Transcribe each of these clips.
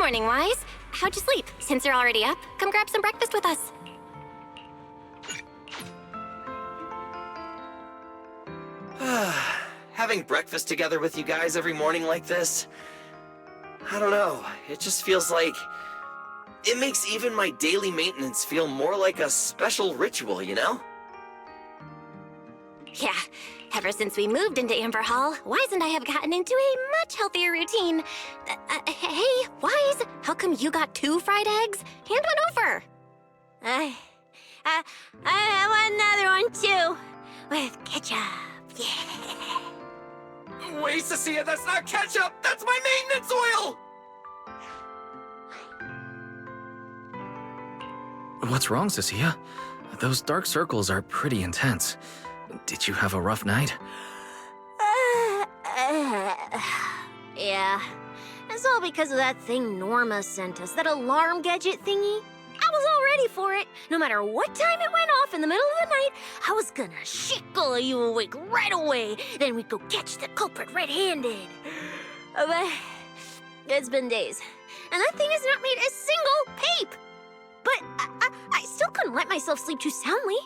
morning, Wise. How'd you sleep? Since you're already up, come grab some breakfast with us. Having breakfast together with you guys every morning like this, I don't know, it just feels like... It makes even my daily maintenance feel more like a special ritual, you know? Yeah, ever since we moved into Amber Hall, Wise and I have gotten into a much healthier routine. Hey, Wise, how come you got 2 fried eggs? Hand one over. I want another one too, with ketchup. Yeah. Wait, Cecilia, that's not ketchup! That's my maintenance oil! What's wrong, Cecilia? Those dark circles are pretty intense. Did you have a rough night? Yeah. It's all because of that thing Norma sent us, that alarm gadget thingy. I was all ready for it. No matter what time it went off in the middle of the night, I was gonna shake all of you awake right away. Then we'd go catch the culprit red-handed. But it's been days, and that thing has not made a single peep. But I still couldn't let myself sleep too soundly.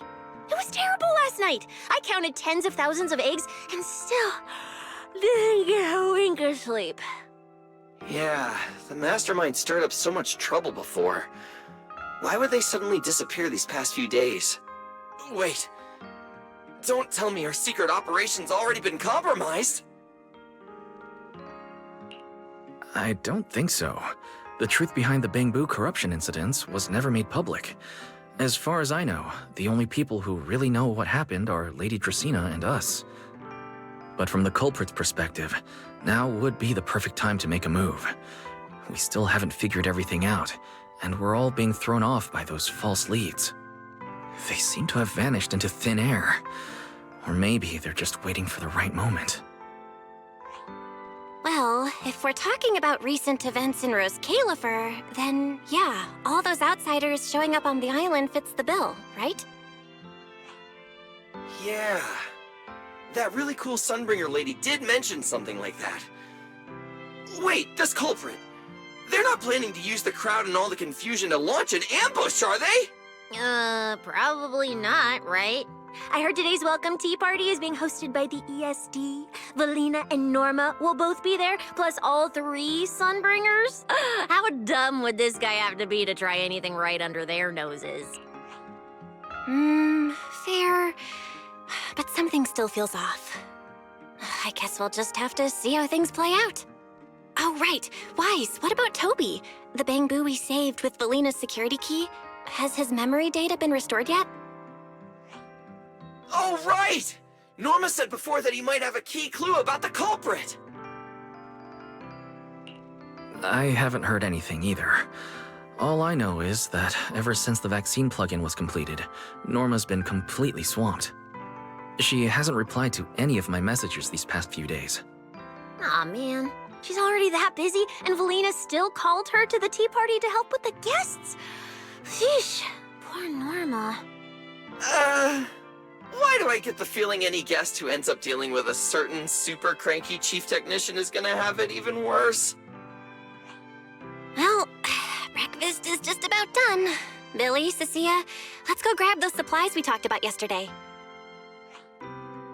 It was terrible last night. I counted tens of thousands of eggs and still didn't get a wink of sleep. Yeah, the mastermind stirred up so much trouble before. Why would they suddenly disappear these past few days? Wait, don't tell me our secret operation's already been compromised! I don't think so. The truth behind the Bangbu corruption incidents was never made public. As far as I know, the only people who really know what happened are Lady Dracaena and us. But from the culprit's perspective, now would be the perfect time to make a move. We still haven't figured everything out, and we're all being thrown off by those false leads. They seem to have vanished into thin air. Or maybe they're just waiting for the right moment. Well, if we're talking about recent events in Rose Califer, then yeah, all those outsiders showing up on the island fits the bill, right? Yeah. That really cool Sunbringer lady did mention something like that. Wait, this culprit! They're not planning to use the crowd and all the confusion to launch an ambush, are they? Probably not, right? I heard today's welcome tea party is being hosted by the ESD. Valina and Norma will both be there, plus all 3 Sunbringers. How dumb would this guy have to be to try anything right under their noses? Fair. But something still feels off. I guess we'll just have to see how things play out. Oh, right. Wise, what about Toby? The Bangbu we saved with Valina's security key? Has his memory data been restored yet? Oh, right! Norma said before that he might have a key clue about the culprit! I haven't heard anything either. All I know is that ever since the vaccine plugin was completed, Norma's been completely swamped. She hasn't replied to any of my messages these past few days. Aw, man. She's already that busy, and Valina still called her to the tea party to help with the guests. Sheesh, poor Norma. Why do I get the feeling any guest who ends up dealing with a certain super cranky chief technician is gonna have it even worse? Well, breakfast is just about done. Billy, Cecilia, let's go grab those supplies we talked about yesterday.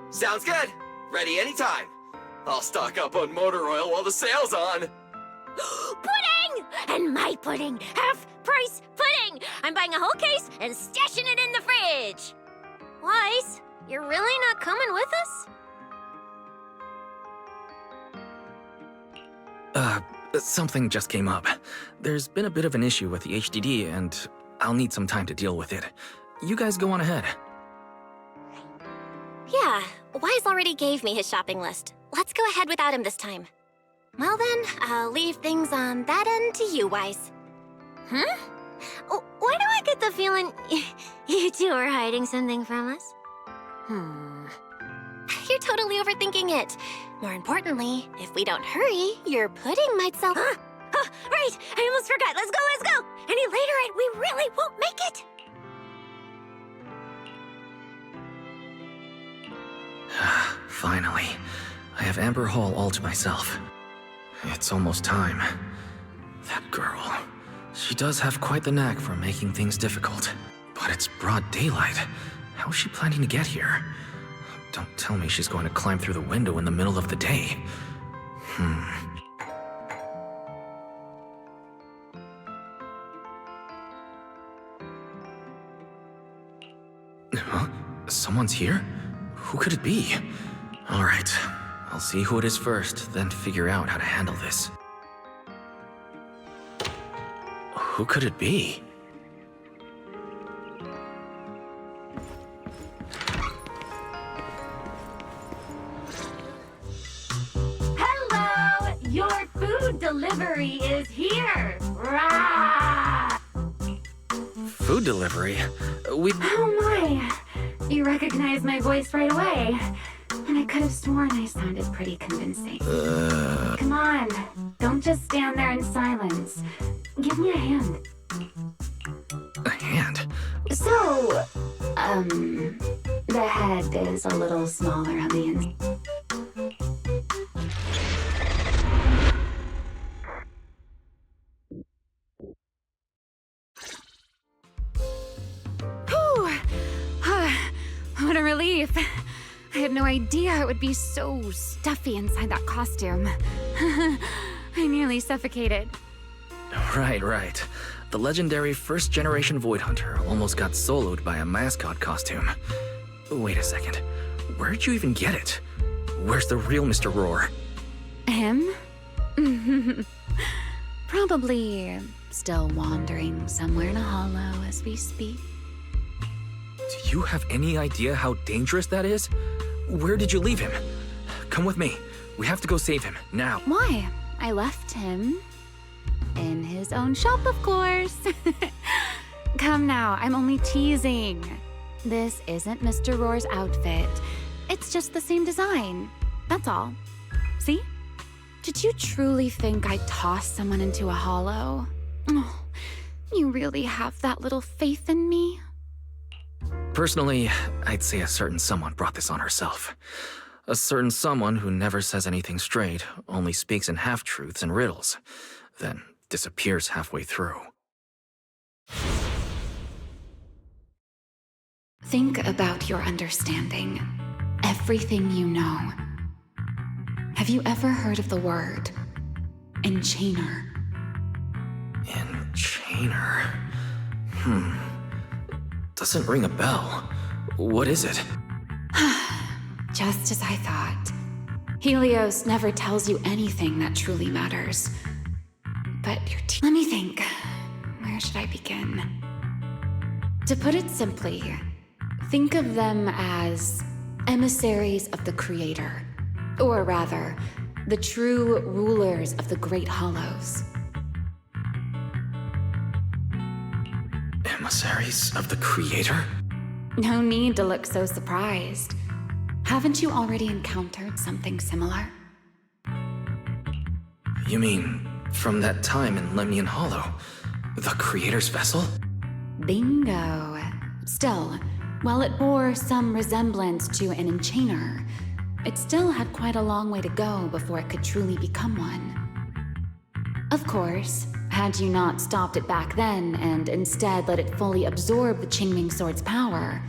Sounds good. Ready anytime. I'll stock up on motor oil while the sale's on. Pudding! And my pudding! Half-price pudding! I'm buying a whole case and stashing it in the fridge! Wise, you're really not coming with us? Something just came up. There's been a bit of an issue with the HDD, and I'll need some time to deal with it. You guys go on ahead. Yeah, Wise already gave me his shopping list. Let's go ahead without him this time. Well then, I'll leave things on that end to you, Wise. Huh? Why do I get the feeling you two are hiding something from us? You're totally overthinking it. More importantly, if we don't hurry, your pudding might sell... Right! I almost forgot. Let's go! Any later and we really won't make it! Finally, I have Amber Hall all to myself. It's almost time. That girl. She does have quite the knack for making things difficult. But it's broad daylight. How is she planning to get here? Don't tell me she's going to climb through the window in the middle of the day. Huh? Someone's here? Who could it be? Alright, I'll see who it is first, then figure out how to handle this. Who could it be? Hello! Your food delivery is here! Rah! Food delivery? We... Oh my! You recognized my voice right away. And I could have sworn I sounded pretty convincing. Come on, don't just stand there in silence. Give me a hand. A hand? So, the head is a little smaller on the inside. What a relief. I had no idea it would be so stuffy inside that costume. I nearly suffocated. Right. The legendary first-generation Void Hunter almost got soloed by a mascot costume. Wait a second. Where'd you even get it? Where's the real Mr. Roar? Him? Probably still wandering somewhere in a hollow as we speak. Do you have any idea how dangerous that is? Where did you leave him? Come with me. We have to go save him, now. Why? I left him in his own shop, of course. Come now, I'm only teasing. This isn't Mr. Roar's outfit. It's just the same design. That's all. See? Did you truly think I'd toss someone into a hollow? Oh, you really have that little faith in me? Personally, I'd say a certain someone brought this on herself. A certain someone who never says anything straight, only speaks in half-truths and riddles, then disappears halfway through. Think about your understanding. Everything you know. Have you ever heard of the word enchainer? Enchainer? Doesn't ring a bell. What is it? Just as I thought. Helios never tells you anything that truly matters. But let me think. Where should I begin? To put it simply, think of them as emissaries of the Creator. Or rather, the true rulers of the Great Hollows. Emissaries of the Creator? No need to look so surprised. Haven't you already encountered something similar? You mean, from that time in Lemnian Hollow? The Creator's vessel? Bingo. Still, while it bore some resemblance to an enchainer, it still had quite a long way to go before it could truly become one. Of course, had you not stopped it back then and instead let it fully absorb the Qingming Sword's power,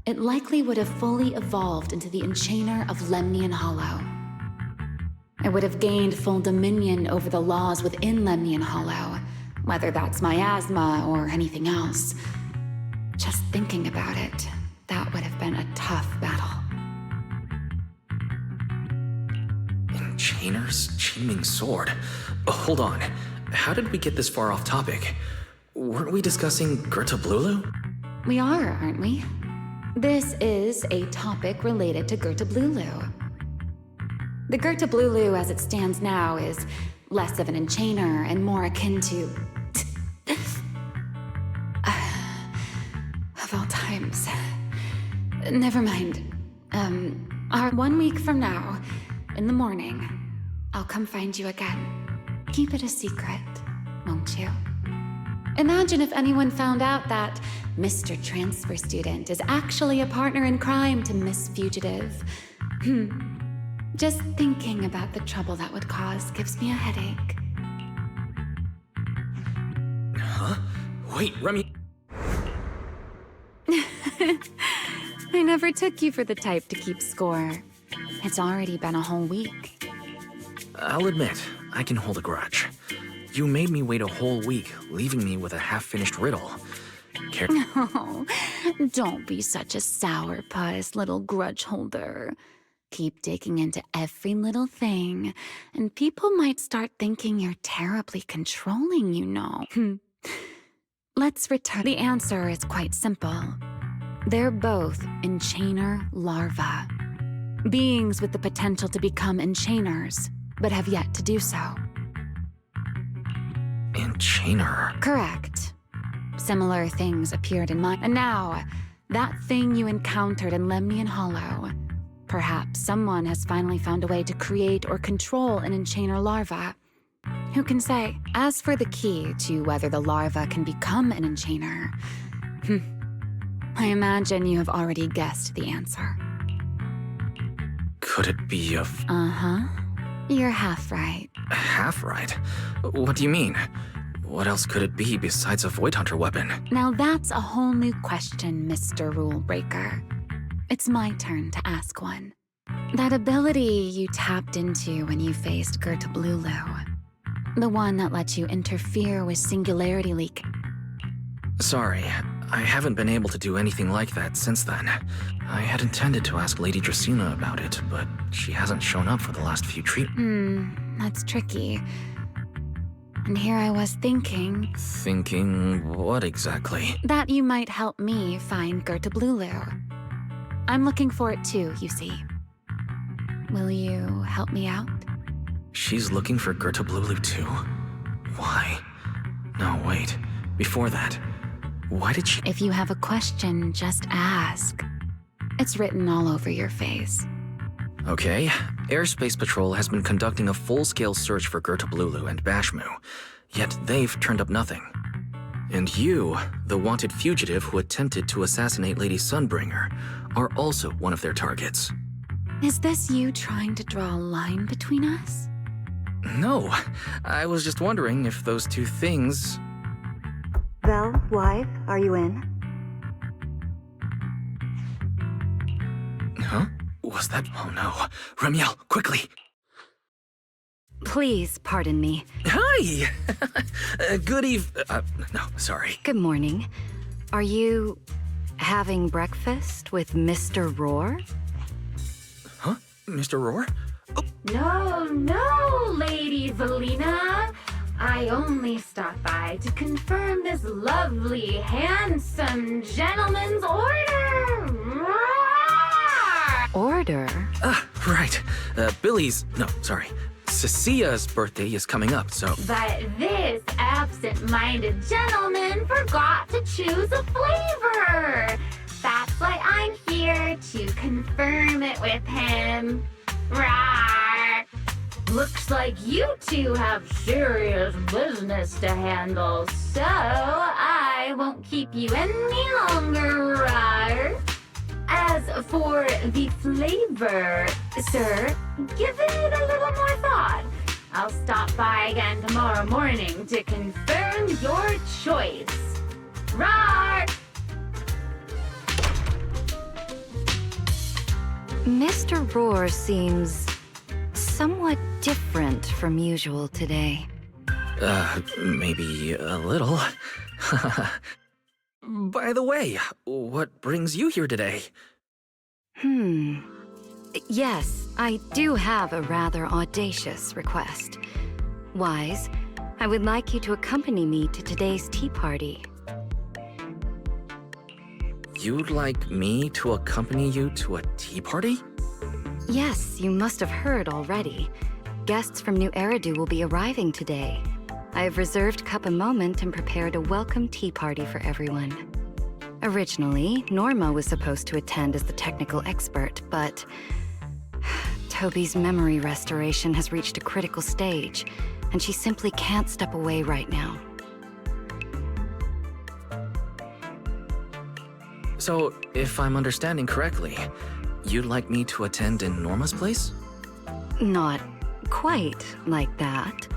it likely would have fully evolved into the Enchainer of Lemnian Hollow. It would have gained full dominion over the laws within Lemnian Hollow, whether that's miasma or anything else. Just thinking about it, that would have been a tough battle. Enchainer's Qingming Sword? Hold on. How did we get this far off topic? Weren't we discussing Gerta Blulu? We are, aren't we? This is a topic related to Gerta Blulu. The Gerta Blulu as it stands now is less of an enchainer and more akin to... of all times. Never mind. 1 week from now, in the morning, I'll come find you again. Keep it a secret, won't you? Imagine if anyone found out that Mr. Transfer Student is actually a partner in crime to Miss Fugitive. Just thinking about the trouble that would cause gives me a headache. Huh? Wait, Remy... I never took you for the type to keep score. It's already been a whole week. I'll admit, I can hold a grudge. You made me wait a whole week, leaving me with a half-finished riddle. Oh, don't be such a sourpuss, little grudge holder. Keep digging into every little thing, and people might start thinking you're terribly controlling, you know. Let's return. The answer is quite simple. They're both enchainer larvae. Beings with the potential to become enchainers, but have yet to do so. Enchainer. Correct. Similar things appeared in my... And now, that thing you encountered in Lemnian Hollow. Perhaps someone has finally found a way to create or control an enchainer larva. Who can say? As for the key to whether the larva can become an enchainer, I imagine you have already guessed the answer. Could it be a... Uh-huh. You're half right. half right? What do you mean? What else could it be besides a Void Hunter weapon? Now that's a whole new question, Mr. Rule Breaker. It's my turn to ask one. That ability you tapped into when you faced Gertablulu. The one that lets you interfere with singularity leak. Sorry, I haven't been able to do anything like that since then. I had intended to ask Lady Dracaena about it, but she hasn't shown up for the last few treatments. That's tricky. And here I was thinking... Thinking what exactly? That you might help me find Gertablulu. I'm looking for it too, you see. Will you help me out? She's looking for Gertablulu too? Why? No, wait. Before that, why did she... If you have a question, just ask. It's written all over your face. Okay, Airspace Patrol has been conducting a full-scale search for Gertablulu and Bashmu, yet they've turned up nothing. And you, the wanted fugitive who attempted to assassinate Lady Sunbringer, are also one of their targets. Is this you trying to draw a line between us? No, I was just wondering if those two things... Vel, wife, are you in? Huh? Was that... Oh no. Remiel, quickly! Please pardon me. Hi! Good no, sorry. Good morning. Are you having breakfast with Mr. Roar? Huh? Mr. Roar? No, Lady Valina. I only stopped by to confirm this lovely, handsome gentleman's order. Order? Right. Billy's... No, sorry. Cecia's birthday is coming up, so... But this absent-minded gentleman forgot to choose a flavor. That's why I'm here to confirm it with him. Rawr. Looks like you two have serious business to handle, so I won't keep you any longer, rawr. As for the flavor, sir, give it a little more thought. I'll stop by again tomorrow morning to confirm your choice. Rawr! Mr. Roar seems somewhat different from usual today. Maybe a little. By the way, what brings you here today? Yes, I do have a rather audacious request. Wise, I would like you to accompany me to today's tea party. You'd like me to accompany you to a tea party? Yes, you must have heard already. Guests from New Eridu will be arriving today. I have reserved Cup a Moment and prepared a welcome tea party for everyone. Originally, Norma was supposed to attend as the technical expert, but Toby's memory restoration has reached a critical stage, and she simply can't step away right now. So, if I'm understanding correctly, you'd like me to attend in Norma's place? Not quite like that.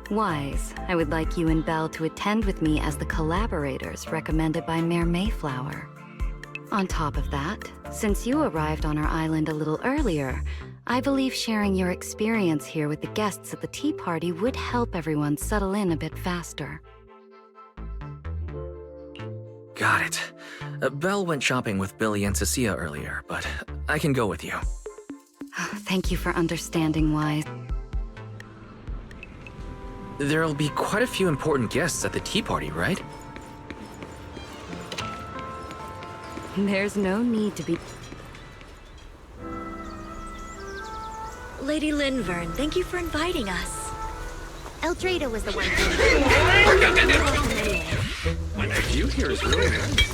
Wise, I would like you and Belle to attend with me as the collaborators recommended by Mayor Mayflower. On top of that, since you arrived on our island a little earlier, I believe sharing your experience here with the guests at the tea party would help everyone settle in a bit faster. Got it. Belle went shopping with Billy and Cecilia earlier, but I can go with you. Thank you for understanding, Wise. There'll be quite a few important guests at the tea party, right? There's no need to be... Lady Linvern, thank you for inviting us. Eldrada was the one What have you here is really nice.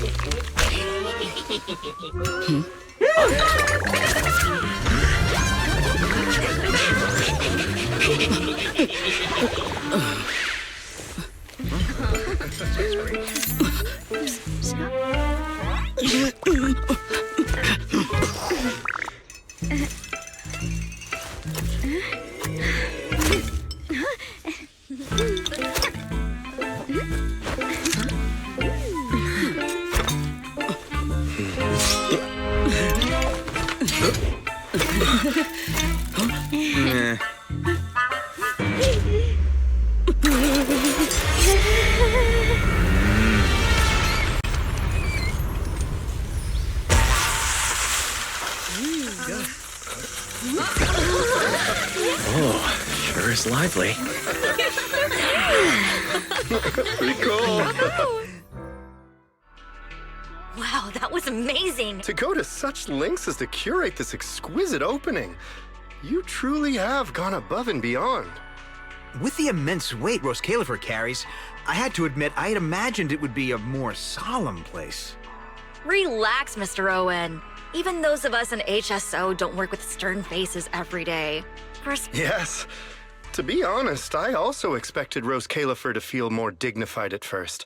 Oh, sure is lively. Pretty cool. Wow, that was amazing. To go to such lengths as to curate this exquisite opening, you truly have gone above and beyond. With the immense weight Rose Califer carries, I had to admit I had imagined it would be a more solemn place. Relax, Mr. Owen. Even those of us in HSO don't work with stern faces every day. Yes. To be honest, I also expected Rose Califer to feel more dignified at first.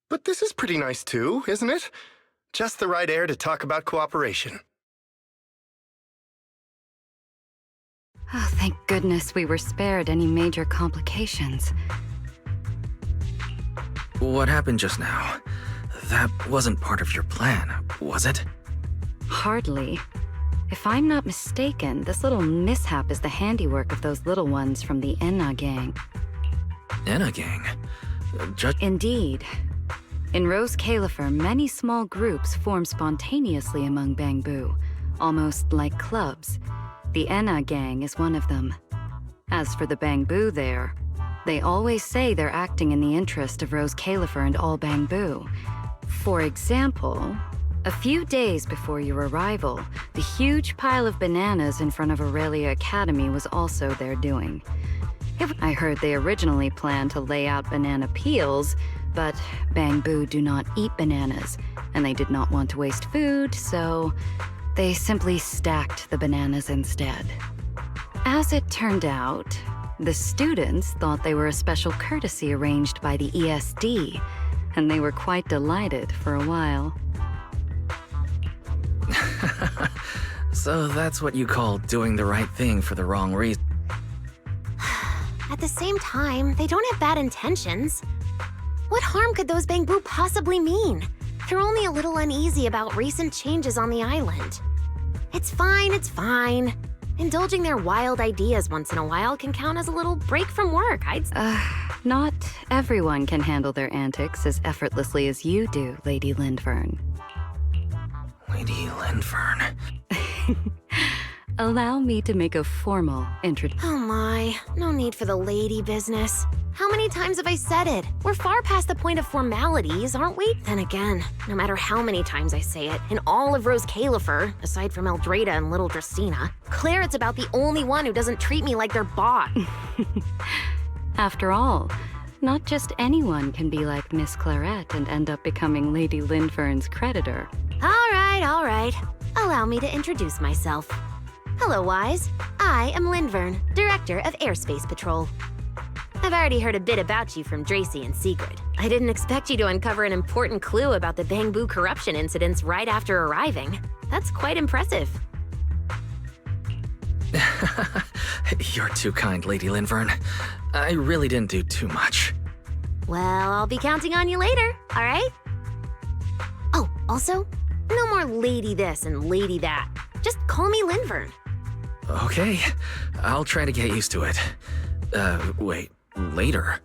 But this is pretty nice too, isn't it? Just the right air to talk about cooperation. Oh, thank goodness we were spared any major complications. What happened just now? That wasn't part of your plan, was it? Hardly. If I'm not mistaken, this little mishap is the handiwork of those little ones from the Enna gang. Enna gang? Indeed. In Rose Califer, many small groups form spontaneously among Bangbu, almost like clubs. The Enna gang is one of them. As for the Bangbu there, they always say they're acting in the interest of Rose Califer and all Bangbu. For example, a few days before your arrival, the huge pile of bananas in front of Aurelia Academy was also their doing. I heard they originally planned to lay out banana peels, but Bangbu do not eat bananas, and they did not want to waste food, so they simply stacked the bananas instead. As it turned out, the students thought they were a special courtesy arranged by the ESD, and they were quite delighted for a while. So that's what you call doing the right thing for the wrong reason. At the same time, they don't have bad intentions. What harm could those Bangbu possibly mean? They're only a little uneasy about recent changes on the island. It's fine, it's fine. Indulging their wild ideas once in a while can count as a little break from work, Not everyone can handle their antics as effortlessly as you do, Lady Linvern. Lady Linvern. Allow me to make a formal introduction. Oh my, no need for the lady business. How many times have I said it? We're far past the point of formalities, aren't we? Then again, no matter how many times I say it, in all of Rose Califer, aside from Eldrada and little Dracena, Clairet's about the only one who doesn't treat me like their boss. After all, not just anyone can be like Miss Clairette and end up becoming Lady Linvern's creditor. All right. Allow me to introduce myself. Hello, Wise. I am Linvern, Director of Airspace Patrol. I've already heard a bit about you from Dracy and Sigrid. I didn't expect you to uncover an important clue about the Bangbu corruption incidents right after arriving. That's quite impressive. You're too kind, Lady Linvern. I really didn't do too much. Well, I'll be counting on you later, all right? Oh, also, no more lady this and lady that. Just call me Linvern. Okay, I'll try to get used to it. Wait, later?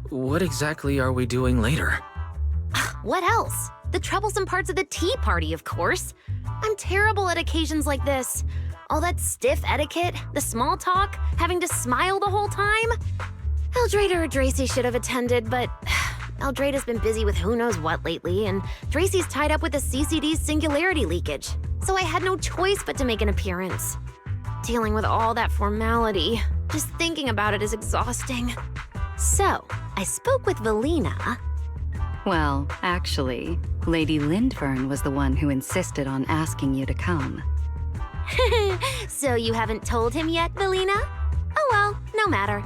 What exactly are we doing later? What else? The troublesome parts of the tea party, of course. I'm terrible at occasions like this. All that stiff etiquette, the small talk, having to smile the whole time. Eldrada or Dracy should have attended, but Eldrada's been busy with who knows what lately, and Dracy's tied up with the CCD's singularity leakage, so I had no choice but to make an appearance. Dealing with all that formality, just thinking about it is exhausting. So, I spoke with Valina. Well, actually, Lady Lindvern was the one who insisted on asking you to come. So you haven't told him yet, Valina? Oh well, no matter.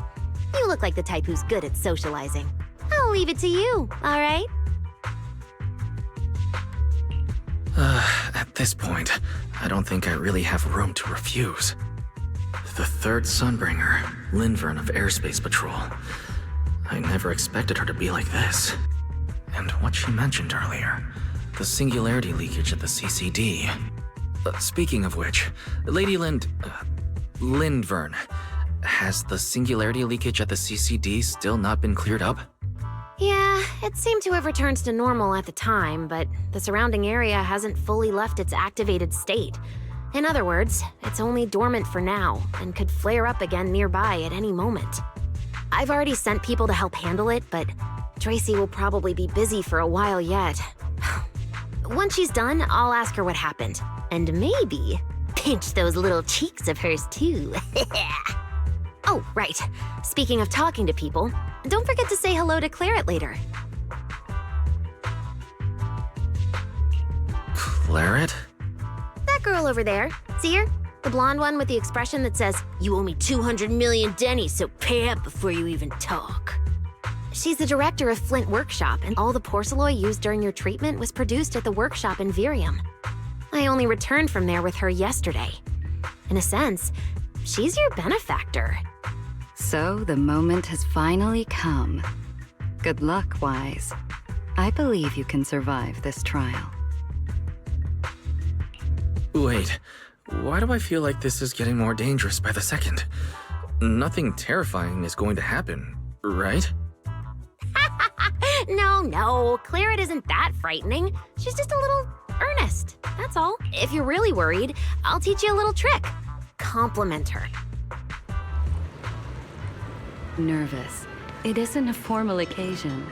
You look like the type who's good at socializing. I'll leave it to you, all right? At this point, I don't think I really have room to refuse. The third Sunbringer, Linvern of Airspace Patrol. I never expected her to be like this. And what she mentioned earlier, the singularity leakage at the CCD. Speaking of which, Lady Lindvern, has the singularity leakage at the CCD still not been cleared up? Yeah, it seemed to have returned to normal at the time, but the surrounding area hasn't fully left its activated state. In other words, it's only dormant for now, and could flare up again nearby at any moment. I've already sent people to help handle it, but Tracy will probably be busy for a while yet. Once she's done, I'll ask her what happened. And maybe pinch those little cheeks of hers too. Oh, right. Speaking of talking to people, don't forget to say hello to Claret later. Claret? That girl over there. See her? The blonde one with the expression that says, "You owe me 200 million dennies, so pay up before you even talk." She's the director of Flint Workshop, and all the porcelain used during your treatment was produced at the workshop in Virium. I only returned from there with her yesterday. In a sense, she's your benefactor. So the moment has finally come. Good luck, Wise. I believe you can survive this trial. Wait, why do I feel like this is getting more dangerous by the second? Nothing terrifying is going to happen, right? No, Claret isn't that frightening. She's just a little earnest, that's all. If you're really worried, I'll teach you a little trick. Compliment her. Nervous. It isn't a formal occasion.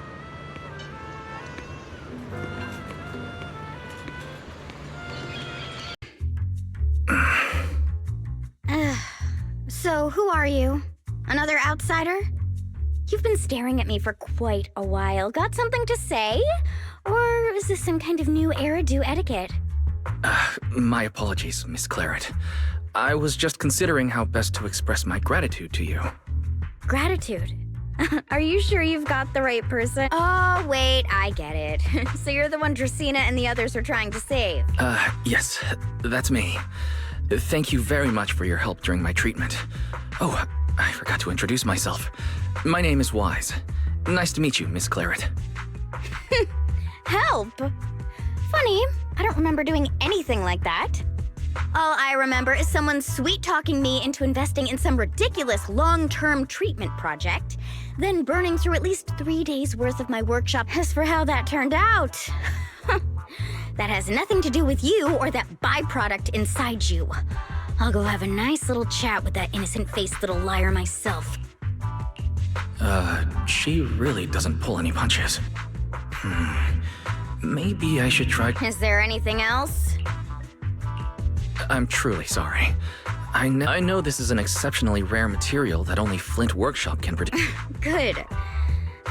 So, who are you? Another outsider? You've been staring at me for quite a while. Got something to say? Or is this some kind of new Eridu etiquette? My apologies, Miss Claret. I was just considering how best to express my gratitude to you. Gratitude? Are you sure you've got the right person? Oh, wait, I get it. So you're the one Dracena and the others are trying to save. Yes, that's me. Thank you very much for your help during my treatment. Oh, I forgot to introduce myself. My name is Wise. Nice to meet you, Miss Claret. Help? Funny, I don't remember doing anything like that. All I remember is someone sweet-talking me into investing in some ridiculous long-term treatment project, then burning through at least 3 days' worth of my workshop. As for how that turned out, that has nothing to do with you or that byproduct inside you. I'll go have a nice little chat with that innocent-faced little liar myself. She really doesn't pull any punches. Maybe I should try. Is there anything else? I'm truly sorry. I know this is an exceptionally rare material that only Flint Workshop can produce. Good.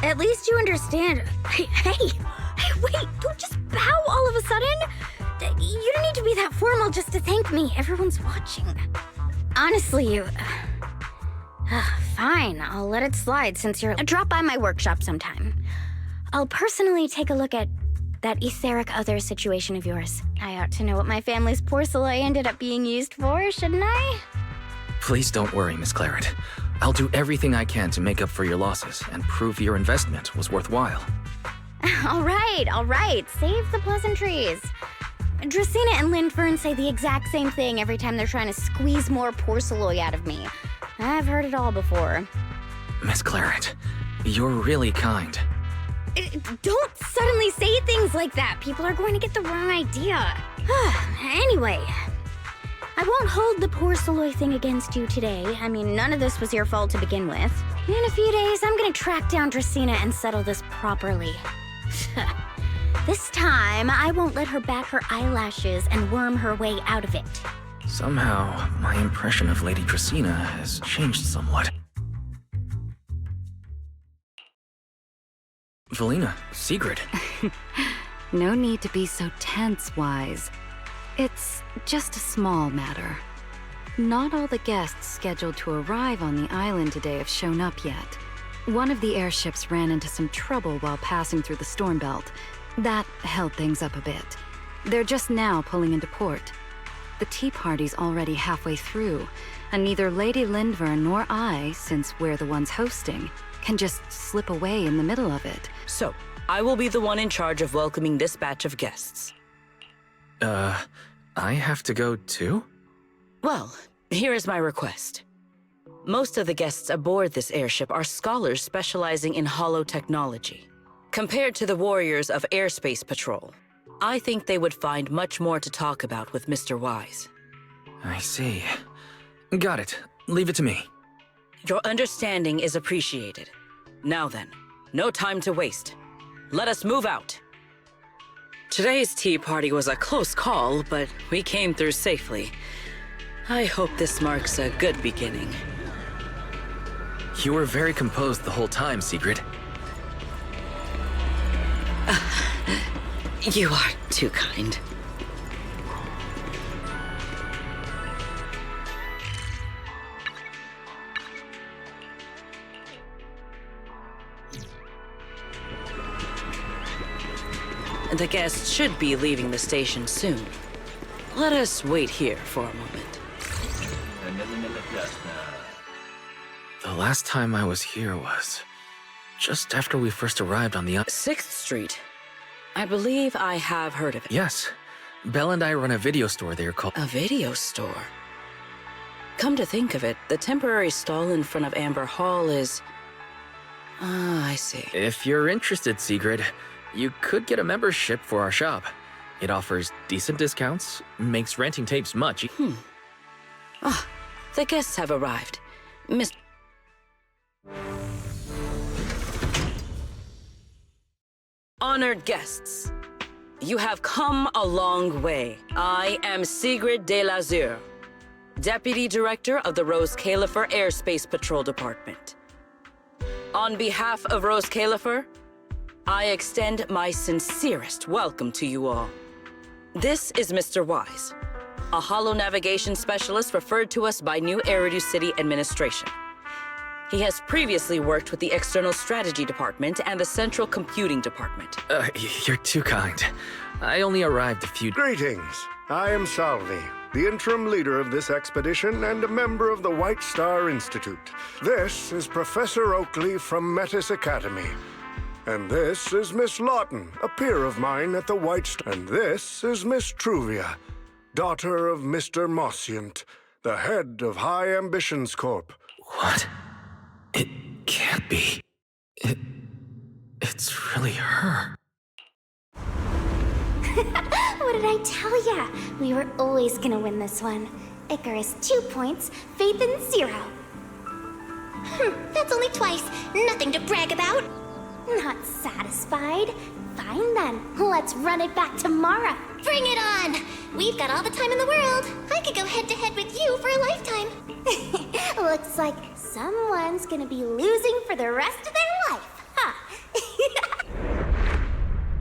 At least you understand. Hey, wait, don't just bow all of a sudden. You don't need to be that formal just to thank me. Everyone's watching. Honestly, you... fine, I'll let it slide since you're... Drop by my workshop sometime. I'll personally take a look at that etheric other situation of yours. I ought to know what my family's porcelain ended up being used for, shouldn't I? Please don't worry, Miss Claret. I'll do everything I can to make up for your losses and prove your investment was worthwhile. All right. Save the pleasantries. Dracaena and Lindfern say the exact same thing every time they're trying to squeeze more porceloy out of me. I've heard it all before. Miss Claret, you're really kind. Don't suddenly say things like that. People are going to get the wrong idea. Anyway, I won't hold the porceloy thing against you today. I mean, none of this was your fault to begin with. In a few days, I'm gonna track down Dracaena and settle this properly. This time, I won't let her bat her eyelashes and worm her way out of it. Somehow, my impression of Lady Dracaena has changed somewhat. Valina, Sigrid. No need to be so tense, Wise. It's just a small matter. Not all the guests scheduled to arrive on the island today have shown up yet. One of the airships ran into some trouble while passing through the storm belt. That held things up a bit. They're just now pulling into port. The tea party's already halfway through, and neither Lady Lindvern nor I, since we're the ones hosting, can just slip away in the middle of it. So, I will be the one in charge of welcoming this batch of guests. I have to go too? Well, here is my request. Most of the guests aboard this airship are scholars specializing in holo technology. Compared to the warriors of Airspace Patrol, I think they would find much more to talk about with Mr. Wise. I see. Got it. Leave it to me. Your understanding is appreciated. Now then, no time to waste. Let us move out. Today's tea party was a close call, but we came through safely. I hope this marks a good beginning. You were very composed the whole time, Sigrid. You are too kind. The guests should be leaving the station soon. Let us wait here for a moment. The last time I was here was just after we first arrived on the 6th Street. I believe I have heard of it. Yes. Belle and I run a video store there called... A video store? Come to think of it, the temporary stall in front of Amber Hall is... I see. If you're interested, Sigrid, you could get a membership for our shop. It offers decent discounts, makes renting tapes much... The guests have arrived. Miss... Honored guests, you have come a long way. I am Sigrid de Lazure, Deputy Director of the Rose Califer Airspace Patrol Department. On behalf of Rose Califer, I extend my sincerest welcome to you all. This is Mr. Wise, a holo navigation specialist referred to us by New Eridu City Administration. He has previously worked with the External Strategy Department and the Central Computing Department. You're too kind. I only arrived a few... Greetings. I am Salvi, the interim leader of this expedition and a member of the White Star Institute. This is Professor Oakley from Metis Academy. And this is Miss Lawton, a peer of mine at the White Star. And this is Miss Truvia, daughter of Mr. Mossiant, the head of High Ambitions Corp. What? It can't be. It's really her. What did I tell ya? We were always gonna win this one. Icarus 2 points, Phaethon 0. That's only twice. Nothing to brag about. Not satisfied? Fine then. Let's run it back tomorrow. Bring it on! We've got all the time in the world. I could go head-to-head with you for a lifetime. Looks like someone's gonna be losing for the rest of their life, huh?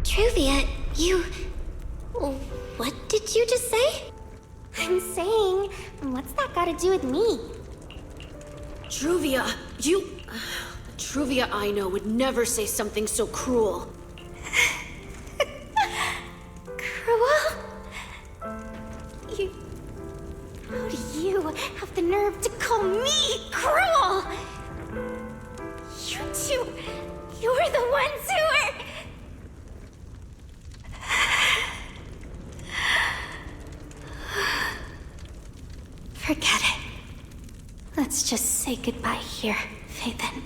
Truvia, you... What did you just say? I'm saying, what's that got to do with me? Truvia, you... Truvia I know would never say something so cruel. Cruel? How do you have the nerve to call Let's just say goodbye here, Phaethon.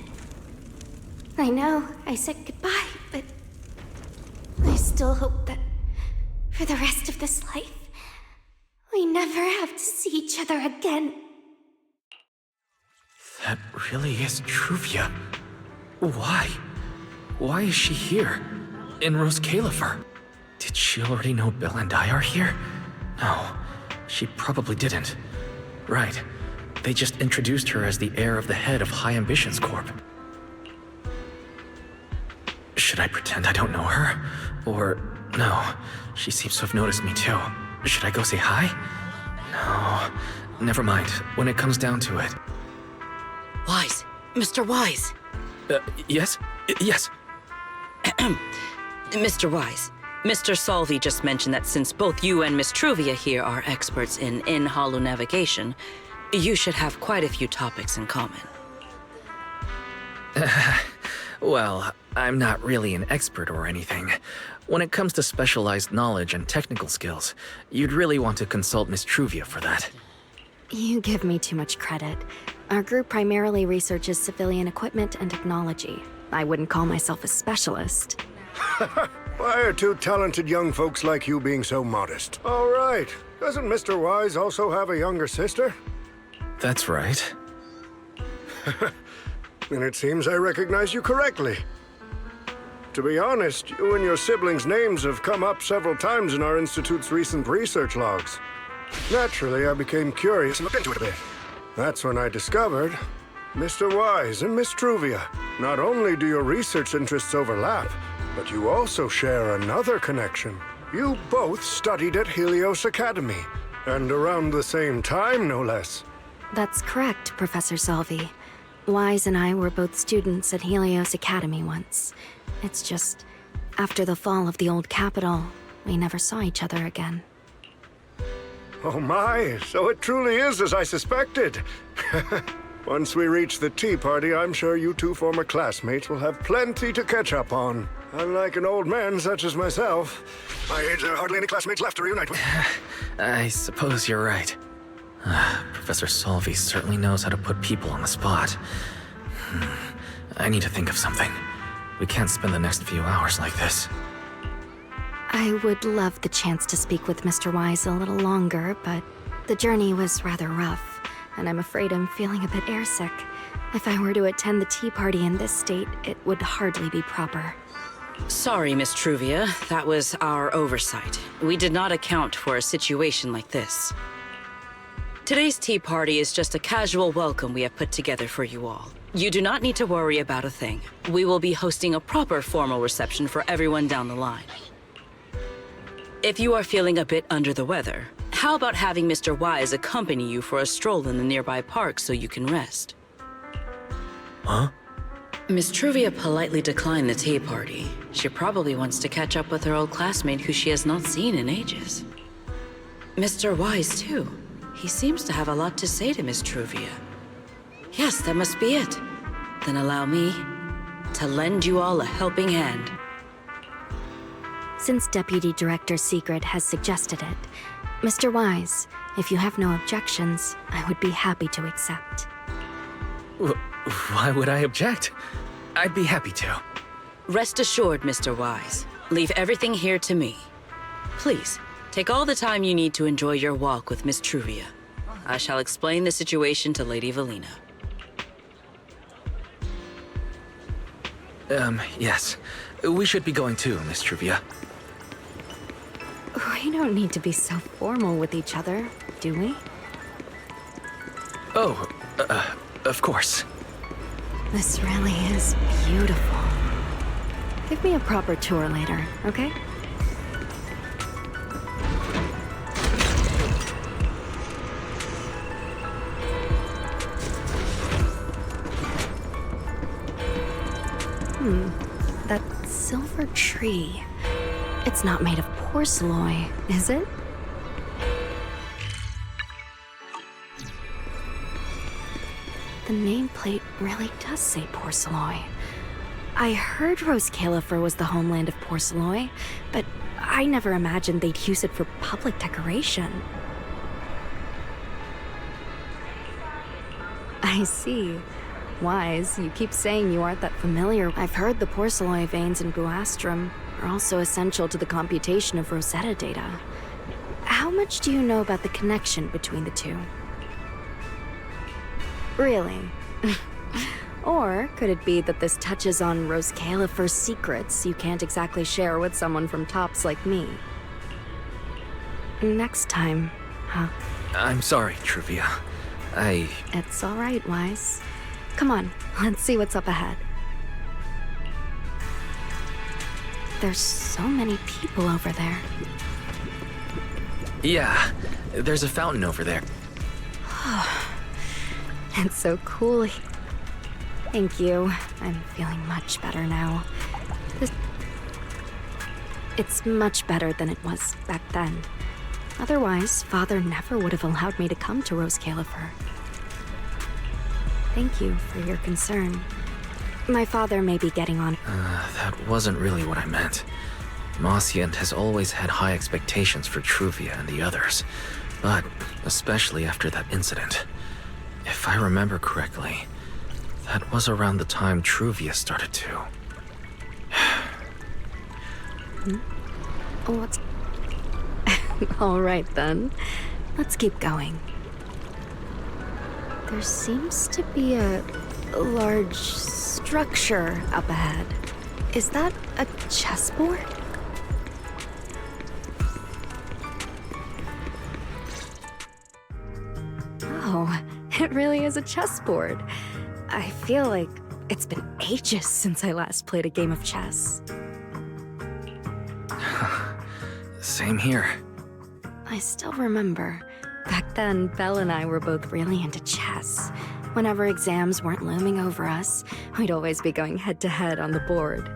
I know I said goodbye, but I still hope that for the rest of this life, we never have to see each other again. That really is Truvia. Why? Why is she here? In Rose Califer? Did she already know Bill and I are here? No, she probably didn't. Right. They just introduced her as the heir of the head of High Ambitions Corp. Should I pretend I don't know her? Or, no, she seems to have noticed me too. Should I go say hi? No, never mind, when it comes down to it. Wise, Mr. Wise. Yes? Yes. Mr. Wise, Mr. Salvi just mentioned that since both you and Miss Truvia here are experts in in-hollow navigation, you should have quite a few topics in common. Well, I'm not really an expert or anything. When it comes to specialized knowledge and technical skills, you'd really want to consult Miss Truvia for that. You give me too much credit. Our group primarily researches civilian equipment and technology. I wouldn't call myself a specialist. Why are two talented young folks like you being so modest? All right. Doesn't Mr. Wise also have a younger sister? That's right. Then it seems I recognize you correctly. To be honest, you and your siblings' names have come up several times in our Institute's recent research logs. Naturally, I became curious and looked into it a bit. That's when I discovered Mr. Wise and Miss Truvia. Not only do your research interests overlap, but you also share another connection. You both studied at Helios Academy, and around the same time, no less. That's correct, Professor Salvi. Wise and I were both students at Helios Academy once. It's just, after the fall of the old capital, we never saw each other again. Oh my, so it truly is as I suspected. Once we reach the tea party, I'm sure you two former classmates will have plenty to catch up on. Unlike an old man such as myself, my age there are hardly any classmates left to reunite with. I suppose you're right. Professor Salvi certainly knows how to put people on the spot. I need to think of something. We can't spend the next few hours like this. I would love the chance to speak with Mr. Wise a little longer, but the journey was rather rough, and I'm afraid I'm feeling a bit airsick. If I were to attend the tea party in this state, it would hardly be proper. Sorry, Miss Truvia. That was our oversight. We did not account for a situation like this. Today's tea party is just a casual welcome we have put together for you all. You do not need to worry about a thing. We will be hosting a proper formal reception for everyone down the line. If you are feeling a bit under the weather, how about having Mr. Wise accompany you for a stroll in the nearby park so you can rest? Huh? Miss Truvia politely declined the tea party. She probably wants to catch up with her old classmate who she has not seen in ages. Mr. Wise, too. He seems to have a lot to say to Miss Truvia. Yes, that must be it. Then allow me to lend you all a helping hand. Since Deputy Director Sigrid has suggested it, Mr. Wise, if you have no objections, I would be happy to accept. Why would I object? I'd be happy to. Rest assured, Mr. Wise. Leave everything here to me. Please, take all the time you need to enjoy your walk with Miss Truvia. I shall explain the situation to Lady Valina. Yes. We should be going too, Miss Truvia. We don't need to be so formal with each other, do we? Oh, of course. This really is beautiful. Give me a proper tour later, okay? That silver tree. It's not made of porcelain, is it? The nameplate really does say porcelain. I heard Rose Califer was the homeland of porcelain, but I never imagined they'd use it for public decoration. I see. Wise, you keep saying you aren't that familiar. I've heard the porcelloi veins in Buastrum are also essential to the computation of Rosetta data. How much do you know about the connection between the two? Really? Or could it be that this touches on Rose Califer's secrets you can't exactly share with someone from Tops like me? Next time, huh? I'm sorry, Truvia. It's all right, Wise. Come on, let's see what's up ahead. There's so many people over there. Yeah, there's a fountain over there. It's so cool. Thank you. I'm feeling much better now. It's much better than it was back then. Otherwise, Father never would have allowed me to come to Rose Califer. Thank you for your concern. My father may be getting on. That wasn't really what I meant. Mossiant has always had high expectations for Truvia and the others, but especially after that incident. If I remember correctly, that was around the time Truvia started to... What's... All right, then. Let's keep going. There seems to be a large structure up ahead. Is that a chessboard? Oh, it really is a chessboard. I feel like it's been ages since I last played a game of chess. Same here. I still remember. Back then, Belle and I were both really into chess. Whenever exams weren't looming over us, we'd always be going head-to-head on the board.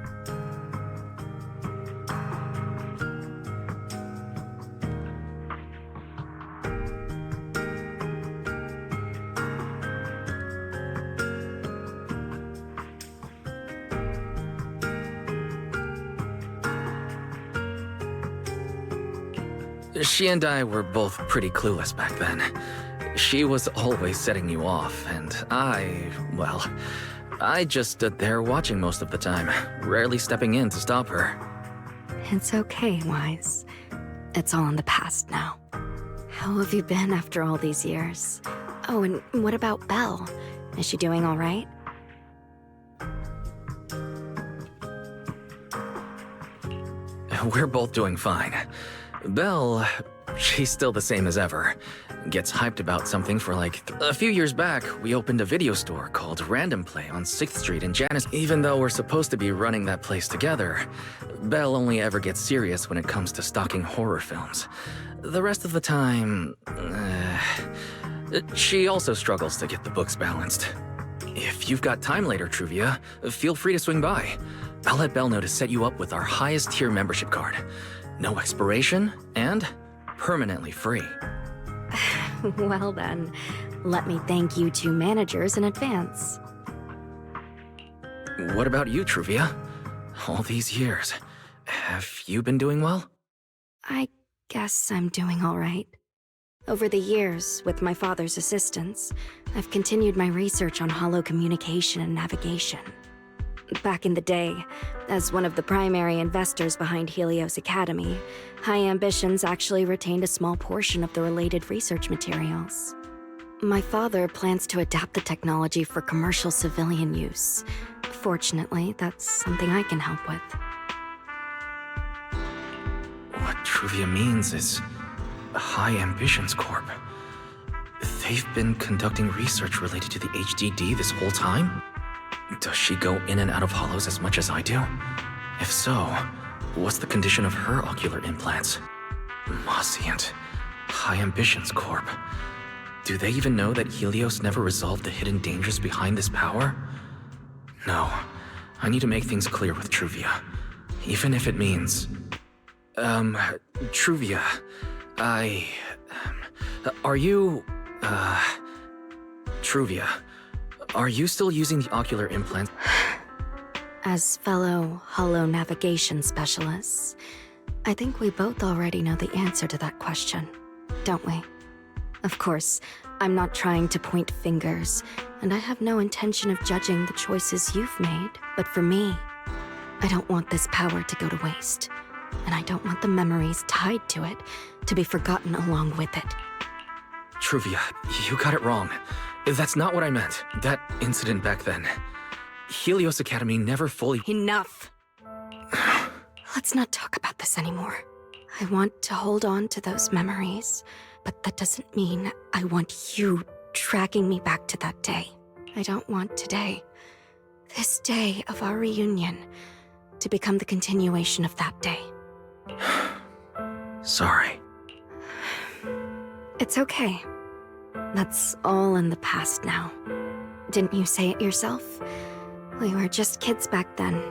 She and I were both pretty clueless back then. She was always setting you off, and I just stood there watching most of the time, rarely stepping in to stop her. It's okay, Wise. It's all in the past now. How have you been after all these years? Oh, and what about Belle? Is she doing all right? We're both doing fine. Belle, she's still the same as ever. Gets hyped about something for a few years back, we opened a video store called Random Play on 6th Street in Janice. Even though we're supposed to be running that place together, Belle only ever gets serious when it comes to stalking horror films. The rest of the time, she also struggles to get the books balanced. If you've got time later, Truvia, feel free to swing by. I'll let Belle know to set you up with our highest tier membership card. No expiration, and permanently free. Well then, let me thank you two managers in advance. What about you, Truvia? All these years, have you been doing well? I guess I'm doing all right. Over the years, with my father's assistance, I've continued my research on holo communication and navigation. Back in the day, as one of the primary investors behind Helios Academy, High Ambitions actually retained a small portion of the related research materials. My father plans to adapt the technology for commercial civilian use. Fortunately, that's something I can help with. What Truvia means is High Ambitions Corp. They've been conducting research related to the HDD this whole time? Does she go in and out of hollows as much as I do? If so, what's the condition of her ocular implants? Mossiant. High Ambitions Corp. Do they even know that Helios never resolved the hidden dangers behind this power? No. I need to make things clear with Truvia. Even if it means... Truvia, are you... Truvia, are you still using the ocular implants? As fellow holo navigation specialists, I think we both already know the answer to that question, don't we? Of course, I'm not trying to point fingers, and I have no intention of judging the choices you've made. But for me, I don't want this power to go to waste. And I don't want the memories tied to it to be forgotten along with it. Truvia, you got it wrong. That's not what I meant. That incident back then. Helios Academy never fully— Enough! Let's not talk about this anymore. I want to hold on to those memories, but that doesn't mean I want you tracking me back to that day. I don't want today, this day of our reunion, to become the continuation of that day. Sorry. It's okay. That's all in the past now. Didn't you say it yourself? We were just kids back then.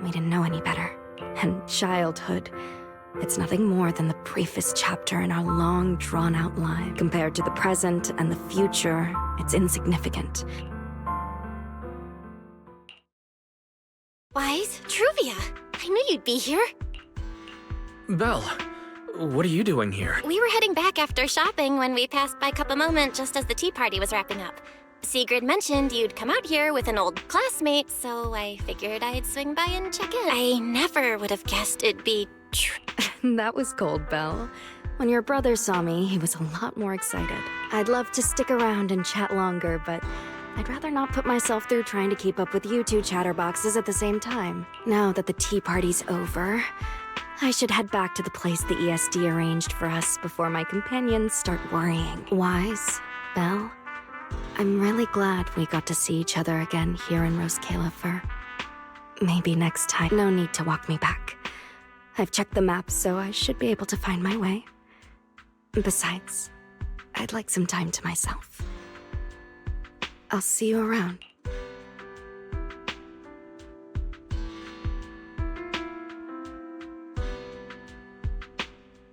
We didn't know any better. And childhood, it's nothing more than the briefest chapter in our long, drawn-out life. Compared to the present and the future, it's insignificant. Wise, Truvia, I knew you'd be here. Belle, what are you doing here? We were heading back after shopping when we passed by Cup a Moment just as the tea party was wrapping up. Sigrid mentioned you'd come out here with an old classmate, so I figured I'd swing by and check in. I never would have guessed it'd be That was cold, Belle. When your brother saw me, he was a lot more excited. I'd love to stick around and chat longer, but I'd rather not put myself through trying to keep up with you two chatterboxes at the same time. Now that the tea party's over, I should head back to the place the ESD arranged for us before my companions start worrying. Wise, Belle, I'm really glad we got to see each other again here in Rose Califer. Maybe next time, no need to walk me back. I've checked the map, so I should be able to find my way. Besides, I'd like some time to myself. I'll see you around.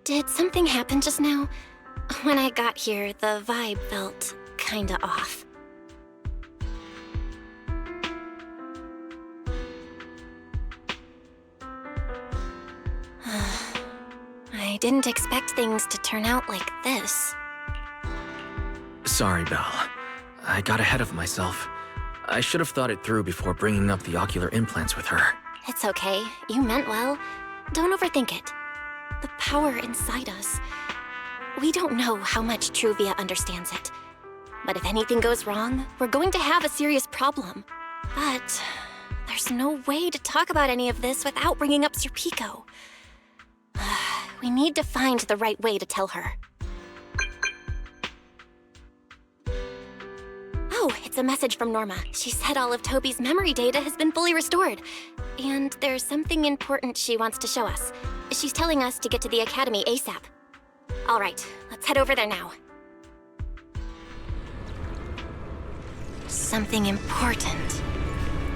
Did something happen just now? When I got here, the vibe felt kinda off. I didn't expect things to turn out like this. Sorry, Belle. I got ahead of myself. I should have thought it through before bringing up the ocular implants with her. It's okay. You meant well. Don't overthink it. The power inside us. We don't know how much Truvia understands it. But if anything goes wrong, we're going to have a serious problem. But there's no way to talk about any of this without bringing up Sir Pico. We need to find the right way to tell her. Oh, it's a message from Norma. She said all of Toby's memory data has been fully restored. And there's something important she wants to show us. She's telling us to get to the academy ASAP. All right, let's head over there now. Something important.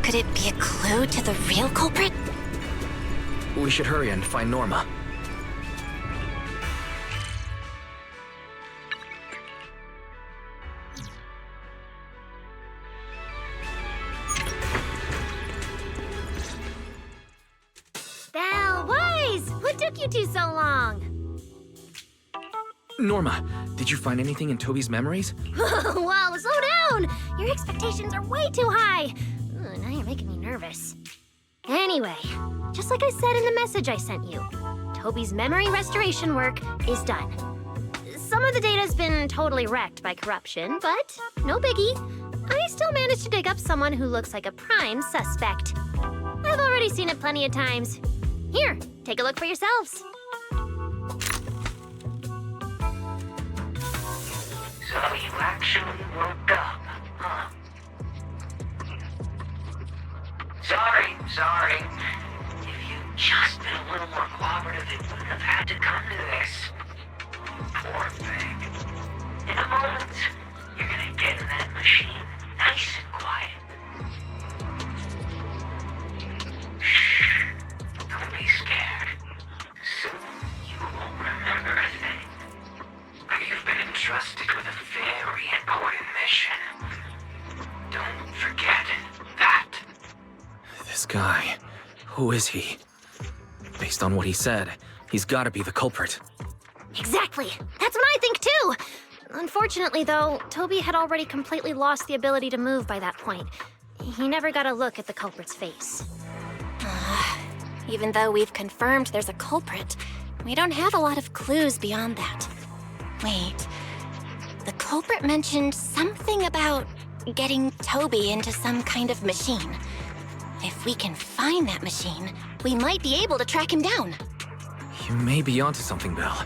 Could it be a clue to the real culprit? We should hurry and find Norma. Belle, Wise! What took you two so long? Norma, did you find anything in Toby's memories? Whoa, slow down! Your expectations are way too high. Now you're making me nervous. Anyway, just like I said in the message I sent you, Toby's memory restoration work is done. Some of the data's been totally wrecked by corruption, but no biggie. I still managed to dig up someone who looks like a prime suspect. I've already seen it plenty of times. Here, take a look for yourselves. So you actually woke up, huh? Sorry. If you'd just been a little more cooperative, it wouldn't have had to come to this. Poor thing. In a moment, you're gonna get in that machine, nice and quiet. Shh. Don't be scared. Soon you won't remember a thing. You've been entrusted with a very important mission. Don't forget that. This guy, who is he? Based on what he said, he's gotta be the culprit. Exactly. That's what I think too. Unfortunately, though, Toby had already completely lost the ability to move by that point. He never got a look at the culprit's face. Even though we've confirmed there's a culprit, we don't have a lot of clues beyond that. Wait, the culprit mentioned something about getting Toby into some kind of machine. If we can find that machine, we might be able to track him down. You may be onto something, Belle.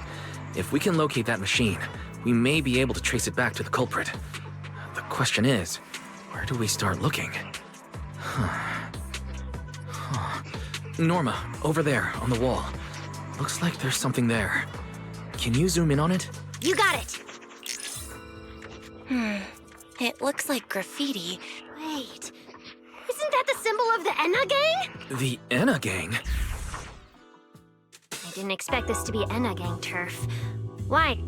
If we can locate that machine, we may be able to trace it back to the culprit. The question is, where do we start looking? Norma, over there, on the wall. Looks like there's something there. Can you zoom in on it? You got it! It looks like graffiti. Wait, isn't that the symbol of the Enna Gang? The Enna Gang? I didn't expect this to be Enna Gang turf. Why?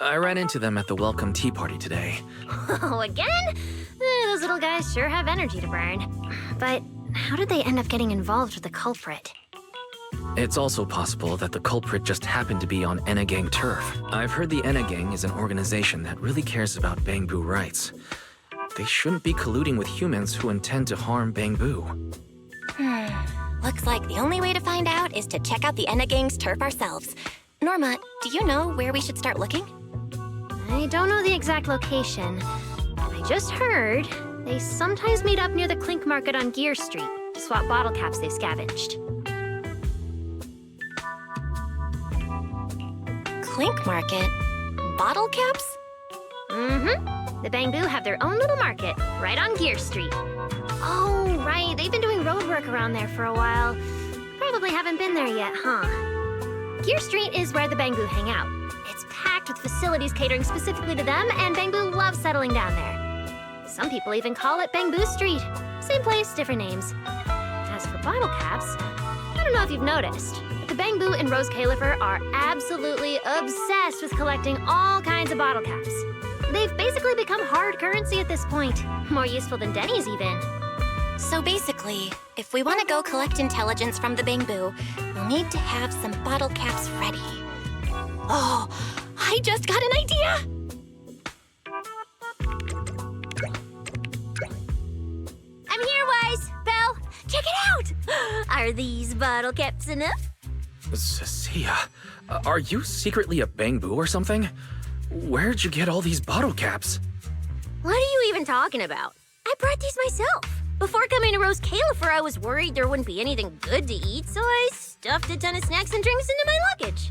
I ran into them at the welcome tea party today. Oh, again? Those little guys sure have energy to burn. But how did they end up getting involved with the culprit? It's also possible that the culprit just happened to be on Enna Gang turf. I've heard the Enna Gang is an organization that really cares about Bangboo rights. They shouldn't be colluding with humans who intend to harm Bangboo. Looks like the only way to find out is to check out the Enna Gang's turf ourselves. Norma, do you know where we should start looking? I don't know the exact location. I just heard they sometimes meet up near the Clink Market on Gear Street to swap bottle caps they've scavenged. Clink Market? Bottle caps? Mm-hmm. The Bangboo have their own little market right on Gear Street. Oh, right. They've been doing road work around there for a while. Probably haven't been there yet, huh? Gear Street is where the Bangboo hang out. It's packed with facilities catering specifically to them, and Bangboo loves settling down there. Some people even call it Bangboo Street. Same place, different names. As for bottle caps, I don't know if you've noticed, but the Bangboo and Rose Califer are absolutely obsessed with collecting all kinds of bottle caps. They've basically become hard currency at this point. More useful than Denny's, even. So basically, if we want to go collect intelligence from the Bangboo, we'll need to have some bottle caps ready. Oh, I just got an idea! I'm here, Wise! Belle, check it out! Are these bottle caps enough? Cecilia, are you secretly a Bangboo or something? Where'd you get all these bottle caps? What are you even talking about? I brought these myself. Before coming to Rose Califer, I was worried there wouldn't be anything good to eat, so I stuffed a ton of snacks and drinks into my luggage.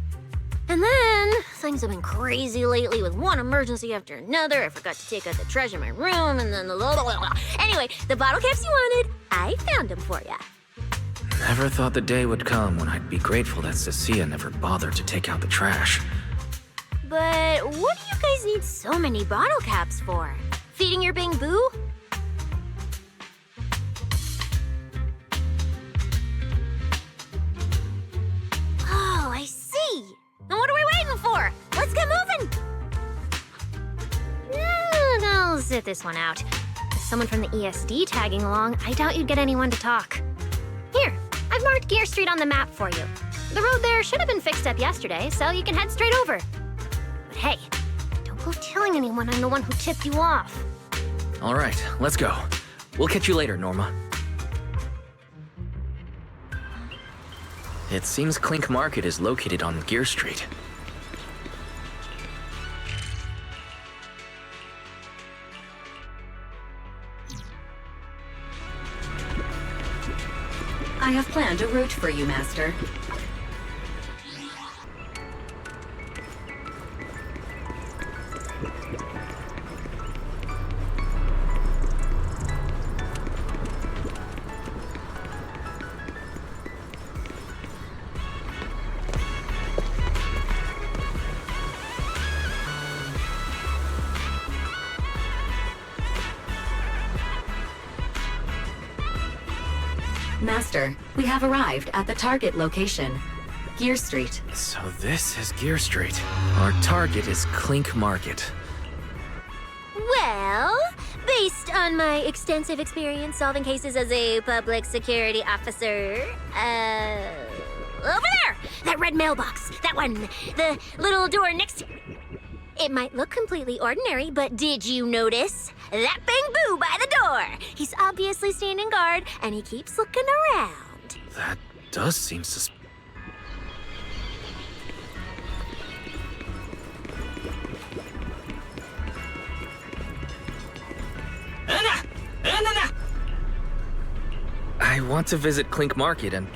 And then, things have been crazy lately with one emergency after another. I forgot to take out the trash in my room, and then Anyway, the bottle caps you wanted, I found them for ya. Never thought the day would come when I'd be grateful that Cecilia never bothered to take out the trash. But what do you guys need so many bottle caps for? Feeding your Bangboo? Oh, I see. Now what are we waiting for? Let's get moving! I'll sit this one out. With someone from the ESD tagging along, I doubt you'd get anyone to talk. Here, I've marked Gear Street on the map for you. The road there should have been fixed up yesterday, so you can head straight over. But hey, don't go telling anyone I'm the one who tipped you off. All right, let's go. We'll catch you later, Norma. It seems Clink Market is located on Gear Street. I have planned a route for you, Master. Master, we have arrived at the target location, Gear Street. So this is Gear Street. Our target is Clink Market. Well, based on my extensive experience solving cases as a public security officer, over there! That red mailbox! That one! The little door next to... It might look completely ordinary, but did you notice? That Bang-Boo by the door! He's obviously standing guard, and he keeps looking around. That does seem suspicious. I want to visit Clink Market and...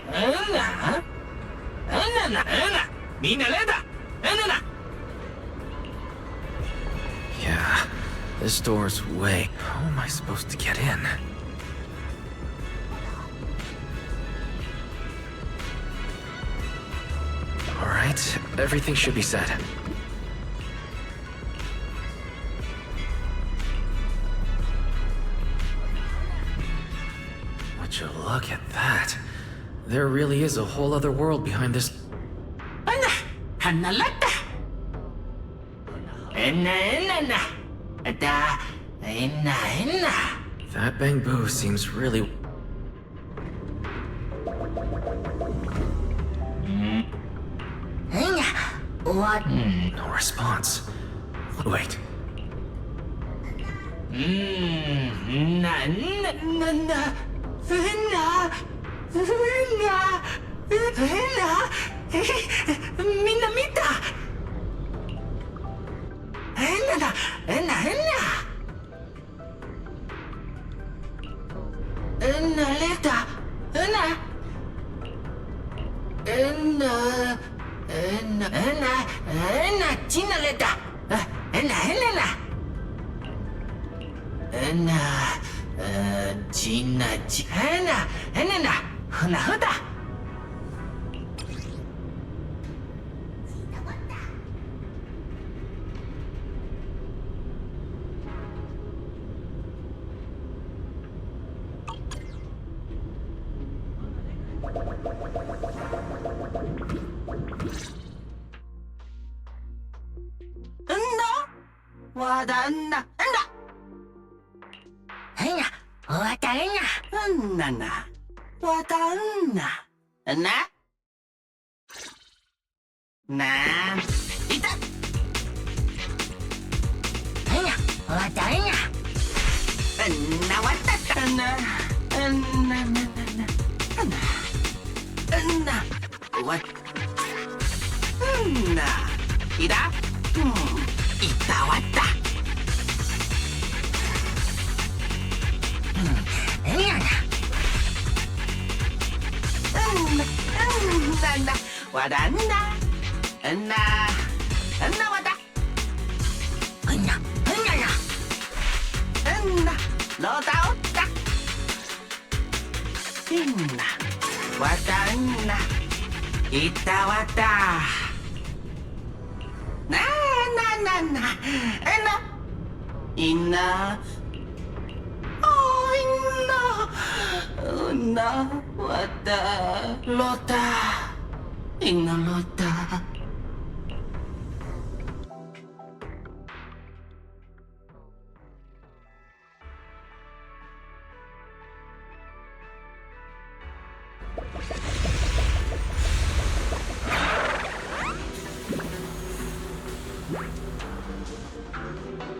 Yeah, this door's way... How am I supposed to get in? Alright, everything should be set. Would you look at that? There really is a whole other world behind this... That Bang-Boo seems really... What? No response. Wait.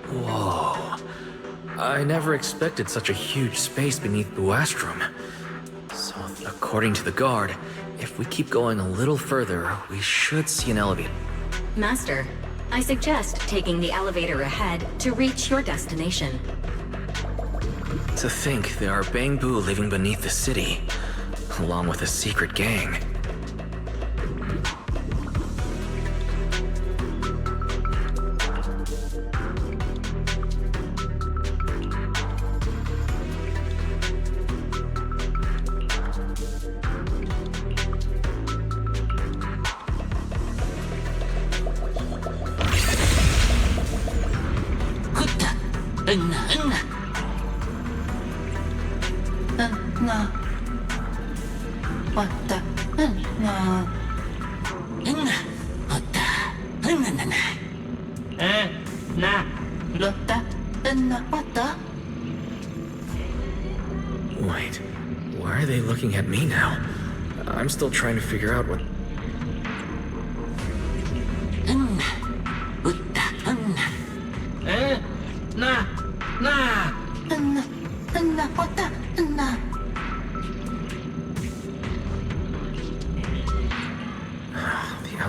Whoa. I never expected such a huge space beneath Buastrum. So, according to the guard, if we keep going a little further, we should see an elevator. Master, I suggest taking the elevator ahead to reach your destination. To think there are Bang-Boo living beneath the city, along with a secret gang. Wait, why are they looking at me now? I'm still trying to figure out what...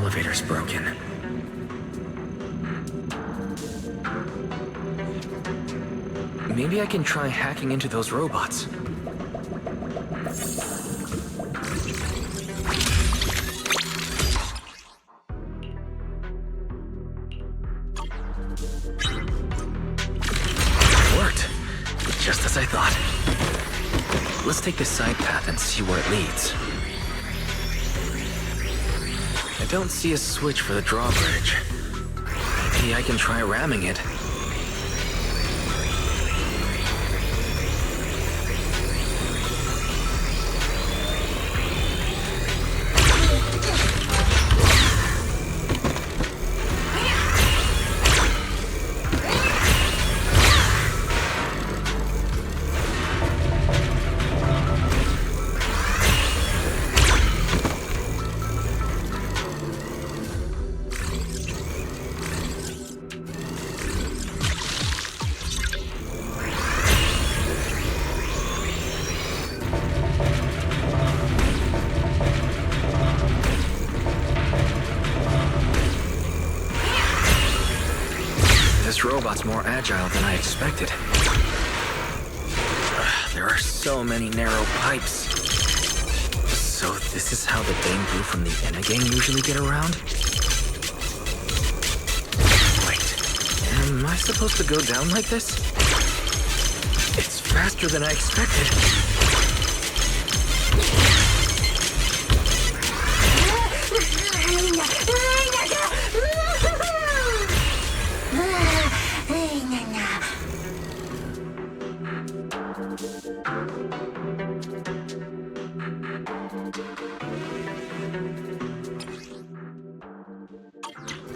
elevator's broken. Maybe I can try hacking into those robots. Worked. Just as I thought. Let's take this side path and see where it leads. I don't see a switch for the drawbridge. Maybe I can try ramming it. This robot's more agile than I expected. There are so many narrow pipes. So this is how the Bangbu from the Enna gang usually get around? Wait, am I supposed to go down like this? It's faster than I expected.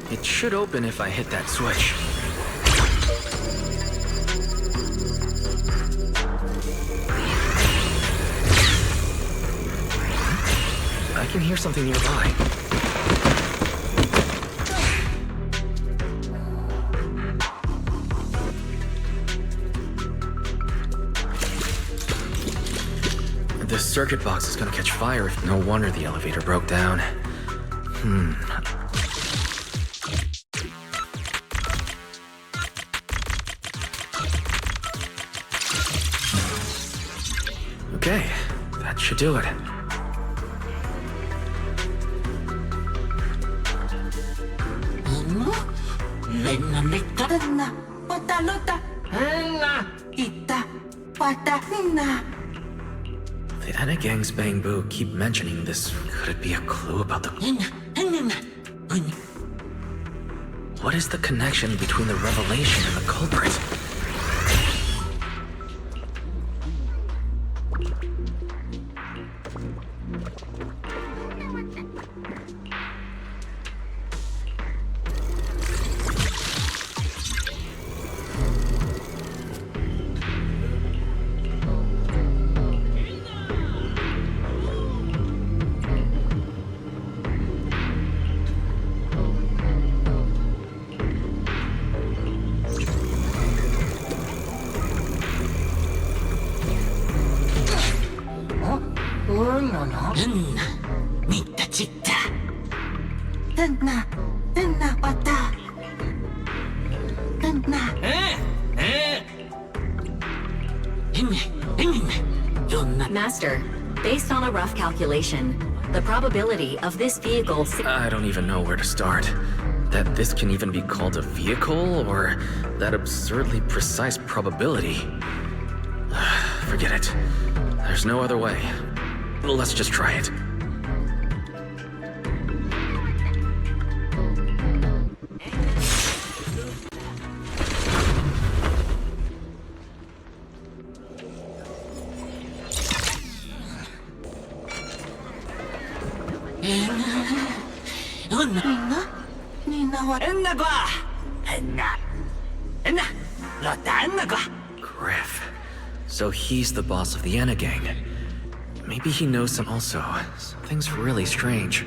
It should open if I hit that switch. I can hear something nearby. The circuit box is gonna catch fire. No wonder the elevator broke down. Okay, that should do it. The Enna gang's Bangbu keep mentioning this. Could it be a clue about the... What is the connection between the revelation and the culprit? Master, based on a rough calculation, the probability of this vehicle... I don't even know where to start. That this can even be called a vehicle, or that absurdly precise probability. Forget it. There's no other way. Let's just try it. Griff. So he's the boss of the Enna gang. Maybe he knows some also. Something's really strange.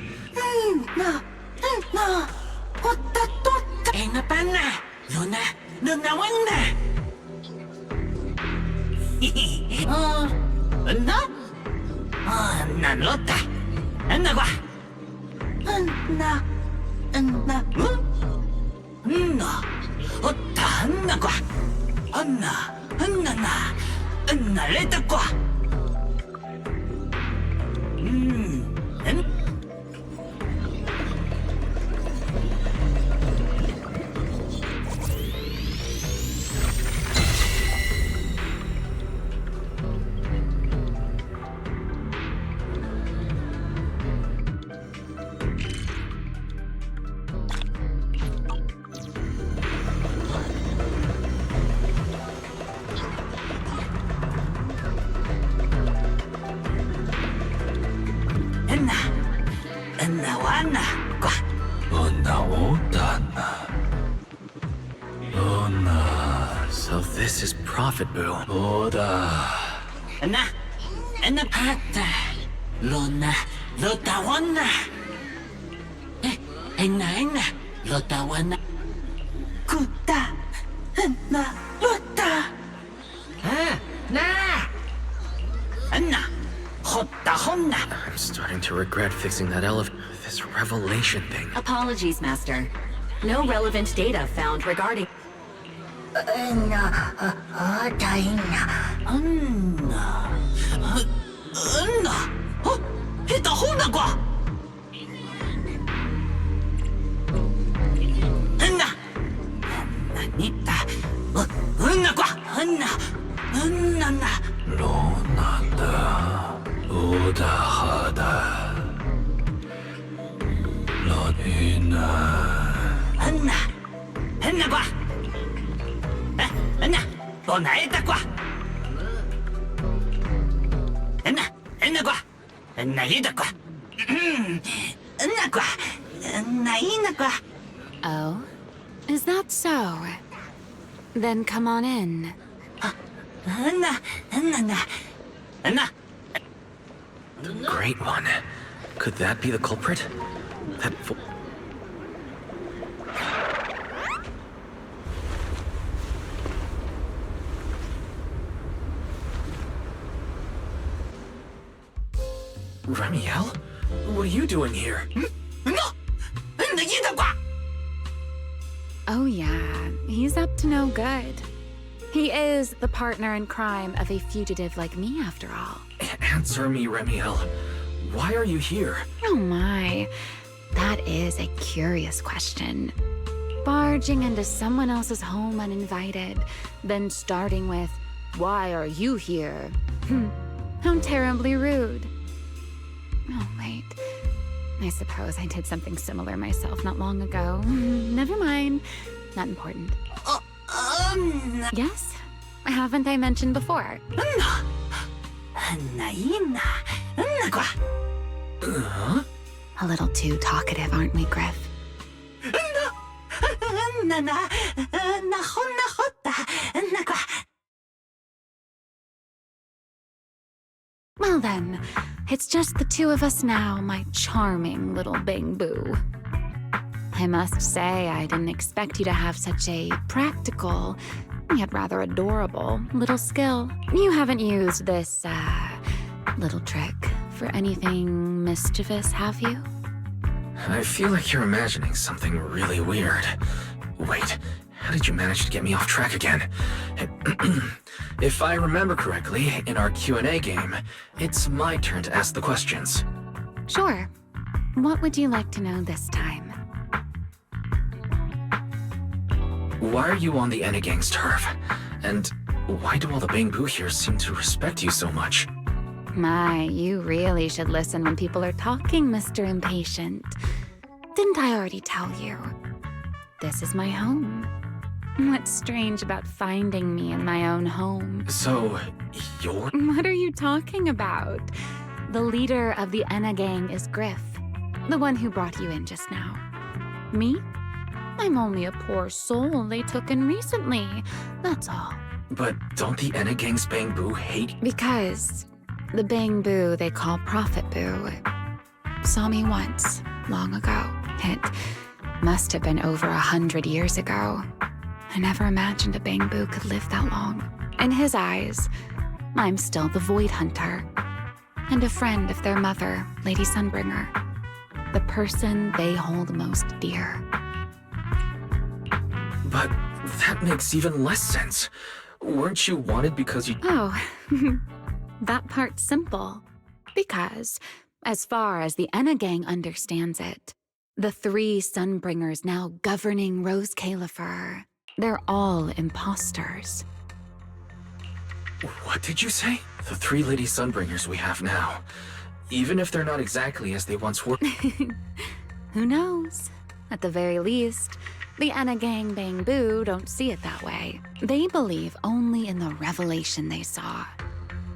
So this is Prophet Boo. I'm starting to regret fixing that elevator. This revelation thing. Apologies, Master. No relevant data found regarding... Oh? Is that so? Then come on in. The Great One. Could that be the culprit? That Remiel? What are you doing here? Oh yeah, he's up to no good. He is the partner in crime of a fugitive like me, after all. Answer me, Remiel. Why are you here? Oh my, that is a curious question. Barging into someone else's home uninvited, then starting with, "Why are you here?" How terribly rude. Oh, wait. I suppose I did something similar myself not long ago. Never mind. Not important. Yes? Haven't I mentioned before? A little too talkative, aren't we, Griff? Well then, it's just the two of us now, my charming little Bang Boo. I must say, I didn't expect you to have such a practical, yet rather adorable, little skill. You haven't used this, little trick for anything mischievous, have you? I feel like you're imagining something really weird. Wait, how did you manage to get me off track again? If I remember correctly, in our Q&A game, it's my turn to ask the questions. Sure. What would you like to know this time? Why are you on the Enegang's turf? And why do all the Bang Boo here seem to respect you so much? My, you really should listen when people are talking, Mr. Impatient. Didn't I already tell you? This is my home. What's strange about finding me in my own home? So, you're... What are you talking about? The leader of the Enegang is Griff, the one who brought you in just now. Me? I'm only a poor soul they took in recently, that's all. But don't the Enegang's Bang Boo hate... Because the Bang Boo they call Prophet Boo saw me once, long ago. It must have been over 100 years ago. I never imagined a Bang Boo could live that long. In his eyes, I'm still the Void Hunter, and a friend of their mother, Lady Sunbringer. the person they hold most dear. But that makes even less sense. Weren't you wanted because you... Oh, that part's simple. Because, as far as the Enna Gang understands it, the 3 Sunbringers now governing Rose Califer, they're all imposters. What did you say? The 3 Lady Sunbringers we have now. Even if they're not exactly as they once were... Who knows? At the very least, the Enna Gang Bang Boo don't see it that way. They believe only in the revelation they saw.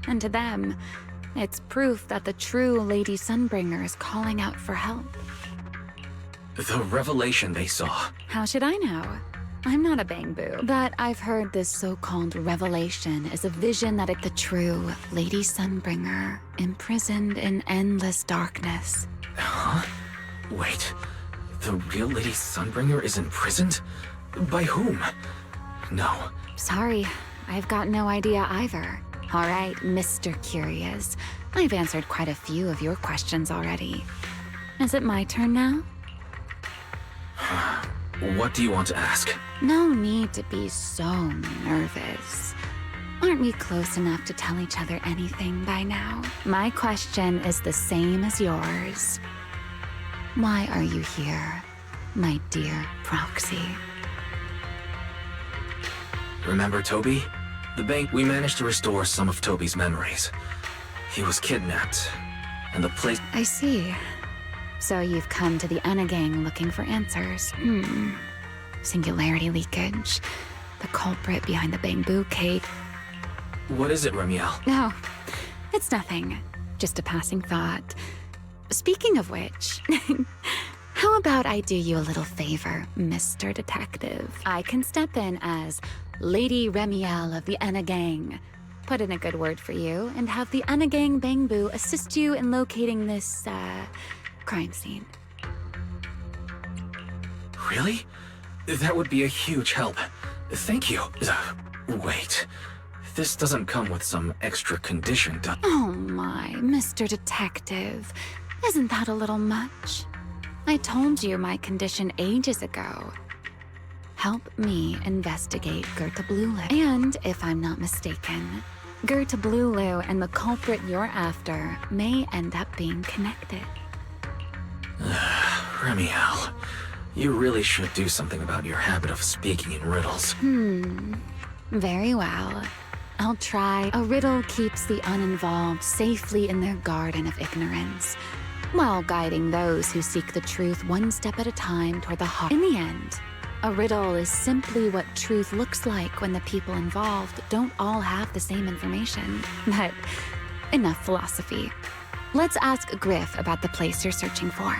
And to them, it's proof that the true Lady Sunbringer is calling out for help. The revelation they saw. How should I know? I'm not a Bang Boo. But I've heard this so-called revelation is a vision that the true Lady Sunbringer, imprisoned in endless darkness. Huh? Wait, the real Lady Sunbringer is imprisoned? By whom? No. Sorry, I've got no idea either. All right, Mr. Curious. I've answered quite a few of your questions already. Is it my turn now? What do you want to ask? No need to be so nervous. Aren't we close enough to tell each other anything by now? My question is the same as yours. Why are you here, my dear Proxy? Remember Toby? The bank, we managed to restore some of Toby's memories. He was kidnapped, and the place... I see. So you've come to the Enna Gang looking for answers. Singularity leakage. The culprit behind the Bang Boo cake. What is it, Remiel? No, it's nothing. Just a passing thought. Speaking of which, how about I do you a little favor, Mr. Detective? I can step in as Lady Remiel of the Enna Gang. Put in a good word for you, and have the Enna Gang Bang Boo assist you in locating this, crime scene. Really? That would be a huge help. Thank you. Wait. This doesn't come with some extra condition, Oh my, Mr. Detective. Isn't that a little much? I told you my condition ages ago. Help me investigate Gerta Blueloo. And, if I'm not mistaken, Gerta Blueloo and the culprit you're after may end up being connected. Remiel, you really should do something about your habit of speaking in riddles. Very well. I'll try. A riddle keeps the uninvolved safely in their garden of ignorance, while guiding those who seek the truth one step at a time toward the heart. In the end, a riddle is simply what truth looks like when the people involved don't all have the same information. But enough philosophy. Let's ask Griff about the place you're searching for.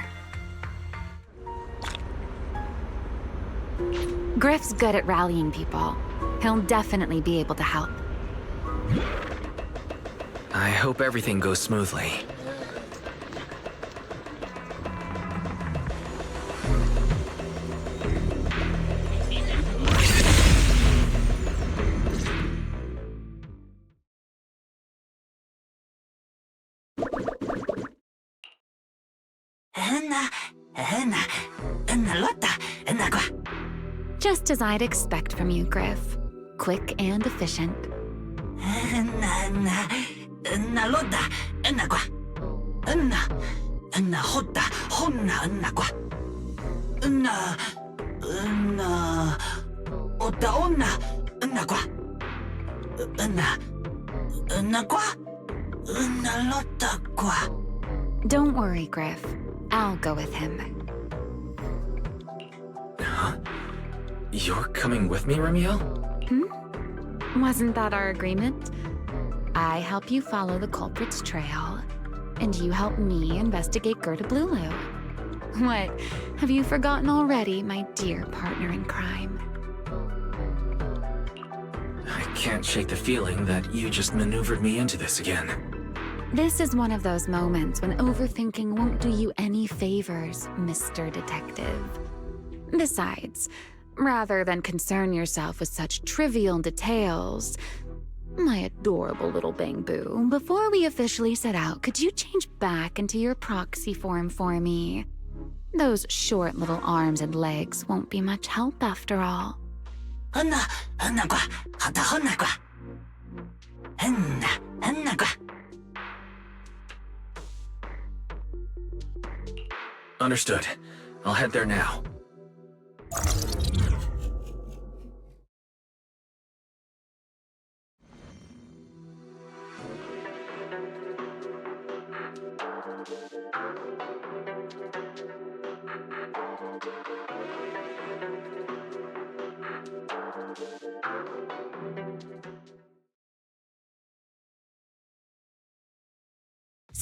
Griff's good at rallying people. He'll definitely be able to help. I hope everything goes smoothly. Just as I'd expect from you, Griff. Quick and efficient. Don't worry, Griff. I'll go with him. Huh? You're coming with me, Remiel? Wasn't that our agreement? I help you follow the culprit's trail, and you help me investigate Gerta Blueloo. What, have you forgotten already, my dear partner in crime? I can't shake the feeling that you just maneuvered me into this again. This is one of those moments when overthinking won't do you any favors, Mr. Detective. Besides, rather than concern yourself with such trivial details, my adorable little Bang Boo, before we officially set out, could you change back into your proxy form for me? Those short little arms and legs won't be much help after all. Understood. I'll head there now.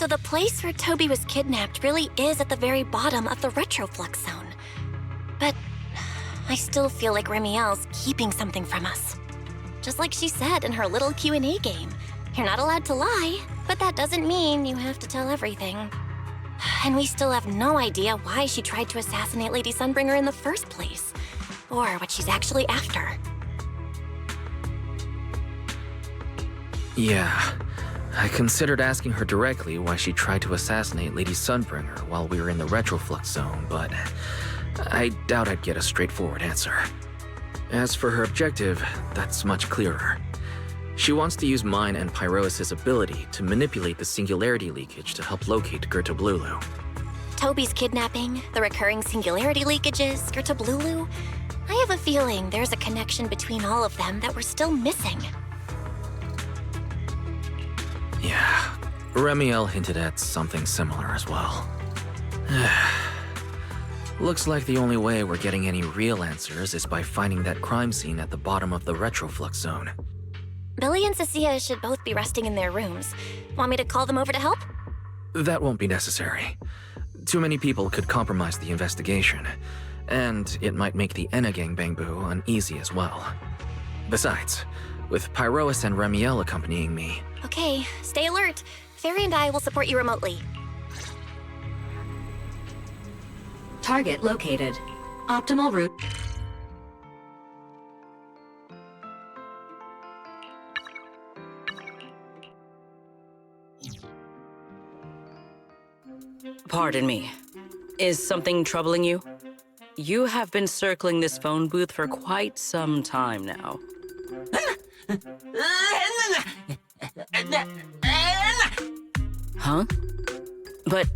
So the place where Toby was kidnapped really is at the very bottom of the retroflux zone. But I still feel like Remiel's keeping something from us. Just like she said in her little Q&A game. You're not allowed to lie, but that doesn't mean you have to tell everything. And we still have no idea why she tried to assassinate Lady Sunbringer in the first place, or what she's actually after. Yeah. I considered asking her directly why she tried to assassinate Lady Sunbringer while we were in the retroflux zone, but I doubt I'd get a straightforward answer. As for her objective, that's much clearer. She wants to use mine and Pyrois' ability to manipulate the singularity leakage to help locate Gerta Blulu. Toby's kidnapping, the recurring singularity leakages, Gerta Blulu. I have a feeling there's a connection between all of them that we're still missing. Yeah, Remiel hinted at something similar as well. Looks like the only way we're getting any real answers is by finding that crime scene at the bottom of the retroflux zone. Billy and Cecilia should both be resting in their rooms. Want me to call them over to help? That won't be necessary. Too many people could compromise the investigation, and it might make the Enna Gang Bangbu uneasy as well. Besides, with Pyrois and Remiel accompanying me... Okay, stay alert. Fairy and I will support you remotely. Target located. Optimal route. Pardon me. Is something troubling you? You have been circling this phone booth for quite some time now. Huh? But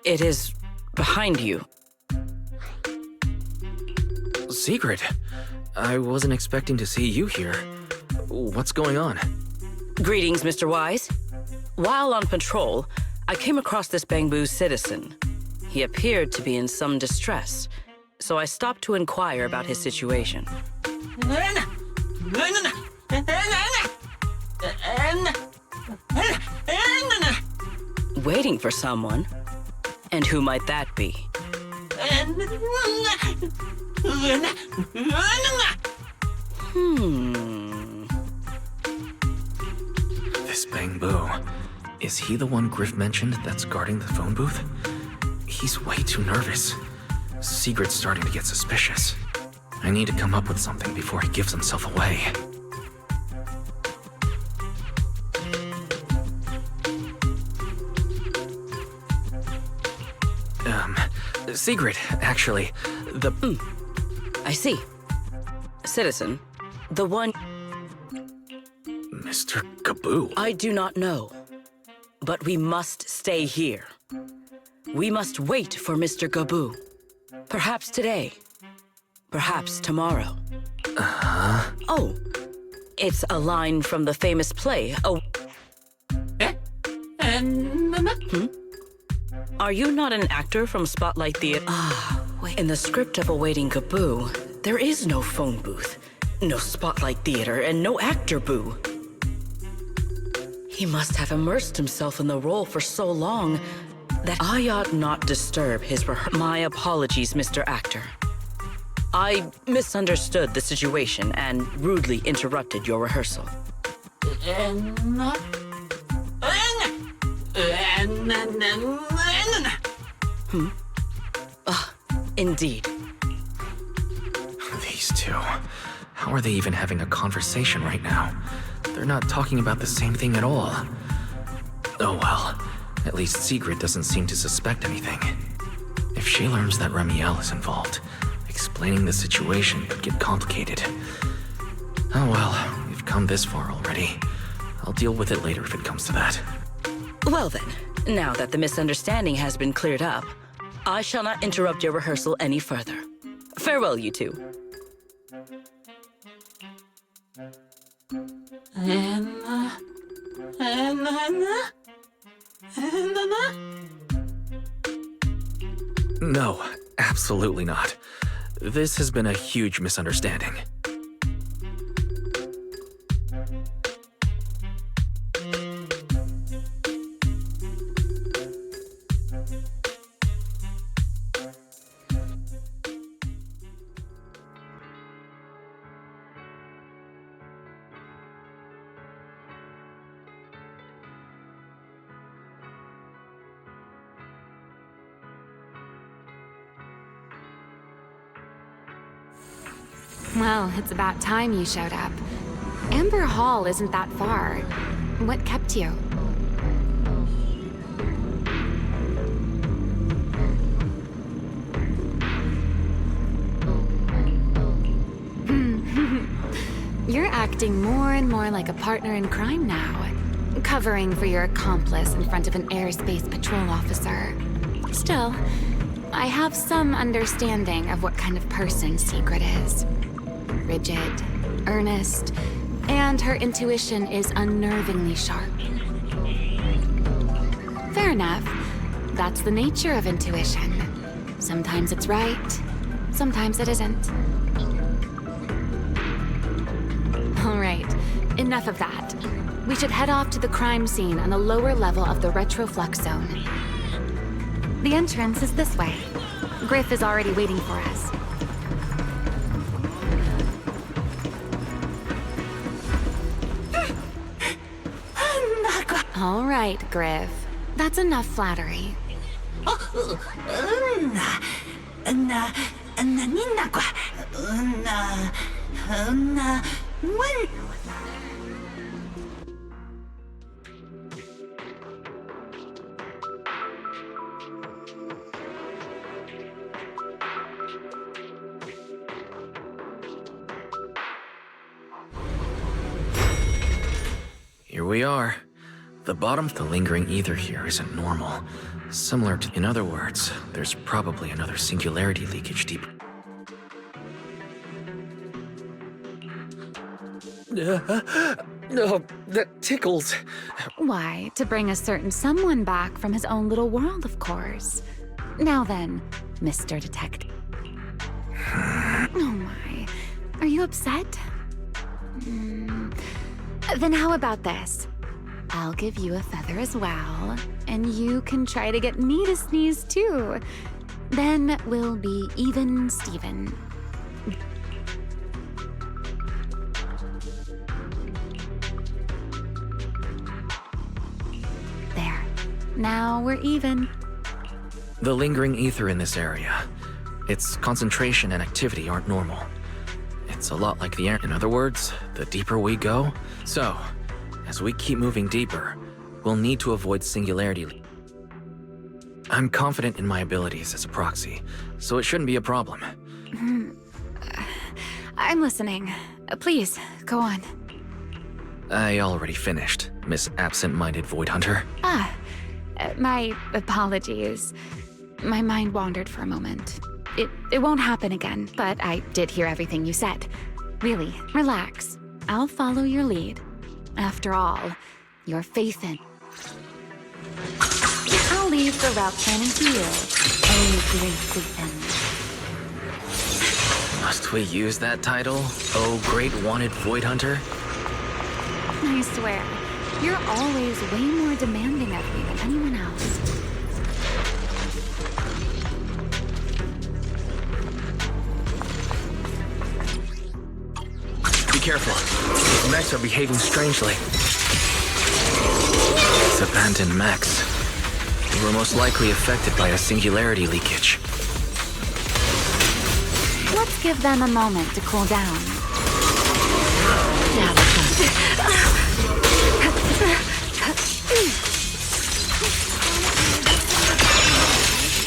it is behind you. Secret? I wasn't expecting to see you here. What's going on? Greetings, Mr. Wise. While on patrol, I came across this Bangbu citizen. He appeared to be in some distress, so I stopped to inquire about his situation. Waiting for someone? And who might that be? This Bangbu. Is he the one Griff mentioned that's guarding the phone booth? He's way too nervous. Sigrid's starting to get suspicious. I need to come up with something before he gives himself away. Sigrid, actually, the... I see. Citizen, the one... Mr. Gaboo. I do not know, but we must stay here. We must wait for Mr. Gaboo. Perhaps today. Perhaps tomorrow. Uh-huh. Oh, it's a line from the famous play. Oh. Are you not an actor from Spotlight Theater? Ah, wait. In the script of Awaiting Gaboo, there is no phone booth, no Spotlight Theater, and no actor boo. He must have immersed himself in the role for so long that I ought not disturb his My apologies, Mr. Actor. I misunderstood the situation and rudely interrupted your rehearsal. Indeed. These two. How are they even having a conversation right now? They're not talking about the same thing at all. Oh well. At least Sigrid doesn't seem to suspect anything. If she learns that Remiel is involved, explaining the situation could get complicated. Oh well, we've come this far already. I'll deal with it later if it comes to that. Well then, now that the misunderstanding has been cleared up, I shall not interrupt your rehearsal any further. Farewell, you two. No, absolutely not. This has been a huge misunderstanding. Well, it's about time you showed up. Amber Hall isn't that far. What kept you? You're acting more and more like a partner in crime now. Covering for your accomplice in front of an airspace patrol officer. Still, I have some understanding of what kind of person Secret is. Rigid, earnest, and her intuition is unnervingly sharp. Fair enough. That's the nature of intuition. Sometimes it's right, sometimes it isn't. All right, enough of that. We should head off to the crime scene on the lower level of the retroflux zone. The entrance is this way. Griff is already waiting for us. All right, Griff. That's enough flattery. Here we are. The bottom of the lingering ether here isn't normal. Similar to, in other words, there's probably another singularity leakage deep. No, that tickles. Why, to bring a certain someone back from his own little world, of course. Now then, Mr. Detective. Oh my, are you upset? Then how about this? I'll give you a feather as well, and you can try to get me to sneeze too. Then we'll be even Steven. There. Now we're even. The lingering ether in this area. Its concentration and activity aren't normal. It's a lot like the air. In other words, the deeper we go. So, as we keep moving deeper, we'll need to avoid singularity. I'm confident in my abilities as a proxy, so it shouldn't be a problem. I'm listening. Please, go on. I already finished, Miss Absent-Minded Void Hunter. My apologies. My mind wandered for a moment. It won't happen again, but I did hear everything you said. Really, relax. I'll follow your lead. After all, your faith in. I'll leave the route planning to you. Oh, great end. Must we use that title? Oh, great wanted Void Hunter? I swear, you're always way more demanding of me than anyone else. Be careful. These mechs are behaving strangely. It's abandoned mechs. They were most likely affected by a singularity leakage. Let's give them a moment to cool down.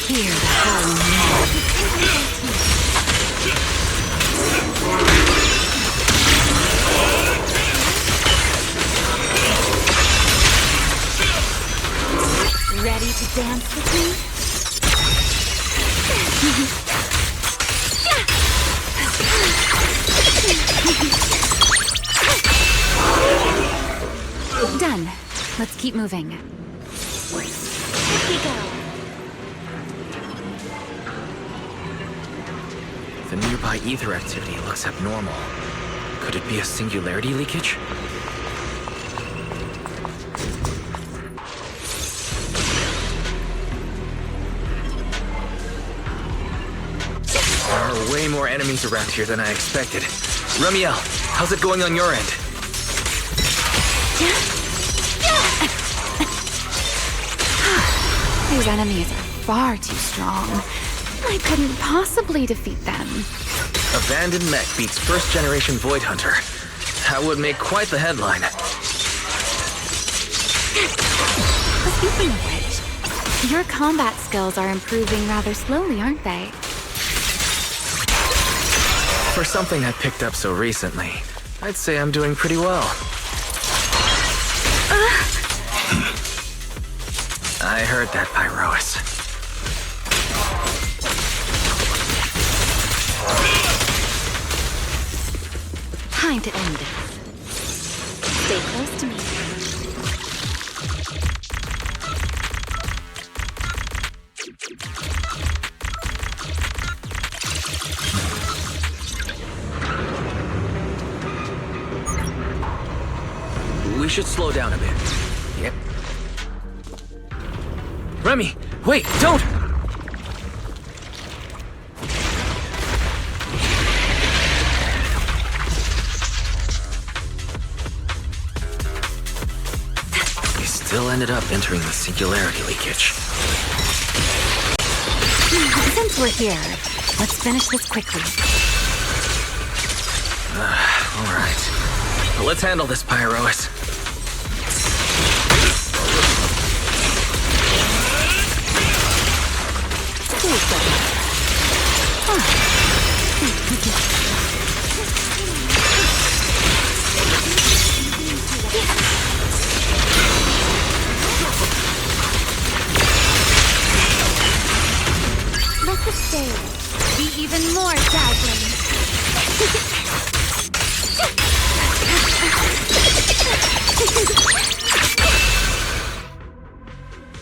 Fear the howling mob. Ready to dance with me? Done. Let's keep moving. Here we go. The nearby ether activity looks abnormal. Could it be a singularity leakage? There are way more enemies around here than I expected. Ramiel, how's it going on your end? These enemies are far too strong. I couldn't possibly defeat them. Abandoned mech beats first-generation Void Hunter. That would make quite the headline. Speaking of which, your combat skills are improving rather slowly, aren't they? For something I picked up so recently, I'd say I'm doing pretty well. I heard that, Pyrois. Time to end this. Stay close to me. We should slow down a bit. Yep. Remy, wait, don't! We still ended up entering the singularity leakage. Since we're here, let's finish this quickly. All right. Well, let's handle this, Pyrois. Let the stage be even more dazzling.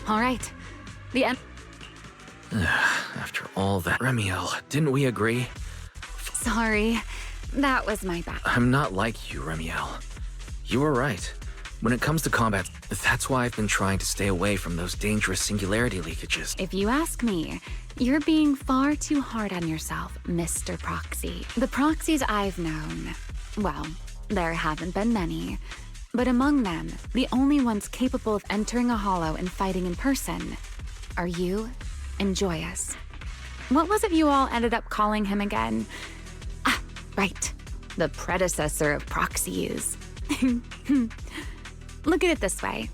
All right. The end. After all that, Remiel, didn't we agree? Sorry. That was my bad. I'm not like you, Remiel. You were right. When it comes to combat, that's why I've been trying to stay away from those dangerous singularity leakages. If you ask me, you're being far too hard on yourself, Mr. Proxy. The proxies I've known, well, there haven't been many. But among them, the only ones capable of entering a hollow and fighting in person are you and Joyous. What was it you all ended up calling him again? Ah, right. The predecessor of proxies. Look at it this way.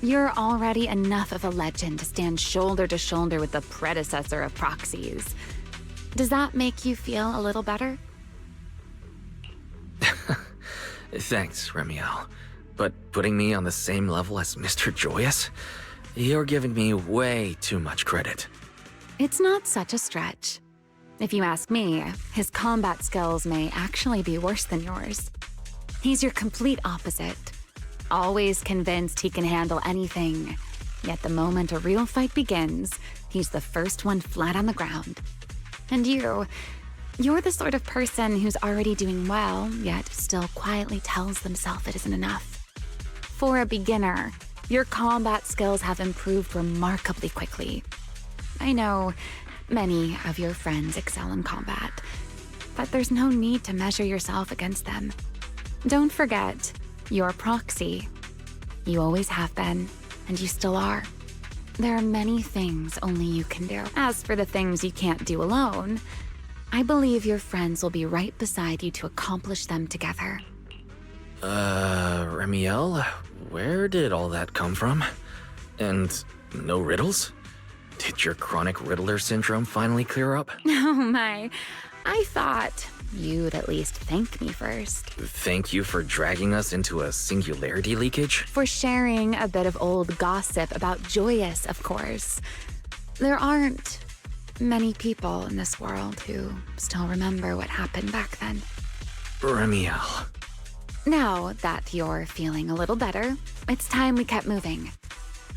You're already enough of a legend to stand shoulder to shoulder with the predecessor of proxies. Does that make you feel a little better? Thanks, Remiel. But putting me on the same level as Mr. Joyous? You're giving me way too much credit. It's not such a stretch. If you ask me, his combat skills may actually be worse than yours. He's your complete opposite. Always convinced he can handle anything. Yet the moment a real fight begins, he's the first one flat on the ground. And you're the sort of person who's already doing well, yet still quietly tells themselves it isn't enough. For a beginner, your combat skills have improved remarkably quickly. I know many of your friends excel in combat, but there's no need to measure yourself against them. Don't forget, you're Proxy. You always have been, and you still are. There are many things only you can do. As for the things you can't do alone, I believe your friends will be right beside you to accomplish them together. Remiel, where did all that come from? And no riddles? Did your chronic Riddler syndrome finally clear up? Oh my. I thought you'd at least thank me first. Thank you for dragging us into a singularity leakage? For sharing a bit of old gossip about Joyous, of course. There aren't many people in this world who still remember what happened back then. Remiel. Now that you're feeling a little better, it's time we kept moving.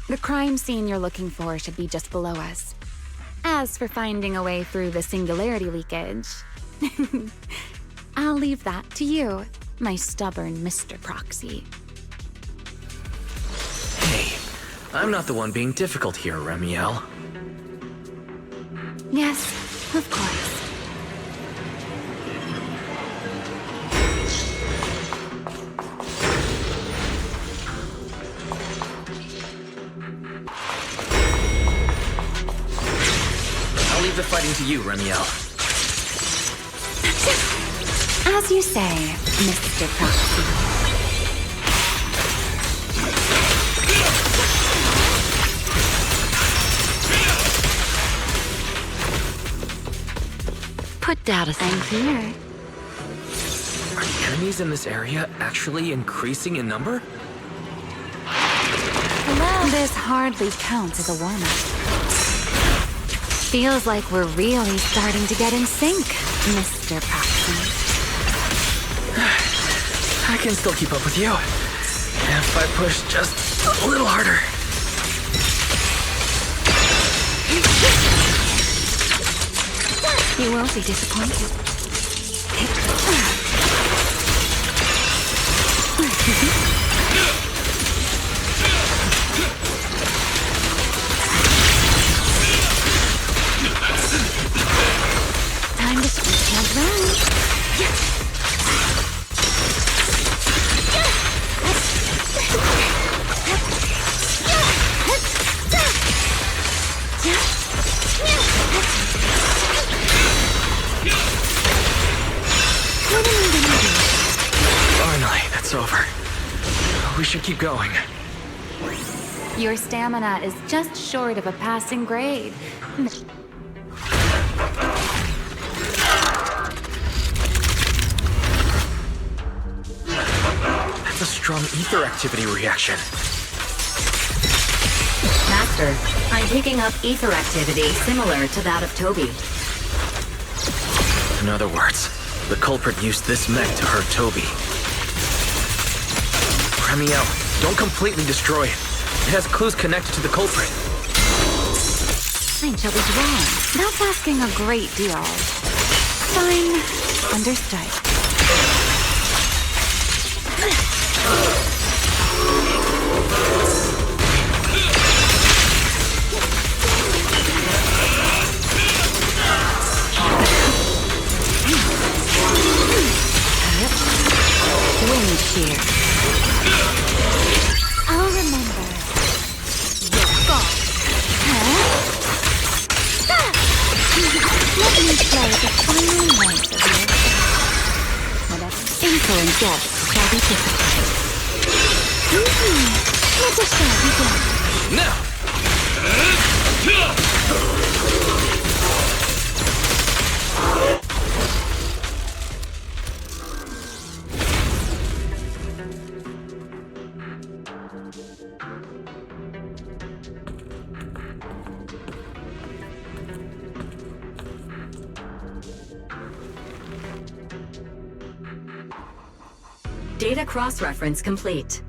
The crime scene you're looking for should be just below us. As for finding a way through the singularity leakage, I'll leave that to you, my stubborn Mr. Proxy. Hey, I'm not the one being difficult here, Remiel. Yes, of course. I'll leave the fighting to you, Remiel. As you say, Mr. Proxy. Put data I'm here. Are the enemies in this area actually increasing in number? Hello. This hardly counts as a warm-up. Feels like we're really starting to get in sync, Mr. Proxy. I can still keep up with you. If I push just a little harder. You won't be disappointed. Time to switch my round. Finally, that's over. We should keep going. Your stamina is just short of a passing grade. That's a strong ether activity reaction. Master, I'm picking up ether activity similar to that of Toby. In other words, the culprit used this mech to hurt Toby. Remiel, don't completely destroy it. It has clues connected to the culprit. Ain't Toby's wrong. That's asking a great deal. Fine. Understood. Wind shear. I'll remember. Your fault. Let me play the final notes of your whatever. Insolent guests shall be disciplined. Let the show begin. Now! Data cross-reference complete.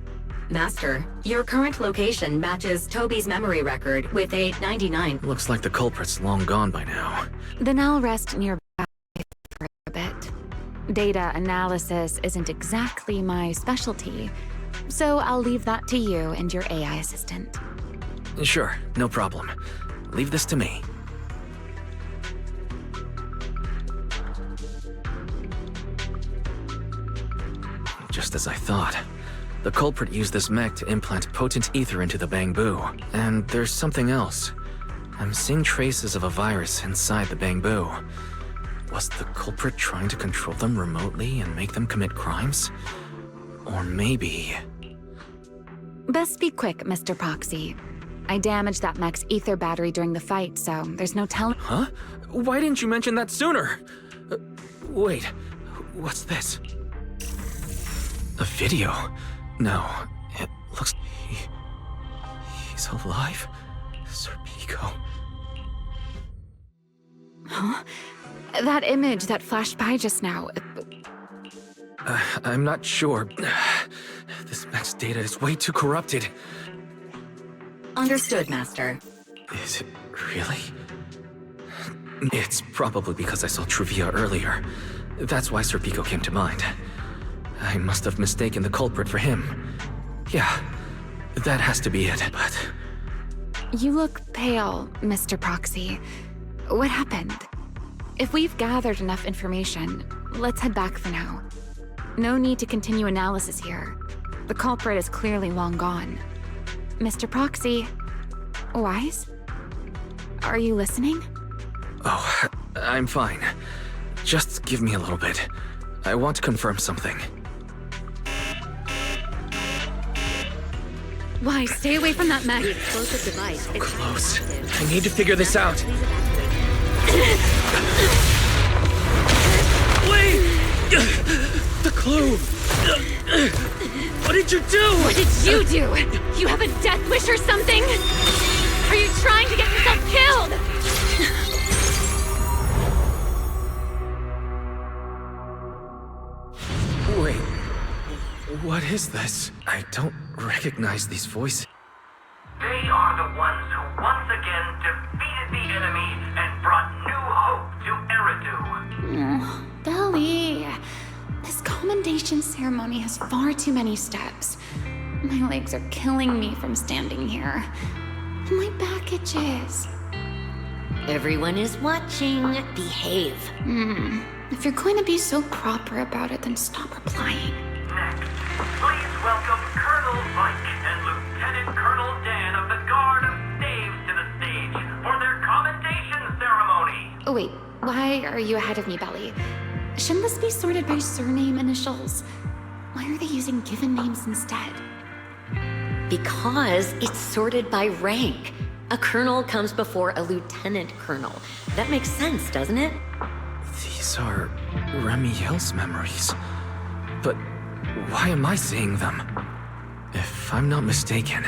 Master, your current location matches Toby's memory record with a 99. Looks like the culprit's long gone by now. Then I'll rest nearby for a bit. Data analysis isn't exactly my specialty, so I'll leave that to you and your AI assistant. Sure, no problem. Leave this to me. Just as I thought. The culprit used this mech to implant potent ether into the Bangbu. And there's something else. I'm seeing traces of a virus inside the Bangbu. Was the culprit trying to control them remotely and make them commit crimes? Or maybe... Best be quick, Mr. Proxy. I damaged that mech's ether battery during the fight, so there's no telling. Huh? Why didn't you mention that sooner? Wait, what's this? A video? No, it looks... He's alive? Serpico. Huh? That image that flashed by just now... I'm not sure. This mech's data is way too corrupted. Understood, Master. Is it really? It's probably because I saw Truvia earlier. That's why Serpico came to mind. I must have mistaken the culprit for him. Yeah, that has to be it, but... You look pale, Mr. Proxy. What happened? If we've gathered enough information, let's head back for now. No need to continue analysis here. The culprit is clearly long gone. Mr. Proxy... Wise? Are you listening? Oh, I'm fine. Just give me a little bit. I want to confirm something. Wise, stay away from that mech. Explosive device. So close. I need to figure this out. Wait! The clue! What did you do? What did you do? You have a death wish or something? Are you trying to get yourself killed? Wait, what is this? I don't recognize these voices. They are the ones who once again defeated the enemy and brought new hope to Eridu. Belly, this commendation ceremony has far too many steps. My legs are killing me from standing here. My back itches. Everyone is watching. Behave. If you're going to be so proper about it, then stop replying. Next, please welcome Colonel Mike and Lieutenant Colonel Dan of the Guard of Staves to the stage for their commendation ceremony. Oh wait, why are you ahead of me, Belly? Shouldn't this be sorted by surname initials? Why are they using given names instead? Because it's sorted by rank. A colonel comes before a lieutenant colonel. That makes sense, doesn't it? These are Remiel's memories. But why am I seeing them? If I'm not mistaken,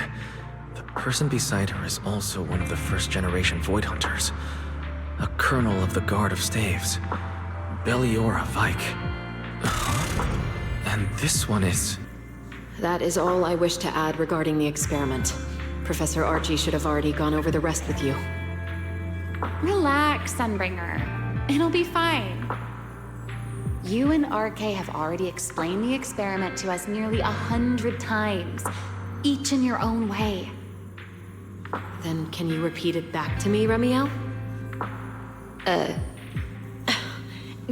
the person beside her is also one of the first-generation Void Hunters. A colonel of the Guard of Staves. Belliora Vike. And this one is... That is all I wish to add regarding the experiment. Professor Archie should have already gone over the rest with you. Relax, Sunbringer. It'll be fine. You and RK have already explained the experiment to us nearly 100 times, each in your own way. Then can you repeat it back to me, Remiel?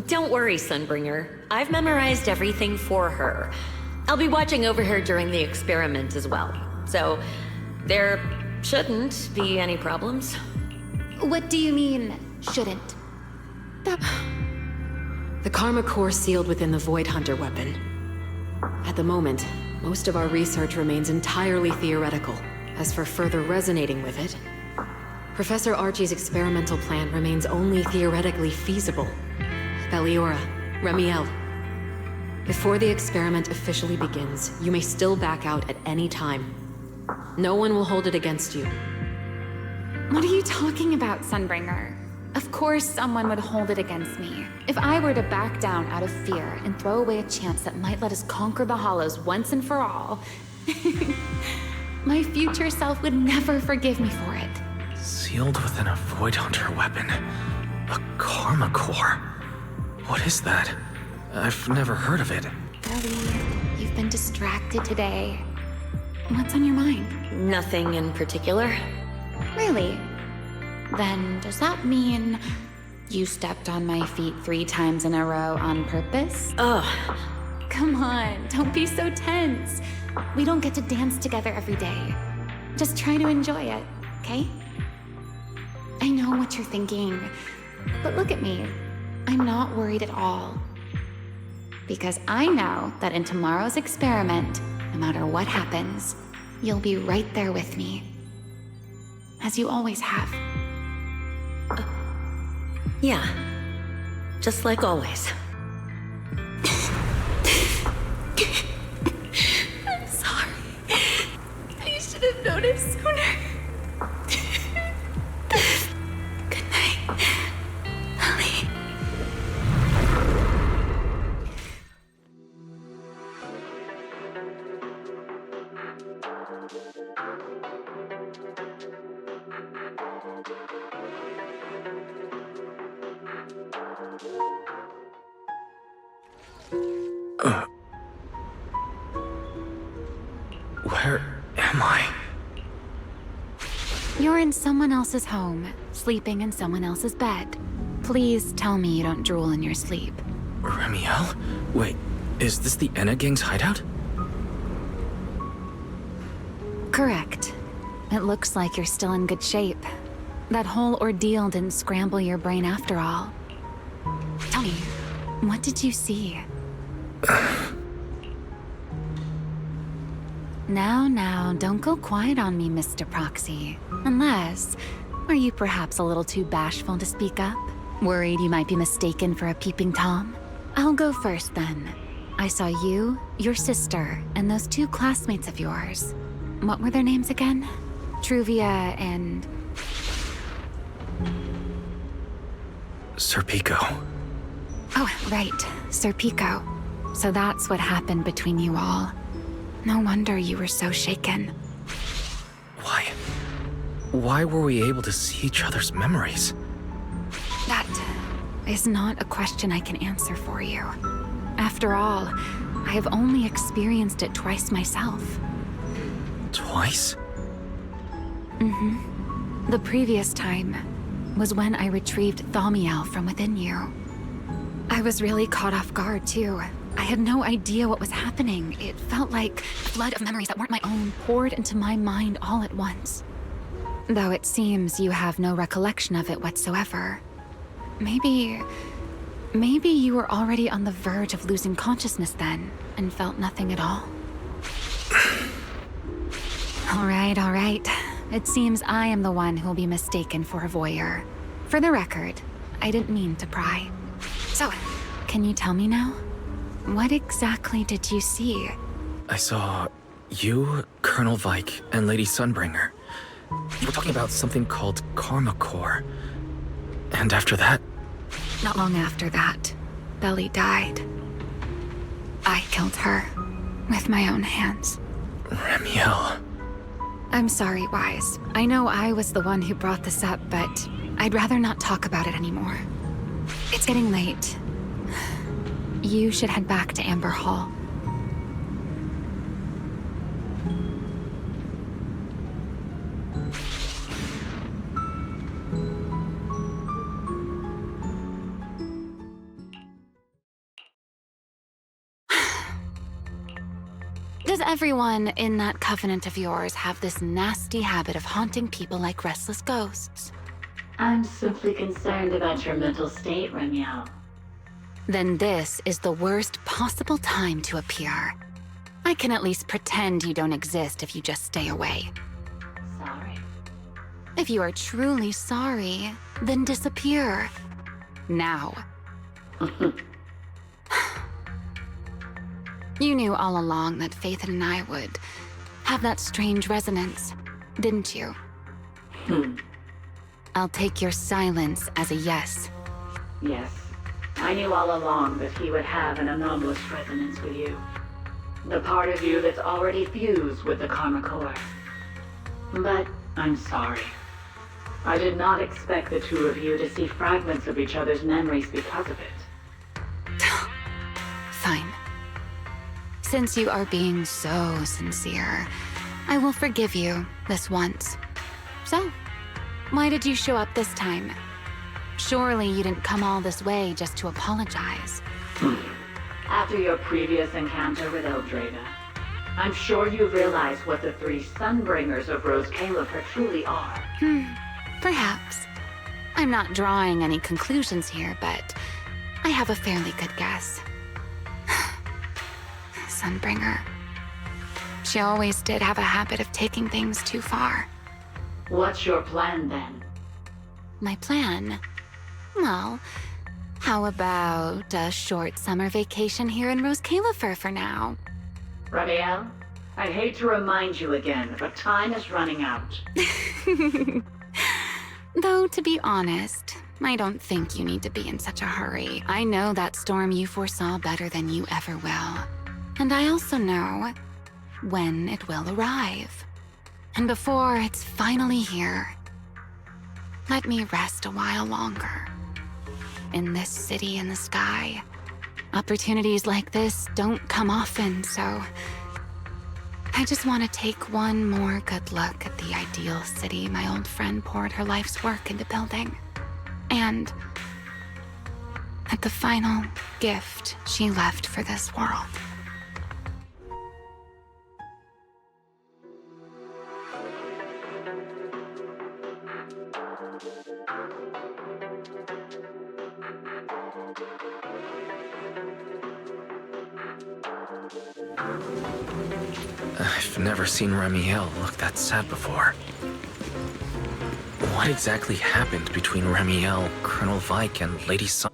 Don't worry, Sunbringer. I've memorized everything for her. I'll be watching over her during the experiment as well. So, there shouldn't be any problems. What do you mean, shouldn't? The Karma Core sealed within the Void Hunter weapon. At the moment, most of our research remains entirely theoretical. As for further resonating with it, Professor Archie's experimental plan remains only theoretically feasible. Belliora, Remiel, before the experiment officially begins, you may still back out at any time. No one will hold it against you. What are you talking about, Sunbringer? Of course someone would hold it against me. If I were to back down out of fear and throw away a chance that might let us conquer the Hollows once and for all, my future self would never forgive me for it. Sealed within a Void Hunter weapon. A Karma Core. What is that? I've never heard of it. Ellie, you've been distracted today. What's on your mind? Nothing in particular. Really? Then does that mean you stepped on my feet 3 times in a row on purpose? Ugh. Come on, don't be so tense. We don't get to dance together every day. Just try to enjoy it, okay? I know what you're thinking, but look at me. I'm not worried at all. Because I know that in tomorrow's experiment, no matter what happens, you'll be right there with me. as you always have. Yeah. Just like always. I'm sorry. I should have noticed sooner. Good night, Ellie. Where am I? You're in someone else's home, sleeping in someone else's bed. Please tell me you don't drool in your sleep. Remiel? Wait, is this the Enna Gang's hideout? Correct. It looks like you're still in good shape. That whole ordeal didn't scramble your brain after all. Tell me, what did you see? Now, don't go quiet on me, Mr. Proxy. Unless, are you perhaps a little too bashful to speak up? Worried you might be mistaken for a peeping Tom? I'll go first then. I saw you, your sister, and those two classmates of yours. What were their names again? Truvia and... Sir Pico. Oh, right, Sir Pico. So that's what happened between you all. No wonder you were so shaken. Why? Why were we able to see each other's memories? That is not a question I can answer for you. After all, I have only experienced it twice myself. Twice? Mm-hmm. The previous time was when I retrieved Thaumiel from within you. I was really caught off guard, too. I had no idea what was happening. It felt like a flood of memories that weren't my own poured into my mind all at once. Though it seems you have no recollection of it whatsoever. Maybe you were already on the verge of losing consciousness then, and felt nothing at all. All right. It seems I am the one who will be mistaken for a voyeur. For the record, I didn't mean to pry. So, can you tell me now? What exactly did you see? I saw you, Colonel Vike, and Lady Sunbringer. You were talking about something called Karma Core. And after that? Not long after that, Belly died. I killed her with my own hands. Remiel. I'm sorry, Wise. I know I was the one who brought this up, but I'd rather not talk about it anymore. It's getting late. You should head back to Amber Hall. Does everyone in that covenant of yours have this nasty habit of haunting people like restless ghosts? I'm simply concerned about your mental state, Remiel. Then this is the worst possible time to appear. I can at least pretend you don't exist if you just stay away. Sorry. If you are truly sorry, then disappear. Now. You knew all along that Faith and I would have that strange resonance, didn't you? I'll take your silence as a yes. Yes. I knew all along that he would have an anomalous resonance with you. The part of you that's already fused with the Karma Core. But I'm sorry. I did not expect the two of you to see fragments of each other's memories because of it. Fine. Since you are being so sincere, I will forgive you this once. So, why did you show up this time? Surely you didn't come all this way just to apologize. After your previous encounter with Eldrada, I'm sure you realize what the three Sunbringers of Rose Califer truly are. Perhaps. I'm not drawing any conclusions here, but I have a fairly good guess. Sunbringer. She always did have a habit of taking things too far. What's your plan then? My plan? Well, how about a short summer vacation here in Rose Califer for now? Rabiel, I hate to remind you again, but time is running out. Though, to be honest, I don't think you need to be in such a hurry. I know that storm you foresaw better than you ever will. And I also know when it will arrive. And before it's finally here, let me rest a while longer. In this city in the sky, opportunities like this don't come often, so I just want to take one more good look at the ideal city my old friend poured her life's work into building. And at the final gift she left for this world. I've never seen Ramiel look that sad before. What exactly happened between Ramiel, Colonel Vike, and Lady Sun?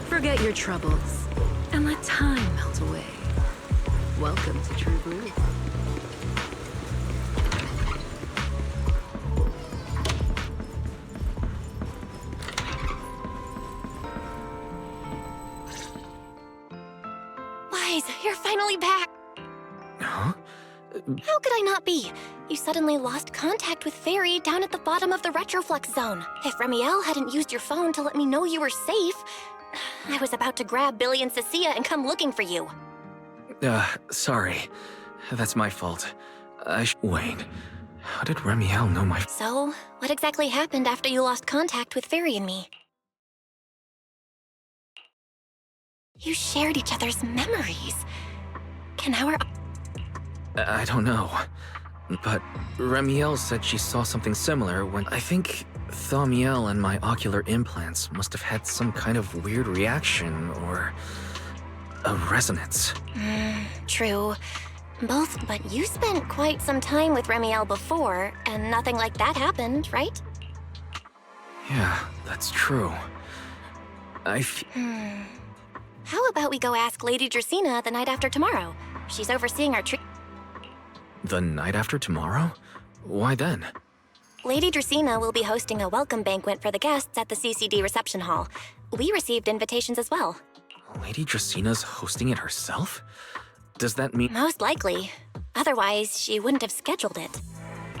Forget your troubles and let time melt away. Welcome to True Blue. Wise, you're finally back! Huh? How could I not be? You suddenly lost contact with Fairy down at the bottom of the Retroflux zone. If Ramiel hadn't used your phone to let me know you were safe, I was about to grab Billy and Cecilia and come looking for you. Sorry. That's my fault. Wait. How did Ramiel know my— So, what exactly happened after you lost contact with Fairy and me? You shared each other's memories. Can our— I don't know. But Ramiel said she saw something similar when— I think Thaumiel and my ocular implants must have had some kind of weird reaction or a resonance. True. Both, but you spent quite some time with Ramiel before, and nothing like that happened, right? Yeah, that's true. How about we go ask Lady Dracaena the night after tomorrow? She's overseeing our The night after tomorrow? Why then? Lady Dracaena will be hosting a welcome banquet for the guests at the CCD reception hall. We received invitations as well. Lady Draceena's hosting it herself? Does that mean— Most likely. Otherwise, she wouldn't have scheduled it.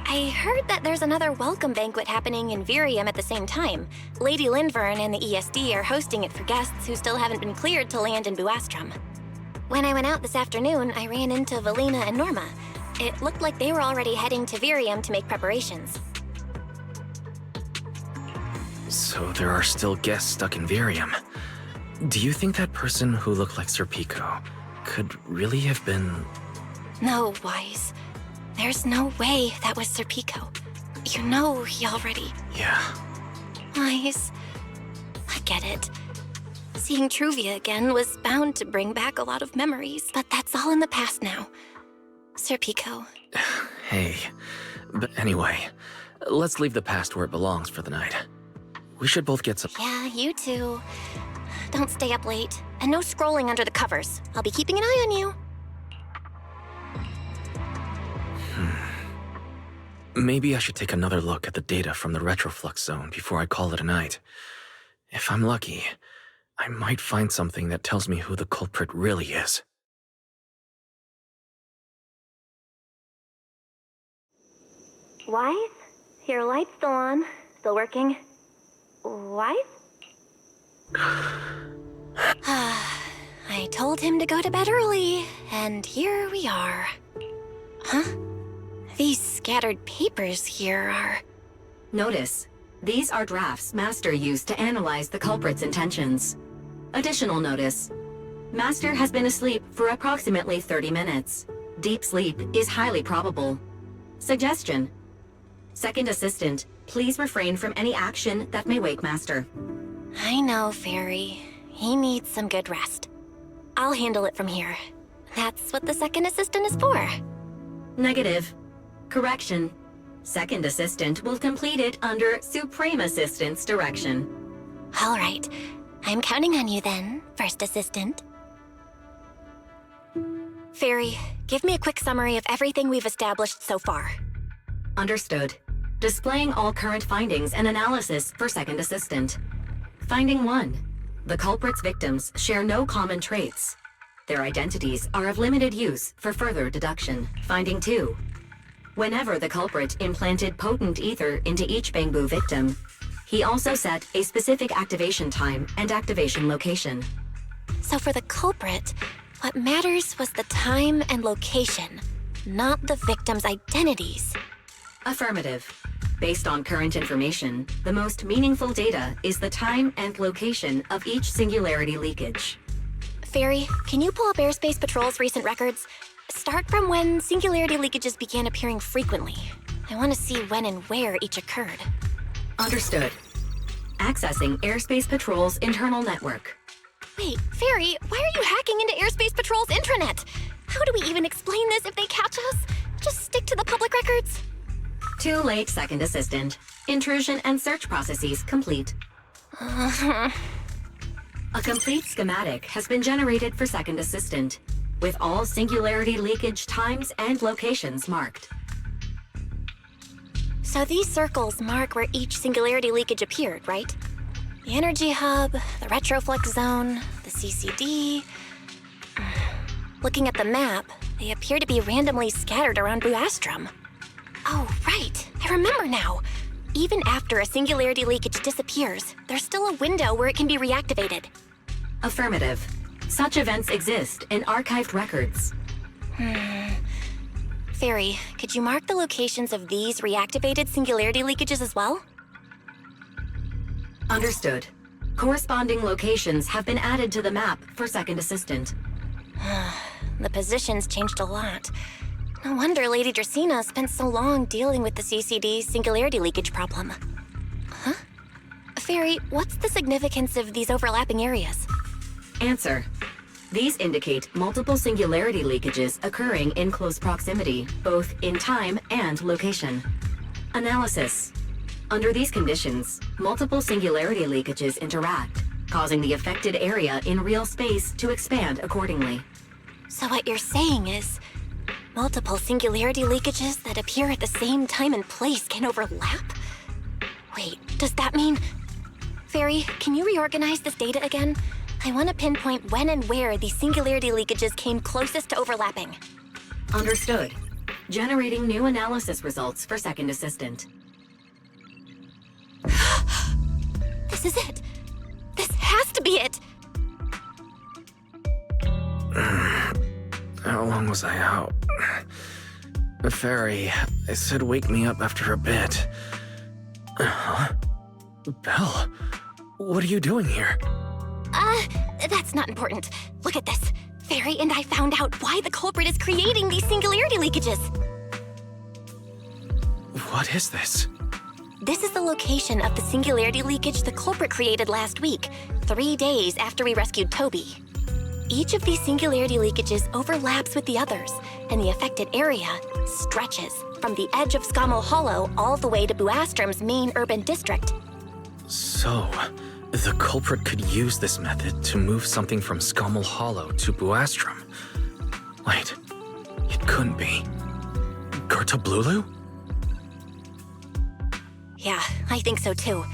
I heard that there's another welcome banquet happening in Virium at the same time. Lady Lindvern and the ESD are hosting it for guests who still haven't been cleared to land in Buastrom. When I went out this afternoon, I ran into Valina and Norma. It looked like they were already heading to Virium to make preparations. So there are still guests stuck in Virium. Do you think that person who looked like Sir Pico could really have been— No, Wise. There's no way that was Sir Pico. You know he already— Yeah. Wise, I get it. Seeing Truvia again was bound to bring back a lot of memories, but that's all in the past now. Sir Pico. Hey. But anyway, let's leave the past where it belongs for the night. We should both get some— Yeah, you too. Don't stay up late. And no scrolling under the covers. I'll be keeping an eye on you. Maybe I should take another look at the data from the Retroflux zone before I call it a night. If I'm lucky, I might find something that tells me who the culprit really is. Wise? Your light's still on. Still working. Wise? I told him to go to bed early, and here we are. Huh? These scattered papers here are— Notice, these are drafts Master used to analyze the culprit's intentions. Additional notice, Master has been asleep for approximately 30 minutes. Deep sleep is highly probable. Suggestion: Second Assistant, please refrain from any action that may wake Master. I know, Fairy. he needs some good rest. I'll handle it from here. That's what the second assistant is for. Negative. Correction. Second assistant will complete it under Supreme Assistant's direction. All right. I'm counting on you then, first assistant. Fairy, give me a quick summary of everything we've established so far. Understood. Displaying all current findings and analysis for second assistant. Finding 1. The culprit's victims share no common traits. Their identities are of limited use for further deduction. Finding 2. Whenever the culprit implanted potent ether into each Bangbu victim, he also set a specific activation time and activation location. So for the culprit, what matters was the time and location, not the victims' identities. Affirmative. Based on current information, the most meaningful data is the time and location of each singularity leakage. Fairy, can you pull up Airspace Patrol's recent records? Start from when singularity leakages began appearing frequently. I want to see when and where each occurred. Understood. Accessing Airspace Patrol's internal network. Wait, Fairy, why are you hacking into Airspace Patrol's intranet? How do we even explain this if they catch us? Just stick to the public records? Too late, second assistant. Intrusion and search processes complete. A complete schematic has been generated for second assistant, with all singularity leakage times and locations marked. So these circles mark where each singularity leakage appeared, right? The energy hub, the retroflex zone, the CCD. Looking at the map, they appear to be randomly scattered around Buastrom. Oh, right. I remember now. Even after a singularity leakage disappears, there's still a window where it can be reactivated. Affirmative. Such events exist in archived records. Fairy, could you mark the locations of these reactivated singularity leakages as well? Understood. Corresponding locations have been added to the map for second assistant. The positions changed a lot. No wonder Lady Dracaena spent so long dealing with the CCD's singularity leakage problem. Huh? Fairy, what's the significance of these overlapping areas? Answer. These indicate multiple singularity leakages occurring in close proximity, both in time and location. Analysis. Under these conditions, multiple singularity leakages interact, causing the affected area in real space to expand accordingly. So what you're saying is, multiple singularity leakages that appear at the same time and place can overlap? Wait, does that mean... Fairy, can you reorganize this data again? I want to pinpoint when and where these singularity leakages came closest to overlapping. Understood. Generating new analysis results for second assistant. This is it. This has to be it. How long was I out? Fairy, I said wake me up after a bit. Huh? Belle, what are you doing here? That's not important. Look at this. Fairy and I found out why the culprit is creating these singularity leakages. What is this? This is the location of the singularity leakage the culprit created last week, 3 days after we rescued Toby. Each of these singularity leakages overlaps with the others, and the affected area stretches from the edge of Scommel Hollow all the way to Buastrom's main urban district. So, the culprit could use this method to move something from Scommel Hollow to Buastrom. Wait, it couldn't be. Gertablulu? Yeah, I think so too.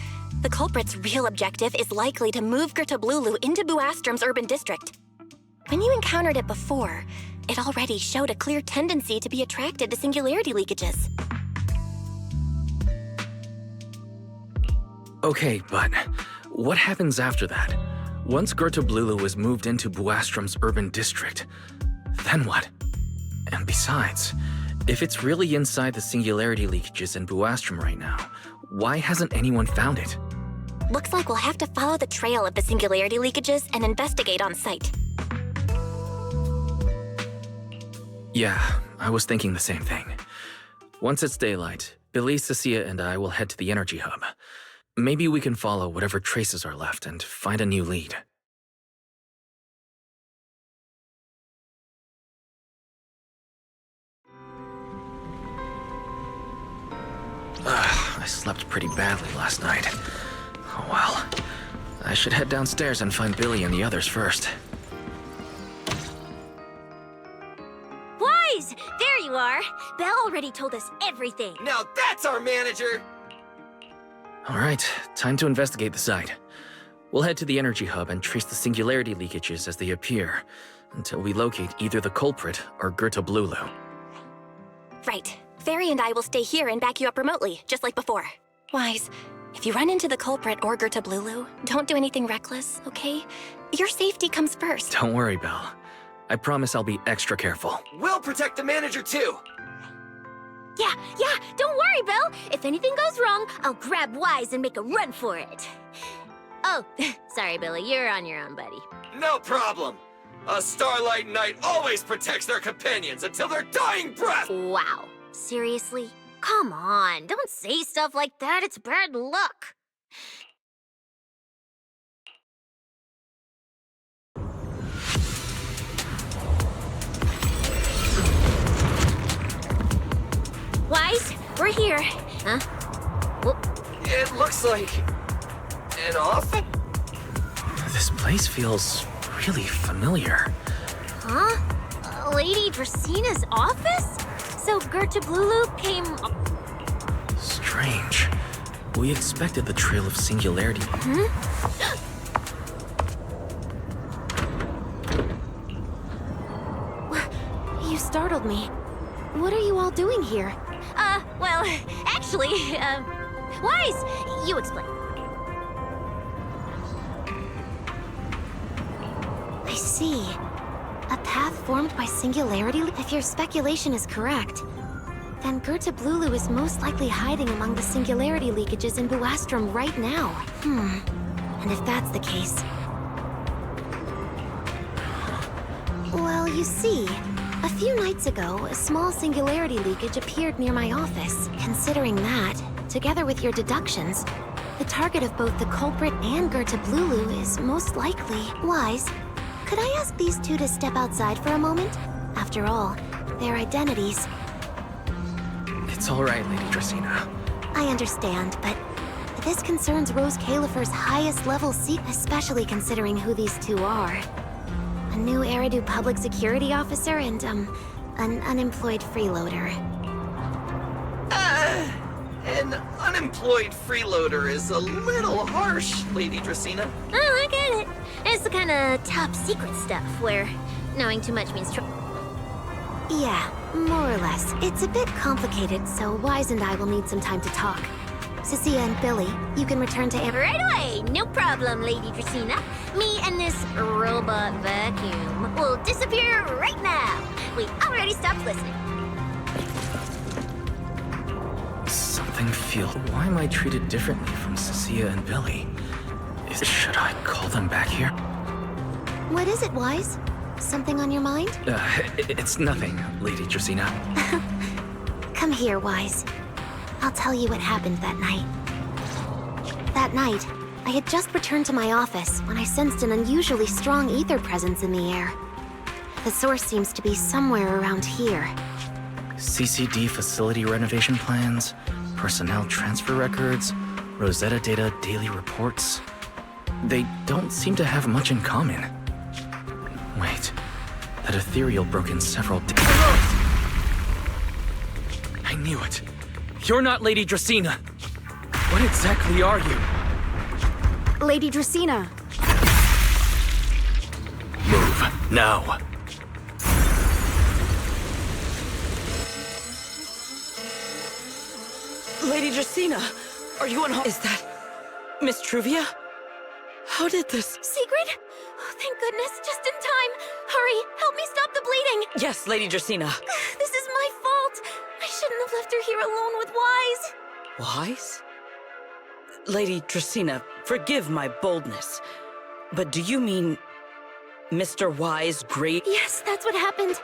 The culprit's real objective is likely to move Gertablulu into Buastrom's urban district. When you encountered it before, it already showed a clear tendency to be attracted to singularity leakages. Okay, but what happens after that? Once Gertablulu is moved into Buastrom's urban district, then what? And besides, if it's really inside the singularity leakages in Buastrom right now, why hasn't anyone found it? Looks like we'll have to follow the trail of the singularity leakages and investigate on site. Yeah, I was thinking the same thing. Once it's daylight, Billy, Cecilia, and I will head to the energy hub. Maybe we can follow whatever traces are left and find a new lead. I slept pretty badly last night. Oh well. I should head downstairs and find Billy and the others first. Wise! There you are! Belle already told us everything. Now that's our manager! Alright, time to investigate the site. We'll head to the energy hub and trace the singularity leakages as they appear, until we locate either the culprit or Gerta Blulu. Right. Fairy and I will stay here and back you up remotely, just like before. Wise, if you run into the culprit or Gerta Blulu, don't do anything reckless, okay? Your safety comes first. Don't worry, Belle. I promise I'll be extra careful. We'll protect the manager too! Yeah, don't worry, Belle. If anything goes wrong, I'll grab Wise and make a run for it. Oh, sorry, Billy, you're on your own, buddy. No problem! A Starlight Knight always protects their companions until their dying breath! Wow. Seriously? Come on, don't say stuff like that, it's bad luck. Wise, we're here. Huh? Whoop. It looks like... an office? This place feels really familiar. Huh? Lady Dracena's office? So Gerta Blulu came... Strange. We expected the trail of singularity. You startled me. What are you all doing here? Well, actually, Wise, you explain. I see. A path formed by singularity? If your speculation is correct, then Gerta Blulu is most likely hiding among the singularity leakages in Buastrom right now. And if that's the case... Well, you see, a few nights ago, a small singularity leakage appeared near my office. Considering that, together with your deductions, the target of both the culprit and Gerta Blulu is most likely Wise. Could I ask these two to step outside for a moment? After all, their identities... It's all right, Lady Dracena. I understand, but this concerns Rose Califer's highest level seat, especially considering who these two are. A new Eridu public security officer and, an unemployed freeloader. An unemployed freeloader is a little harsh, Lady Dracena. Oh, I get it. It's the kind of top secret stuff where knowing too much means trouble. Yeah, more or less. It's a bit complicated, so Wise and I will need some time to talk. Cecilia and Billy, you can return to Right away! No problem, Lady Dracena. Me and this robot vacuum will disappear right now. We already stopped listening. Something feels... Why am I treated differently from Cecilia and Billy? Should I call them back here? What is it, Wise? Something on your mind? It's nothing, Lady Dracena. Come here, Wise. I'll tell you what happened that night. That night, I had just returned to my office when I sensed an unusually strong ether presence in the air. The source seems to be somewhere around here. CCD facility renovation plans, personnel transfer records, Rosetta data daily reports. They don't seem to have much in common. Wait, that ethereal broke in several I knew it. You're not Lady Dracena. What exactly are you? Lady Dracena. Move, now. Lady Dracena, are you unharmed? Is that Miss Truvia? How did this? Sigrid? Oh, thank goodness, just in time. Hurry, help me stop the bleeding. Yes, Lady Dracena. This is my fault. I shouldn't have left her here alone with Wise. Wise? Lady Dracena, forgive my boldness, but do you mean Mr. Wise Great? Yes, that's what happened.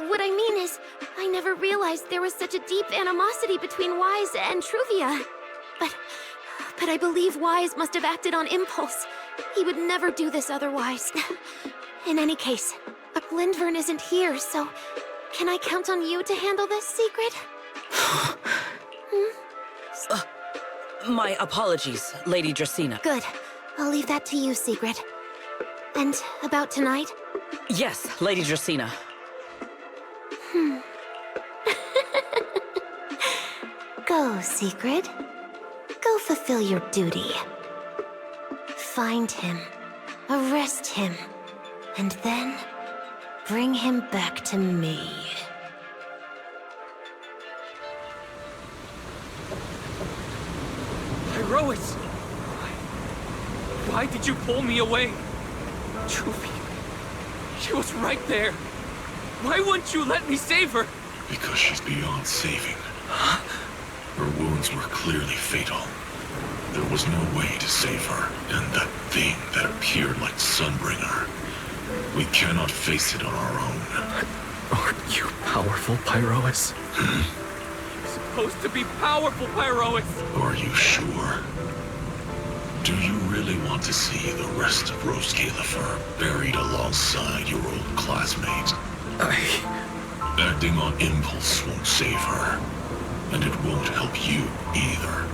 What I mean is, I never realized there was such a deep animosity between Wise and Truvia. But I believe Wise must have acted on impulse. He would never do this otherwise. In any case, Lindvern isn't here, so can I count on you to handle this secret? My apologies, Lady Dracena. Good. I'll leave that to you, Sigrid. And about tonight? Yes, Lady Dracena. Go, Sigrid. Go fulfill your duty. Find him, arrest him, and then bring him back to me. Irois! Why did you pull me away? Trufi, she was right there. Why wouldn't you let me save her? Because she's beyond saving. Her wounds were clearly fatal. There was no way to save her, and that thing that appeared like Sunbringer. We cannot face it on our own. Aren't you powerful, Pyrois? You're supposed to be powerful, Pyrois! Are you sure? Do you really want to see the rest of Rose Califer buried alongside your old classmate? Acting on impulse won't save her, and it won't help you either.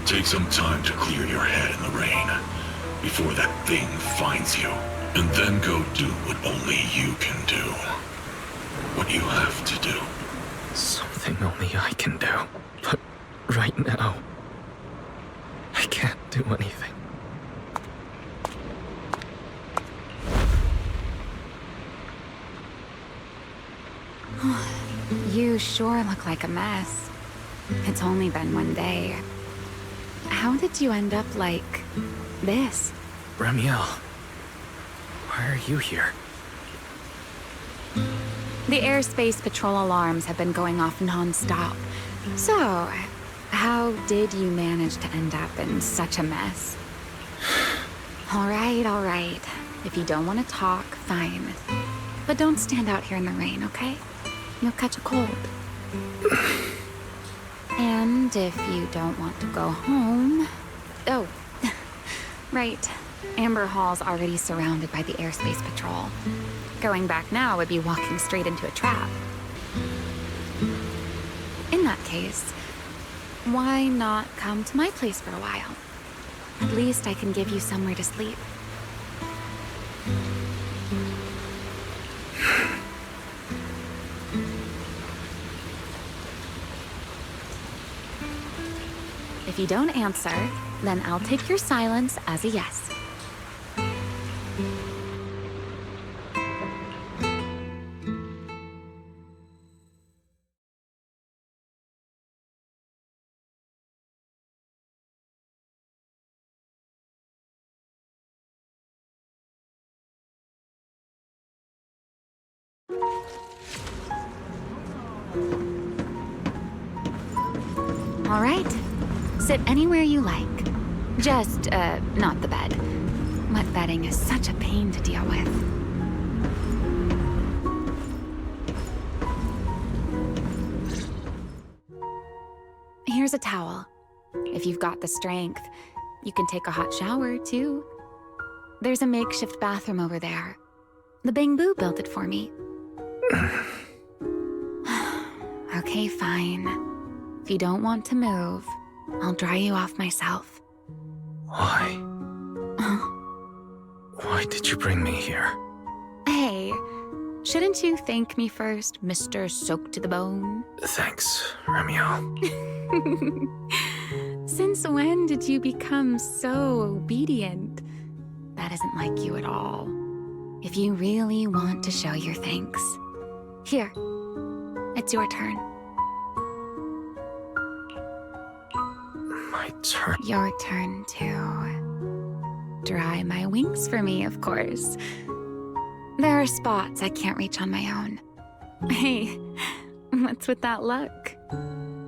Take some time to clear your head in the rain before that thing finds you, and then go do what only you can do. What you have to do. Something only I can do. But right now, I can't do anything. You sure look like a mess. It's only been one day. How did you end up like this? Ramiel, why are you here? The airspace patrol alarms have been going off non-stop. So, how did you manage to end up in such a mess? All right. If you don't want to talk, fine. But don't stand out here in the rain, okay? You'll catch a cold. And if you don't want to go home... Oh, right. Amber Hall's already surrounded by the airspace patrol. Going back now would be walking straight into a trap. In that case, why not come to my place for a while? At least I can give you somewhere to sleep. If you don't answer, then I'll take your silence as a yes. All right. Sit anywhere you like. Just, not the bed. Wet bedding is such a pain to deal with. Here's a towel. If you've got the strength, you can take a hot shower, too. There's a makeshift bathroom over there. The Bangbu built it for me. Okay, fine. If you don't want to move, I'll dry you off myself. Why? Why did you bring me here? Hey, shouldn't you thank me first, Mr. Soaked to the Bone? Thanks, Ramiel. Since when did you become so obedient? That isn't like you at all. If you really want to show your thanks, here, it's your turn. My turn? Your turn to dry my wings for me, of course. There are spots I can't reach on my own. Hey, what's with that look?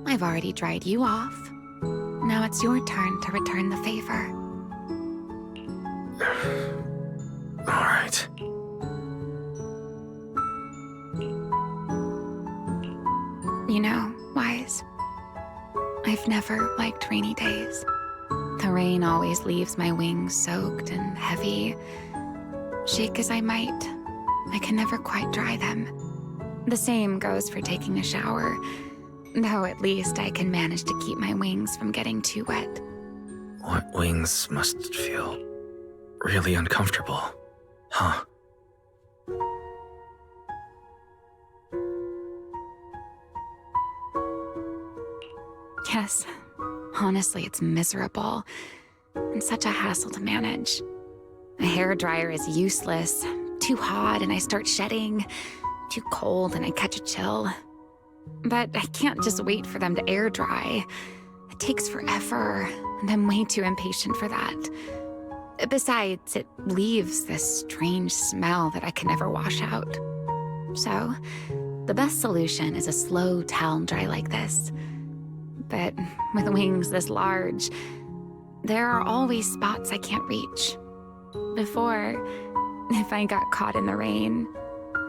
I've already dried you off. Now it's your turn to return the favor. All right. You know, Wise, I've never liked rainy days. The rain always leaves my wings soaked and heavy. Shake as I might, I can never quite dry them. The same goes for taking a shower. Though at least I can manage to keep my wings from getting too wet. What wings must feel really uncomfortable, huh? Yes. Honestly, it's miserable. And such a hassle to manage. A hairdryer is useless. Too hot and I start shedding. Too cold and I catch a chill. But I can't just wait for them to air dry. It takes forever, and I'm way too impatient for that. Besides, it leaves this strange smell that I can never wash out. So, the best solution is a slow towel dry like this. But with wings this large, there are always spots I can't reach. Before, if I got caught in the rain,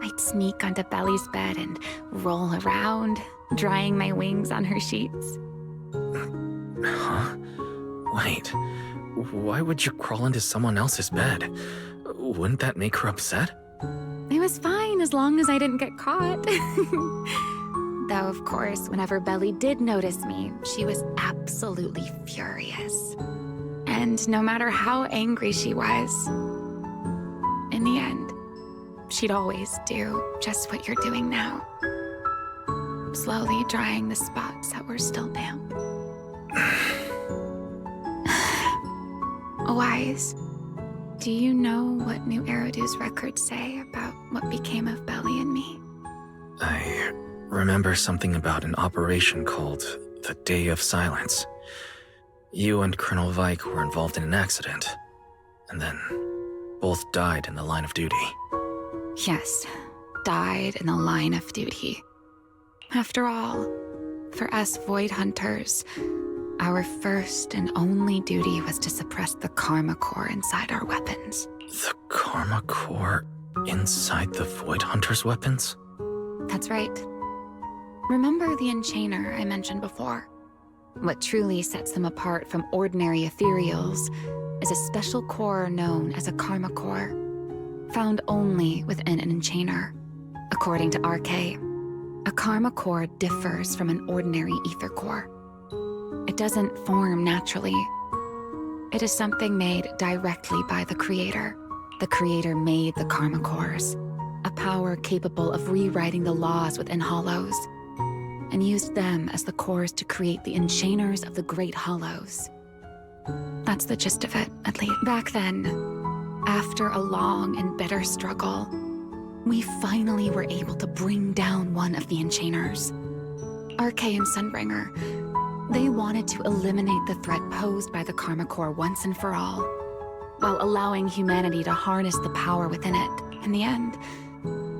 I'd sneak onto Belly's bed and roll around, drying my wings on her sheets. Huh? Wait, why would you crawl into someone else's bed? Wouldn't that make her upset? It was fine as long as I didn't get caught. Though, of course, whenever Belly did notice me, she was absolutely furious. And no matter how angry she was, in the end, she'd always do just what you're doing now. Slowly drying the spots that were still damp. Wise, do you know what New Eridu's records say about what became of Belly and me? I remember something about an operation called the Day of Silence. You and Colonel Vike were involved in an accident, and then both died in the line of duty. Yes, died in the line of duty. After all, for us Void Hunters, our first and only duty was to suppress the Karma Core inside our weapons. The Karma Core inside the Void Hunter's weapons? That's right. Remember the Enchainer I mentioned before? What truly sets them apart from ordinary ethereals is a special core known as a Karma Core, found only within an Enchainer. According to RK, a Karma Core differs from an ordinary ether core. It doesn't form naturally. It is something made directly by the Creator. The Creator made the Karma Cores, a power capable of rewriting the laws within Hollows, and used them as the cores to create the Enchainers of the Great Hollows. That's the gist of it, at least. Back then, after a long and bitter struggle, we finally were able to bring down one of the Enchainers. RK and Sunbringer, they wanted to eliminate the threat posed by the Karma Core once and for all, while allowing humanity to harness the power within it. In the end,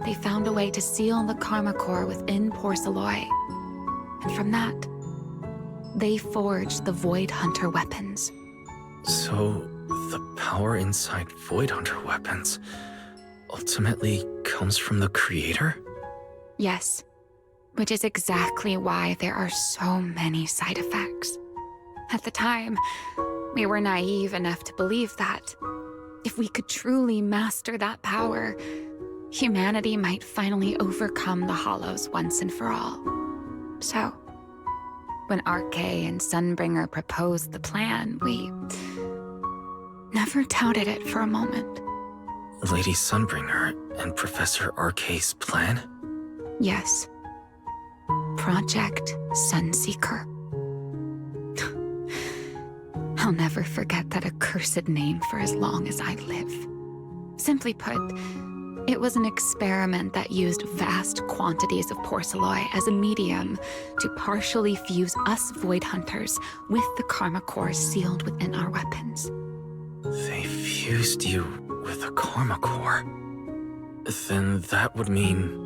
they found a way to seal the Karma Core within Porceloy. And from that, they forged the Void Hunter weapons. So, the power inside Void Hunter weapons ultimately comes from the Creator? Yes, which is exactly why there are so many side effects. At the time, we were naive enough to believe that if we could truly master that power, humanity might finally overcome the Hollows once and for all. So, when RK and Sunbringer proposed the plan, we never doubted it for a moment. Lady Sunbringer and Professor RK's plan? Yes. Project Sunseeker. I'll never forget that accursed name for as long as I live. Simply put, it was an experiment that used vast quantities of Porceloy as a medium to partially fuse us Void Hunters with the Karma Core sealed within our weapons. They fused you with a Karma Core. Then that would mean...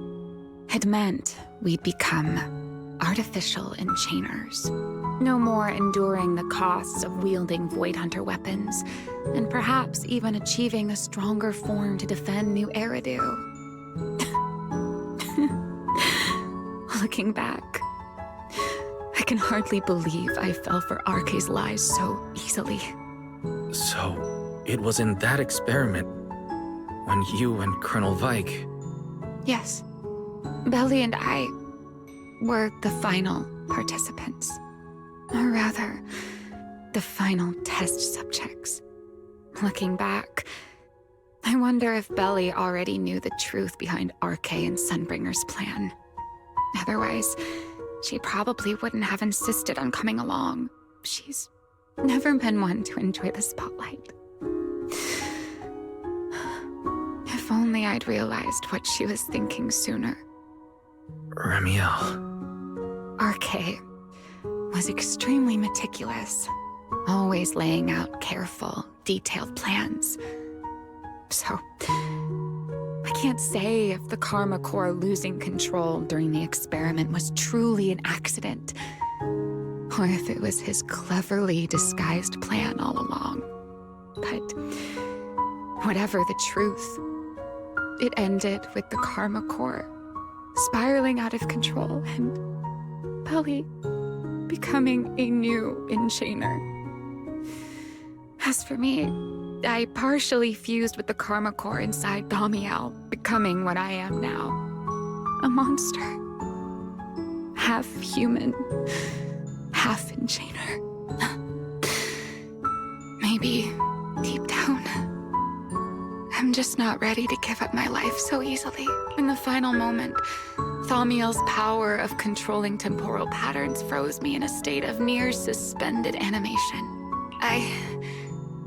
It meant we'd become artificial Enchainers. No more enduring the costs of wielding Void Hunter weapons, and perhaps even achieving a stronger form to defend New Eridu. Looking back, I can hardly believe I fell for RK's lies so easily. So, it was in that experiment when you and Colonel Vike... Yes. Belly and I... were the final participants. Or rather, the final test subjects. Looking back, I wonder if Belly already knew the truth behind RK and Sunbringer's plan. Otherwise, she probably wouldn't have insisted on coming along. She's never been one to enjoy the spotlight. If only I'd realized what she was thinking sooner. Ramiel. RK was extremely meticulous, always laying out careful, detailed plans. So, I can't say if the Karma Corps losing control during the experiment was truly an accident, or if it was his cleverly disguised plan all along. But whatever the truth, it ended with the Karma Corps spiraling out of control and Belly becoming a new enchainer. As for me, I partially fused with the Karma Corps inside Damiel, becoming what I am now. A monster. Half human, half enchainer. Maybe, deep down, I'm just not ready to give up my life so easily. In the final moment, Thamiel's power of controlling temporal patterns froze me in a state of near suspended animation. I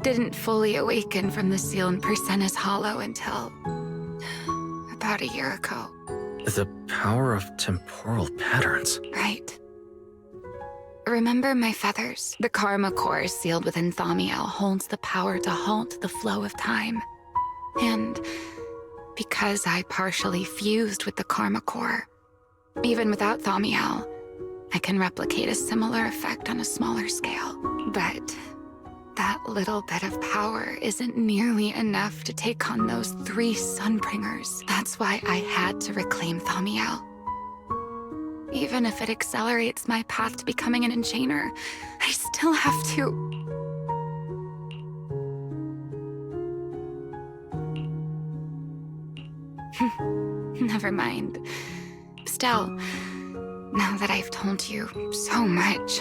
didn't fully awaken from the seal in Persena's Hollow until about a year ago. The power of temporal patterns. Right. Remember my feathers? The Karma Core sealed within Thamiel holds the power to halt the flow of time. And because I partially fused with the Karma Core, even without Thamiel, I can replicate a similar effect on a smaller scale. But that little bit of power isn't nearly enough to take on those 3 Sunbringers. That's why I had to reclaim Thamiel. Even if it accelerates my path to becoming an enchainer, I still have to... Never mind. Still, now that I've told you so much...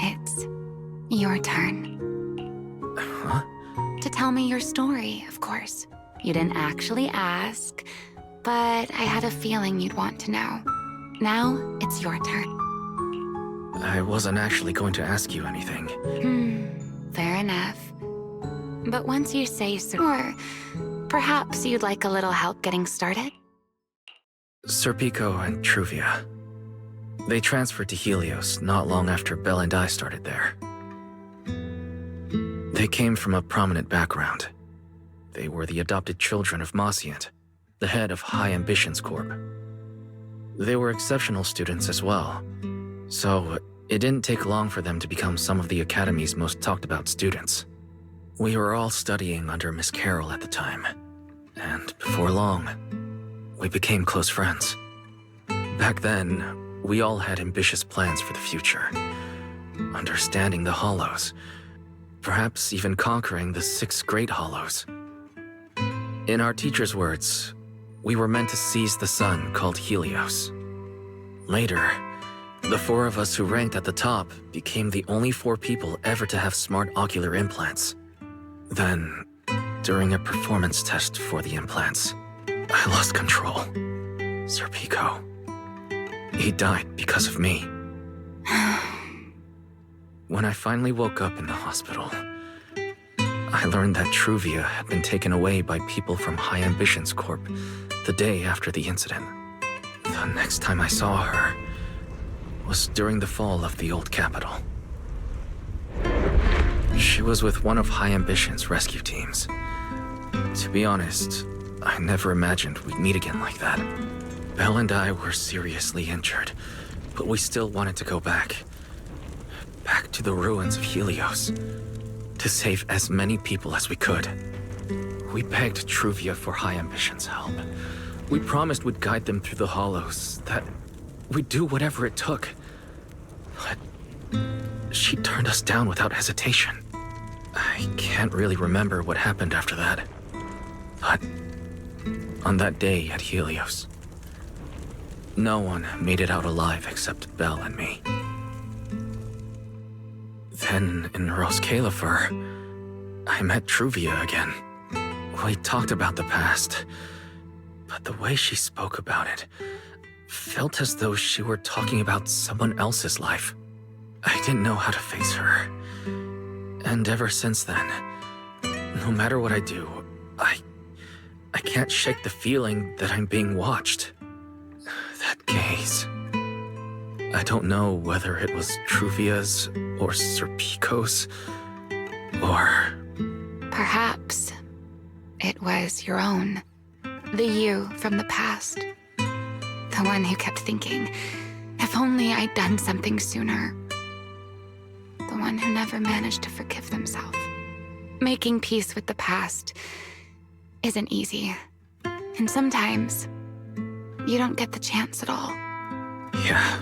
It's your turn. Huh? To tell me your story, of course. You didn't actually ask, but I had a feeling you'd want to know. Now, it's your turn. I wasn't actually going to ask you anything. Fair enough. But once you say so, or perhaps you'd like a little help getting started? Serpico and Truvia. They transferred to Helios not long after Belle and I started there. They came from a prominent background. They were the adopted children of Mosient, the head of High Ambitions Corp. They were exceptional students as well, so it didn't take long for them to become some of the Academy's most talked about students. We were all studying under Miss Carroll at the time, and before long, we became close friends. Back then, we all had ambitious plans for the future. Understanding the Hollows, perhaps even conquering the 6 Great Hollows. In our teacher's words, we were meant to seize the sun called Helios. Later, the 4 of us who ranked at the top became the only 4 people ever to have smart ocular implants. Then, during a performance test for the implants, I lost control. Serpico. He died because of me. When I finally woke up in the hospital, I learned that Truvia had been taken away by people from High Ambitions Corp the day after the incident. The next time I saw her was during the fall of the old capital. She was with one of High Ambitions' rescue teams. To be honest, I never imagined we'd meet again like that. Belle and I were seriously injured, but we still wanted to go back. Back to the ruins of Helios, to save as many people as we could. We begged Truvia for High Ambitions' help. We promised we'd guide them through the Hollows, that we'd do whatever it took. But she turned us down without hesitation. I can't really remember what happened after that. But on that day at Helios, no one made it out alive except Belle and me. Then in Rose Califer, I met Truvia again. We talked about the past, but the way she spoke about it felt as though she were talking about someone else's life. I didn't know how to face her. And ever since then, no matter what I do, I can't shake the feeling that I'm being watched. That gaze. I don't know whether it was Truvia's or Serpico's, or... Perhaps it was your own. The you from the past. The one who kept thinking, if only I'd done something sooner. The one who never managed to forgive themselves. Making peace with the past isn't easy. And sometimes, you don't get the chance at all. Yeah.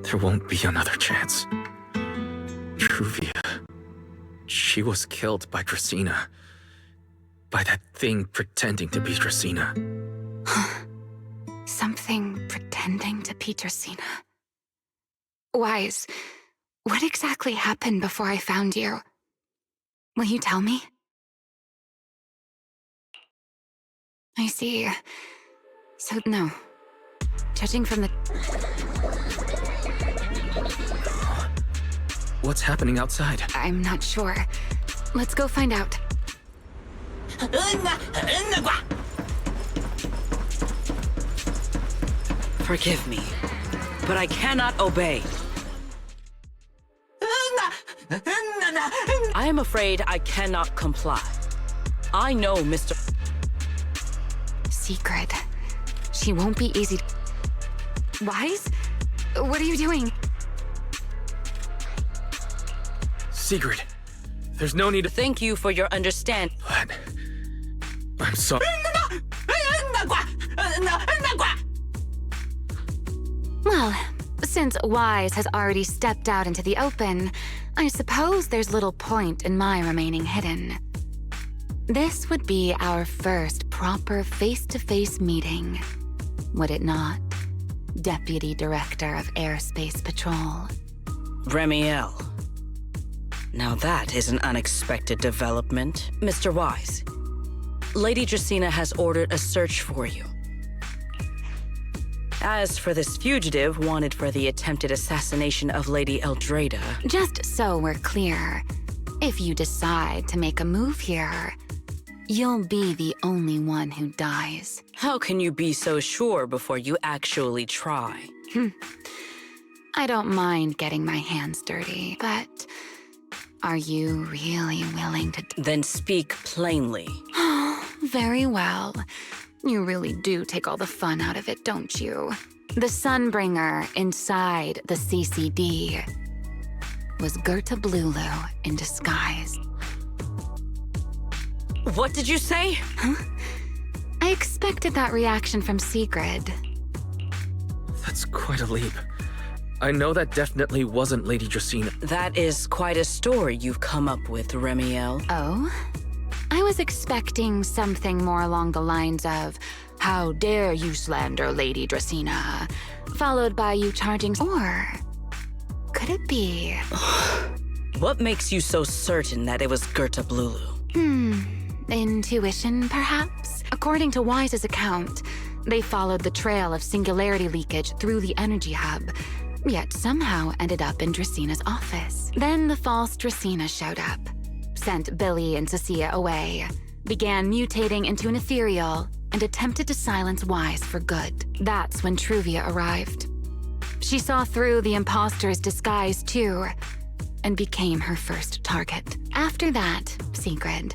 There won't be another chance. Truvia. She was killed by Dracena. By that thing pretending to be Dracena. Something pretending to be Dracena. Wise, what exactly happened before I found you? Will you tell me? I see. So, no. Judging from the... What's happening outside? I'm not sure. Let's go find out. Forgive me, but I cannot obey. I am afraid I cannot comply. I know Mr. Secret. She won't be easy. Wise? What are you doing? Secret. There's no need to... Thank you for your understanding. But... I'm sorry. Well, since Wise has already stepped out into the open, I suppose there's little point in my remaining hidden. This would be our first proper face-to-face meeting, would it not, Deputy Director of Airspace Patrol? Remiel. Now that is an unexpected development. Mr. Wise, Lady Dracena has ordered a search for you. As for this fugitive wanted for the attempted assassination of Lady Eldrada... Just so we're clear, if you decide to make a move here, you'll be the only one who dies. How can you be so sure before you actually try? I don't mind getting my hands dirty, but are you really willing to... Then speak plainly. Very well. You really do take all the fun out of it, don't you? The Sunbringer inside the CCD was Gerta Blulu in disguise. What did you say? Huh? I expected that reaction from Sigrid. That's quite a leap. I know that definitely wasn't Lady Dracena. That is quite a story you've come up with, Remiel. Oh? I was expecting something more along the lines of, how dare you slander Lady Dracena, followed by you charging, or could it be? What makes you so certain that it was Gerta Blulu? Intuition, perhaps? According to Wise's account, they followed the trail of singularity leakage through the energy hub, yet somehow ended up in Dracena's office. Then the false Dracena showed up, sent Billy and Cecilia away, began mutating into an ethereal, and attempted to silence Wise for good. That's when Truvia arrived. She saw through the imposter's disguise too, and became her first target. After that, Sigrid,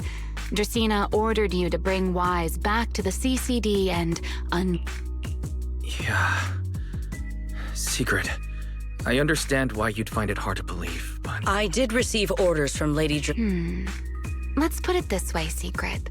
Dracena ordered you to bring Wise back to the CCD and Yeah. Sigrid, I understand why you'd find it hard to believe, but... I did receive orders from Lady Let's put it this way, Sigrid.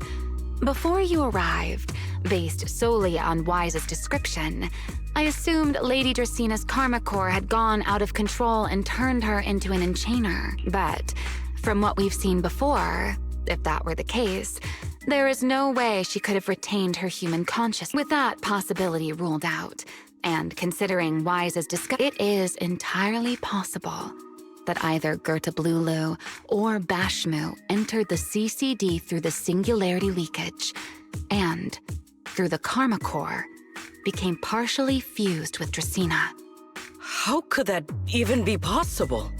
Before you arrived, based solely on Wise's description, I assumed Lady Dracena's karma core had gone out of control and turned her into an enchainer. But from what we've seen before, if that were the case, There is no way she could have retained her human consciousness with that possibility ruled out. And considering Wise's discovery, it is entirely possible that either Gerta Blulu or Bashmu entered the CCD through the singularity leakage and, through the Karma Core, became partially fused with Dracaena. How could that even be possible?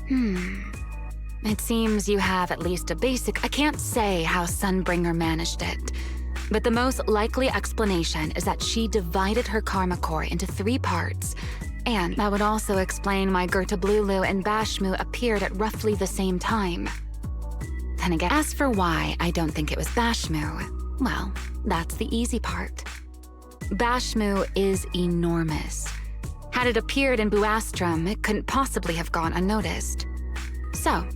It seems you have at least a basic... I can't say how Sunbringer managed it, but the most likely explanation is that she divided her Karma Core into 3 parts, and that would also explain why Gerta Blulu and Bashmu appeared at roughly the same time. Then again, as for why I don't think it was Bashmu, well, that's the easy part. Bashmu is enormous. Had it appeared in Buastrum, it couldn't possibly have gone unnoticed. So,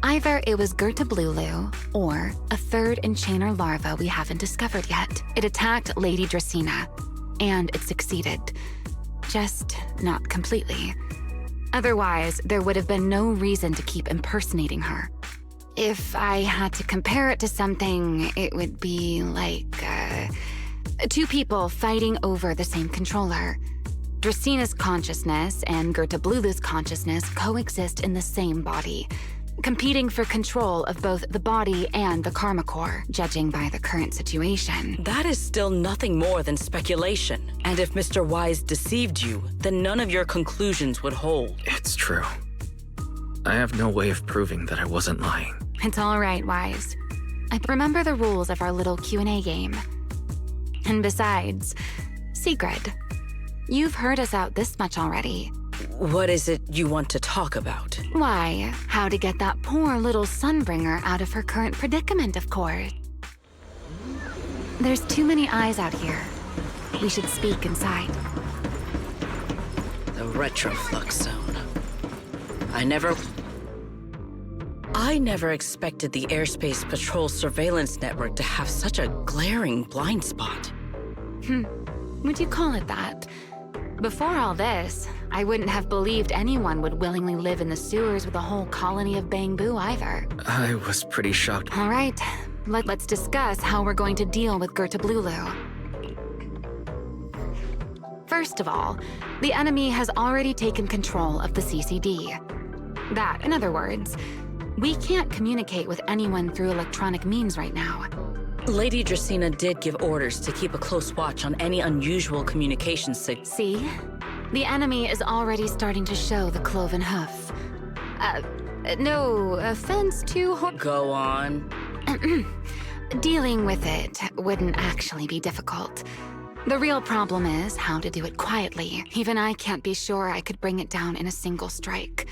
either it was Gerta Blulu, or a third Enchainer larva we haven't discovered yet. It attacked Lady Dracaena, and it succeeded. Just not completely. Otherwise, there would have been no reason to keep impersonating her. If I had to compare it to something, it would be like, 2 people fighting over the same controller. Dracena's consciousness and Gerta Blulu's consciousness coexist in the same body, competing for control of both the body and the Karma Core, judging by the current situation. That is still nothing more than speculation. And if Mr. Wise deceived you, then none of your conclusions would hold. It's true. I have no way of proving that I wasn't lying. It's all right, Wise. I remember the rules of our little Q&A game. And besides, Sigrid, you've heard us out this much already. What is it you want to talk about? Why, how to get that poor little Sunbringer out of her current predicament, of course. There's too many eyes out here. We should speak inside. The retroflux zone. I never expected the Airspace Patrol surveillance network to have such a glaring blind spot. Would you call it that? Before all this, I wouldn't have believed anyone would willingly live in the sewers with a whole colony of Bangbu either. I was pretty shocked. All right, let's discuss how we're going to deal with Gerta Blulu. First of all, the enemy has already taken control of the CCD. That, in other words, we can't communicate with anyone through electronic means right now. Lady Dracaena did give orders to keep a close watch on any unusual communication signals. See? The enemy is already starting to show the cloven hoof. No offense to Go on. Dealing with it wouldn't actually be difficult. The real problem is how to do it quietly. Even I can't be sure I could bring it down in a single strike.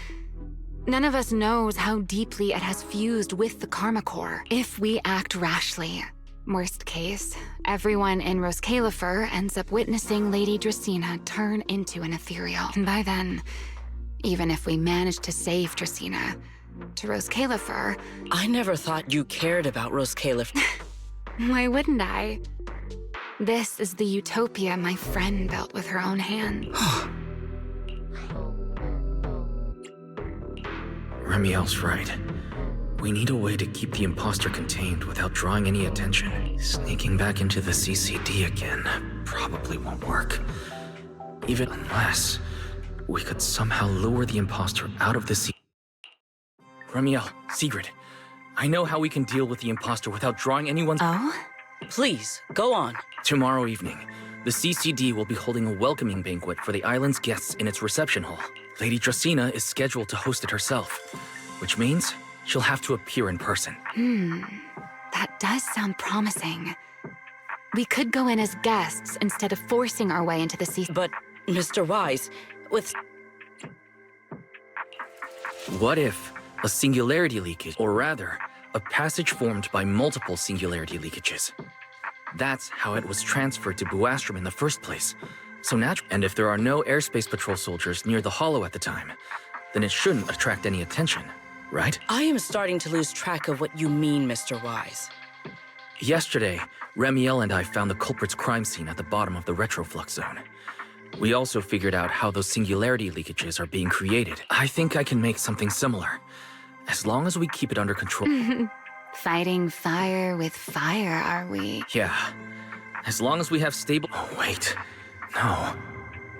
None of us knows how deeply it has fused with the Karma Core. If we act rashly, worst case, everyone in Roskalifer ends up witnessing Lady Dracaena turn into an ethereal. And by then, even if we manage to save Dracaena, to Roskalifer... I never thought you cared about Roskalifer. Why wouldn't I? This is the utopia my friend built with her own hands. Remiel's right. We need a way to keep the imposter contained without drawing any attention. Sneaking back into the CCD again probably won't work. Even unless we could somehow lure the imposter out of the CCD. Remiel, Sigrid, I know how we can deal with the imposter without drawing anyone's... Oh? Please, go on. Tomorrow evening, the CCD will be holding a welcoming banquet for the island's guests in its reception hall. Lady Dracaena is scheduled to host it herself, which means she'll have to appear in person. That does sound promising. We could go in as guests instead of forcing our way into the CCD. But, Mr. Wise, with... What if a singularity leakage, or rather, a passage formed by multiple singularity leakages? That's how it was transferred to Buastrum in the first place. So natural. And if there are no airspace patrol soldiers near the hollow at the time, then it shouldn't attract any attention, right? I am starting to lose track of what you mean, Mr. Wise. Yesterday, Remiel and I found the culprit's crime scene at the bottom of the retroflux zone. We also figured out how those singularity leakages are being created. I think I can make something similar, as long as we keep it under control. Fighting fire with fire, are we? Yeah. As long as we have stable... Oh, wait. No.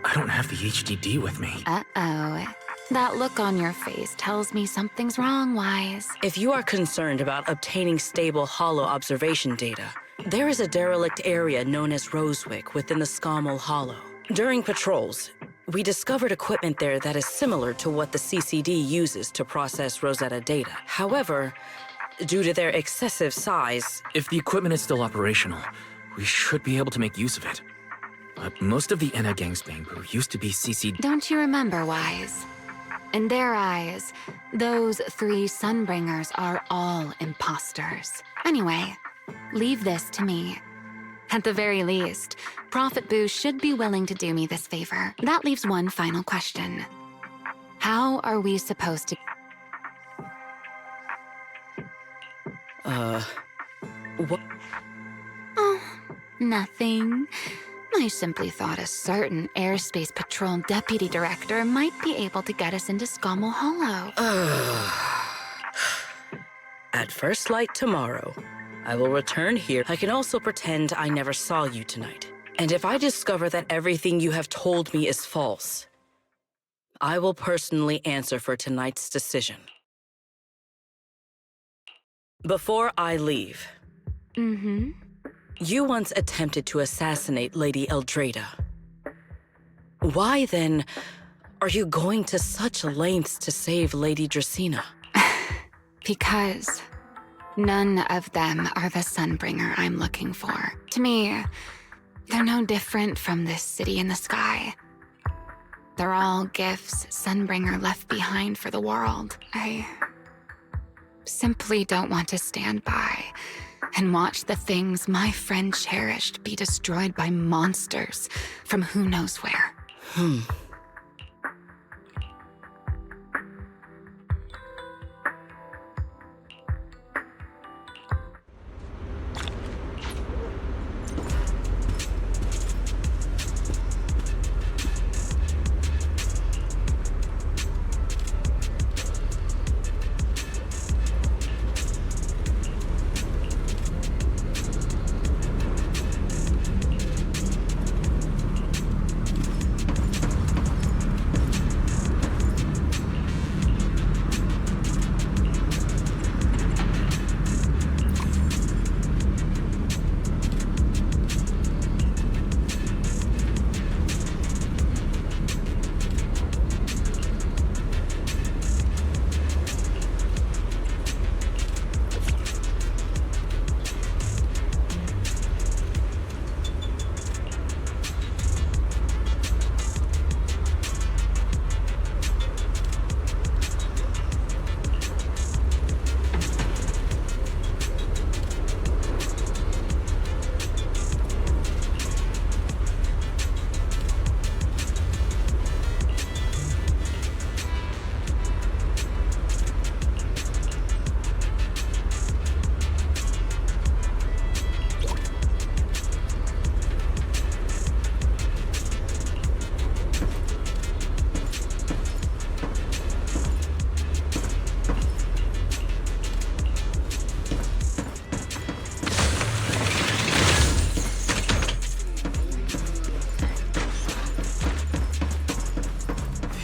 I don't have the HDD with me. Uh-oh. That look on your face tells me something's wrong, Wise. If you are concerned about obtaining stable hollow observation data, there is a derelict area known as Rosewick within the Scommel Hollow. During patrols, we discovered equipment there that is similar to what the CCD uses to process Rosetta data. However, due to their excessive size... If the equipment is still operational, we should be able to make use of it. But most of the Enna Gang's Bangboo used to be CCD... Don't you remember, Wise? In their eyes, those 3 Sunbringers are all imposters. Anyway, leave this to me. At the very least, Prophet Boo should be willing to do me this favor. That leaves one final question. How are we supposed to... What? Oh, nothing. I simply thought a certain Airspace Patrol Deputy Director might be able to get us into Scommel Hollow. At first light tomorrow, I will return here. I can also pretend I never saw you tonight. And if I discover that everything you have told me is false, I will personally answer for tonight's decision. Before I leave... Mm-hmm. You once attempted to assassinate Lady Eldrada. Why, then, are you going to such lengths to save Lady Dracena? Because none of them are the Sunbringer I'm looking for. To me, they're no different from this city in the sky. They're all gifts Sunbringer left behind for the world. I simply don't want to stand by and watch the things my friend cherished be destroyed by monsters from who knows where.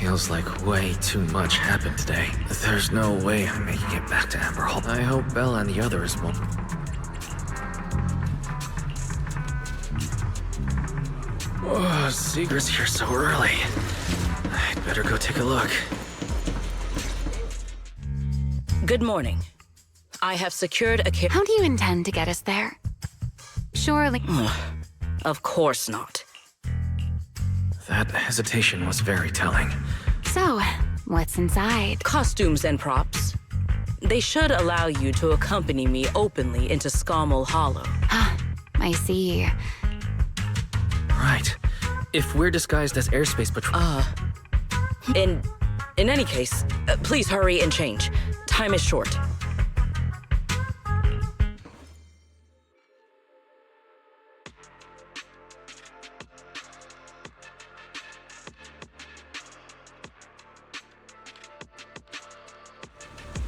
Feels like way too much happened today. There's no way I'm making it back to Amber Hall. I hope Bella and the others won't... Oh, Seeger's here so early. I'd better go take a look. Good morning. I have secured a How do you intend to get us there? Surely... Of course not. That hesitation was very telling. So, what's inside? Costumes and props. They should allow you to accompany me openly into Scommel Hollow. I see. Right. If we're disguised as airspace patrol... In any case, please hurry and change. Time is short.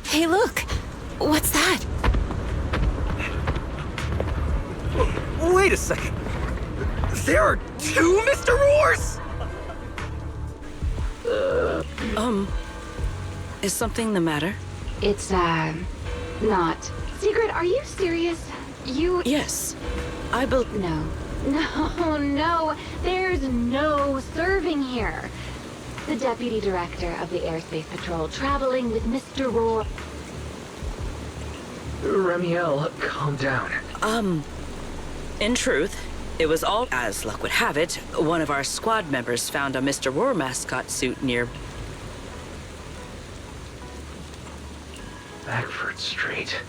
Hey, look! What's that? a second. There are two Mr. Roars? Is something the matter? It's, not. Secret, are you serious? Yes. No. There's no serving here. The Deputy Director of the Airspace Patrol traveling with Mr. Roar. Remiel, calm down. In truth, it was all, as luck would have it, one of our squad members found a Mr. Roar mascot suit near Backford Street.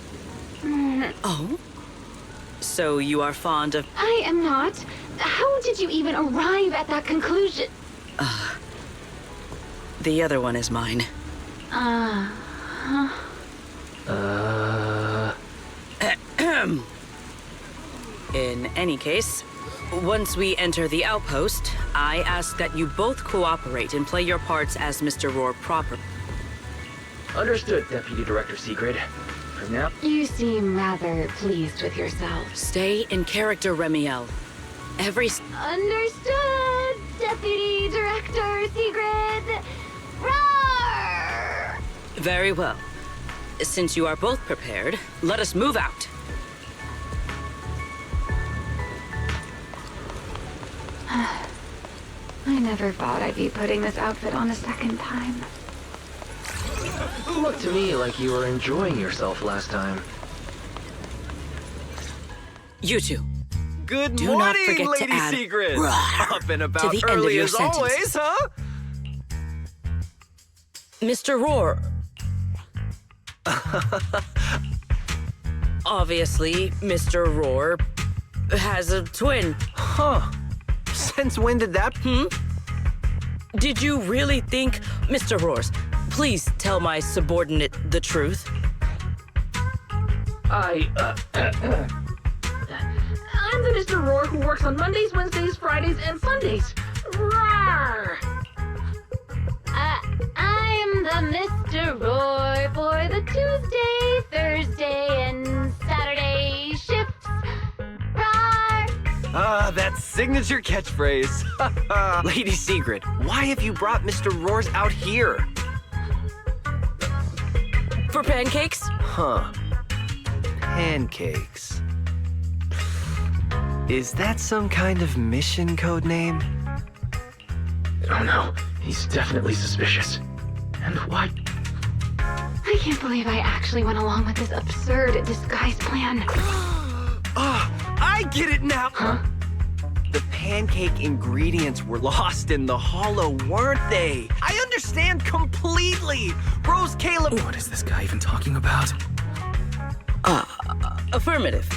Oh? So you are fond of... I am not. How did you even arrive at that conclusion? The other one is mine. In any case, once we enter the outpost, I ask that you both cooperate and play your parts as Mr. Roar proper. Understood, Deputy Director Sigrid. For now... You seem rather pleased with yourself. Stay in character, Remiel. Understood, Deputy Director Sigrid. Roar! Very well. Since you are both prepared, let us move out. I never thought I'd be putting this outfit on a second time. Looked to me like you were enjoying yourself last time. You two. Good Do morning, not forget Lady to add Secret! "roar" Up and to about the end of early your as sentence. always, huh? Mr. Roar. Obviously, Mr. Roar has a twin. Huh. Since when did that... Did you really think... Mr. Roars, please tell my subordinate the truth. I'm the Mr. Roar who works on Mondays, Wednesdays, Fridays, and Sundays. Rawr! I'm the Mr. Roar for the Tuesday, Thursday, and Saturday shifts. Roar! That signature catchphrase. Lady Secret, why have you brought Mr. Roars out here? For pancakes? Huh. Pancakes. Is that some kind of mission code name? Oh no, he's definitely suspicious. And why? I can't believe I actually went along with this absurd disguise plan. I get it now! Huh? The pancake ingredients were lost in the hollow, weren't they? I understand completely! Rose Caleb... What is this guy even talking about? Affirmative.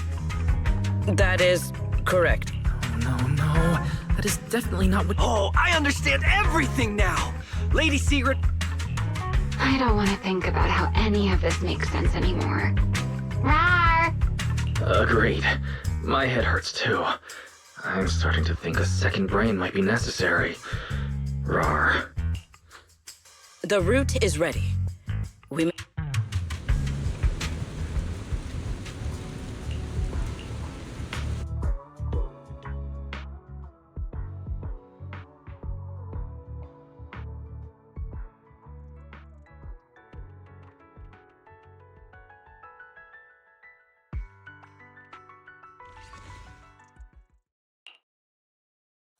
That is correct. No, that is definitely not what... Oh, I understand everything now! Lady Secret... I don't want to think about how any of this makes sense anymore. Rawr! Agreed. My head hurts too. I'm starting to think a second brain might be necessary. Rawr. The route is ready. We...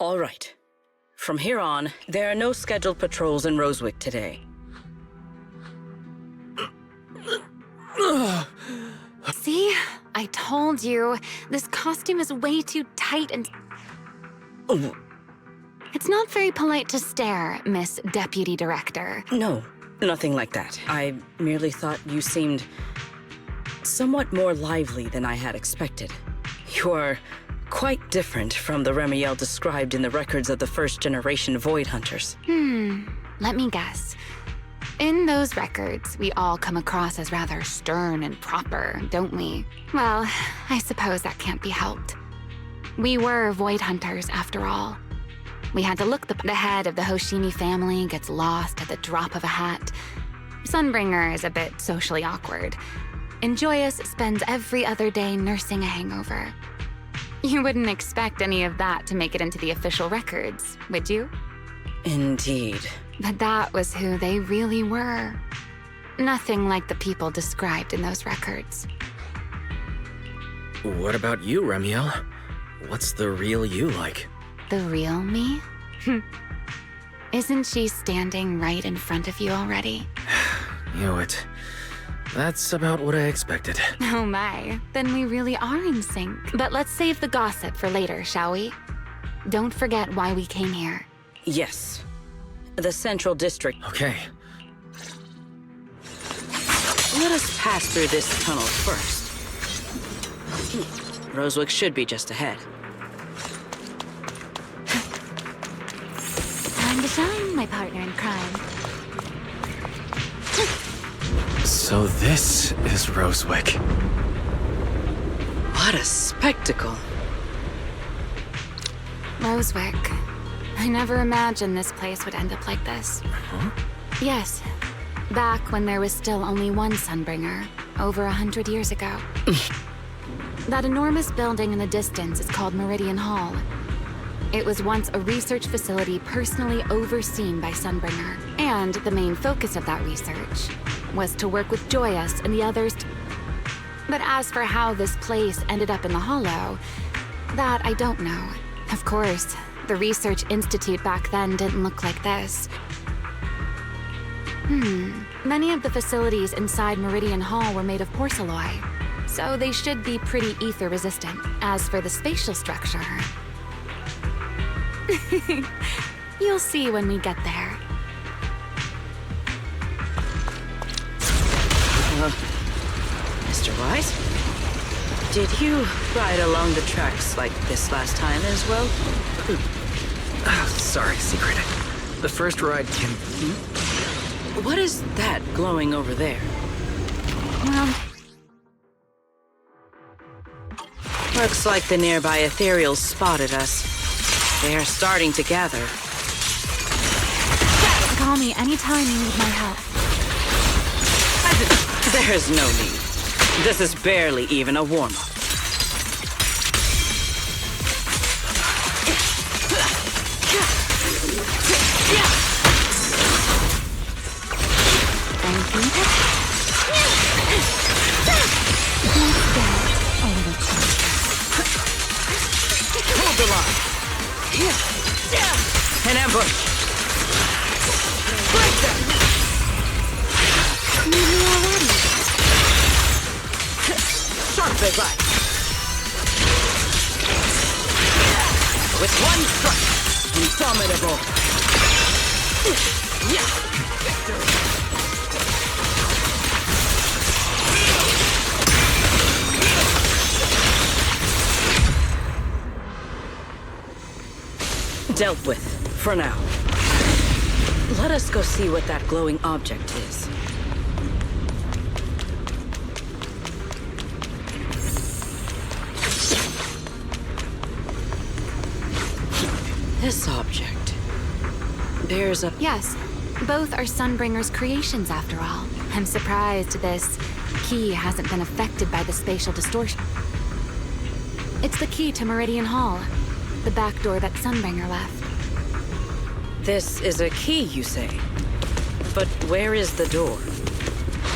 All right. From here on, there are no scheduled patrols in Rosewick today. See? I told you. This costume is way too tight and... It's not very polite to stare, Miss Deputy Director. No, nothing like that. I merely thought you seemed somewhat more lively than I had expected. You are quite different from the Remiel described in the records of the first-generation Void Hunters. Let me guess. In those records, we all come across as rather stern and proper, don't we? Well, I suppose that can't be helped. We were Void Hunters, after all. We had to look the head of the Hoshimi family gets lost at the drop of a hat. Sunbringer is a bit socially awkward. And Joyous spends every other day nursing a hangover. You wouldn't expect any of that to make it into the official records, would you? Indeed. But that was who they really were. Nothing like the people described in those records. What about you, Remiel? What's the real you like? The real me? Isn't she standing right in front of you already? Knew it. That's about what I expected. Oh my, then we really are in sync. But let's save the gossip for later, shall we? Don't forget why we came here. Yes. The Central District. Okay. Let us pass through this tunnel first. Rosewick should be just ahead. Time to shine, my partner in crime. So this is Rosewick. What a spectacle. Rosewick. I never imagined this place would end up like this. Huh? Yes. Back when there was still only one Sunbringer, over 100 years ago. That enormous building in the distance is called Meridian Hall. It was once a research facility personally overseen by Sunbringer. And the main focus of that research was to work with Joyous and the others. But as for how this place ended up in the Hollow, that I don't know. Of course, the Research Institute back then didn't look like this. Many of the facilities inside Meridian Hall were made of porcelain, so they should be pretty ether resistant. As for the spatial structure, you'll see when we get there. Mr. Wise? Did you ride along the tracks like this last time as well? Sorry, Secret. The first ride can... What is that glowing over there? Well... Looks like the nearby ethereals spotted us. They are starting to gather. Call me anytime you need my help. There's no need. This is barely even a warm-up. Hold the line. An ambush. Break them. Need me already. Sharp as light. With one strike, indomitable. Dealt with, for now. Let us go see what that glowing object is. This object bears a... Yes, both are Sunbringer's creations after all. I'm surprised this key hasn't been affected by the spatial distortion. It's the key to Meridian Hall, the back door that Sunbringer left. This is a key, you say? But where is the door?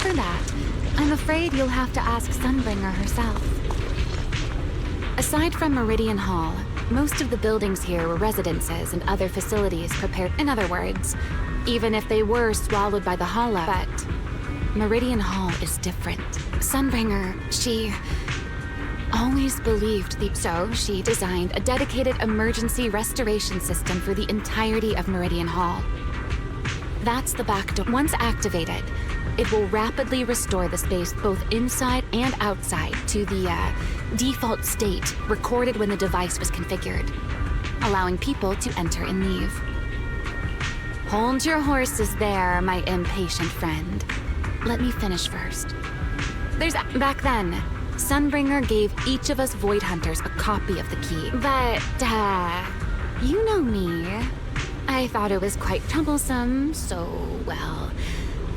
For that, I'm afraid you'll have to ask Sunbringer herself. Aside from Meridian Hall, most of the buildings here were residences and other facilities prepared. In other words, even if they were swallowed by the Hollow, but Meridian Hall is different. Sunbringer, she always believed so she designed a dedicated emergency restoration system for the entirety of Meridian Hall. That's the back door. Once activated, it will rapidly restore the space both inside and outside to the default state recorded when the device was configured, allowing people to enter and leave. Hold your horses there, my impatient friend. Let me finish first. Back then, Sunbringer gave each of us Void Hunters a copy of the key. But, you know me. I thought it was quite troublesome, so, well,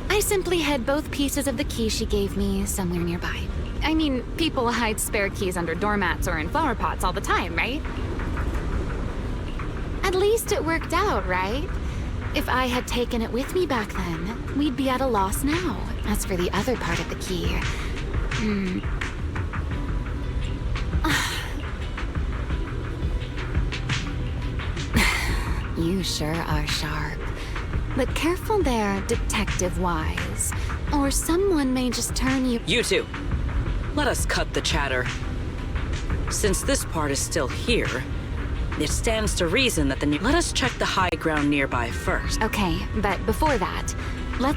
I simply hid both pieces of the key she gave me somewhere nearby. I mean, people hide spare keys under doormats or in flower pots all the time, right? At least it worked out, right? If I had taken it with me back then, we'd be at a loss now. As for the other part of the key... You sure are sharp. But careful there, Detective Wise. Or someone may just turn you— You two, let us cut the chatter. Since this part is still here, it stands to reason that let us check the high ground nearby first. Okay, but before that, let...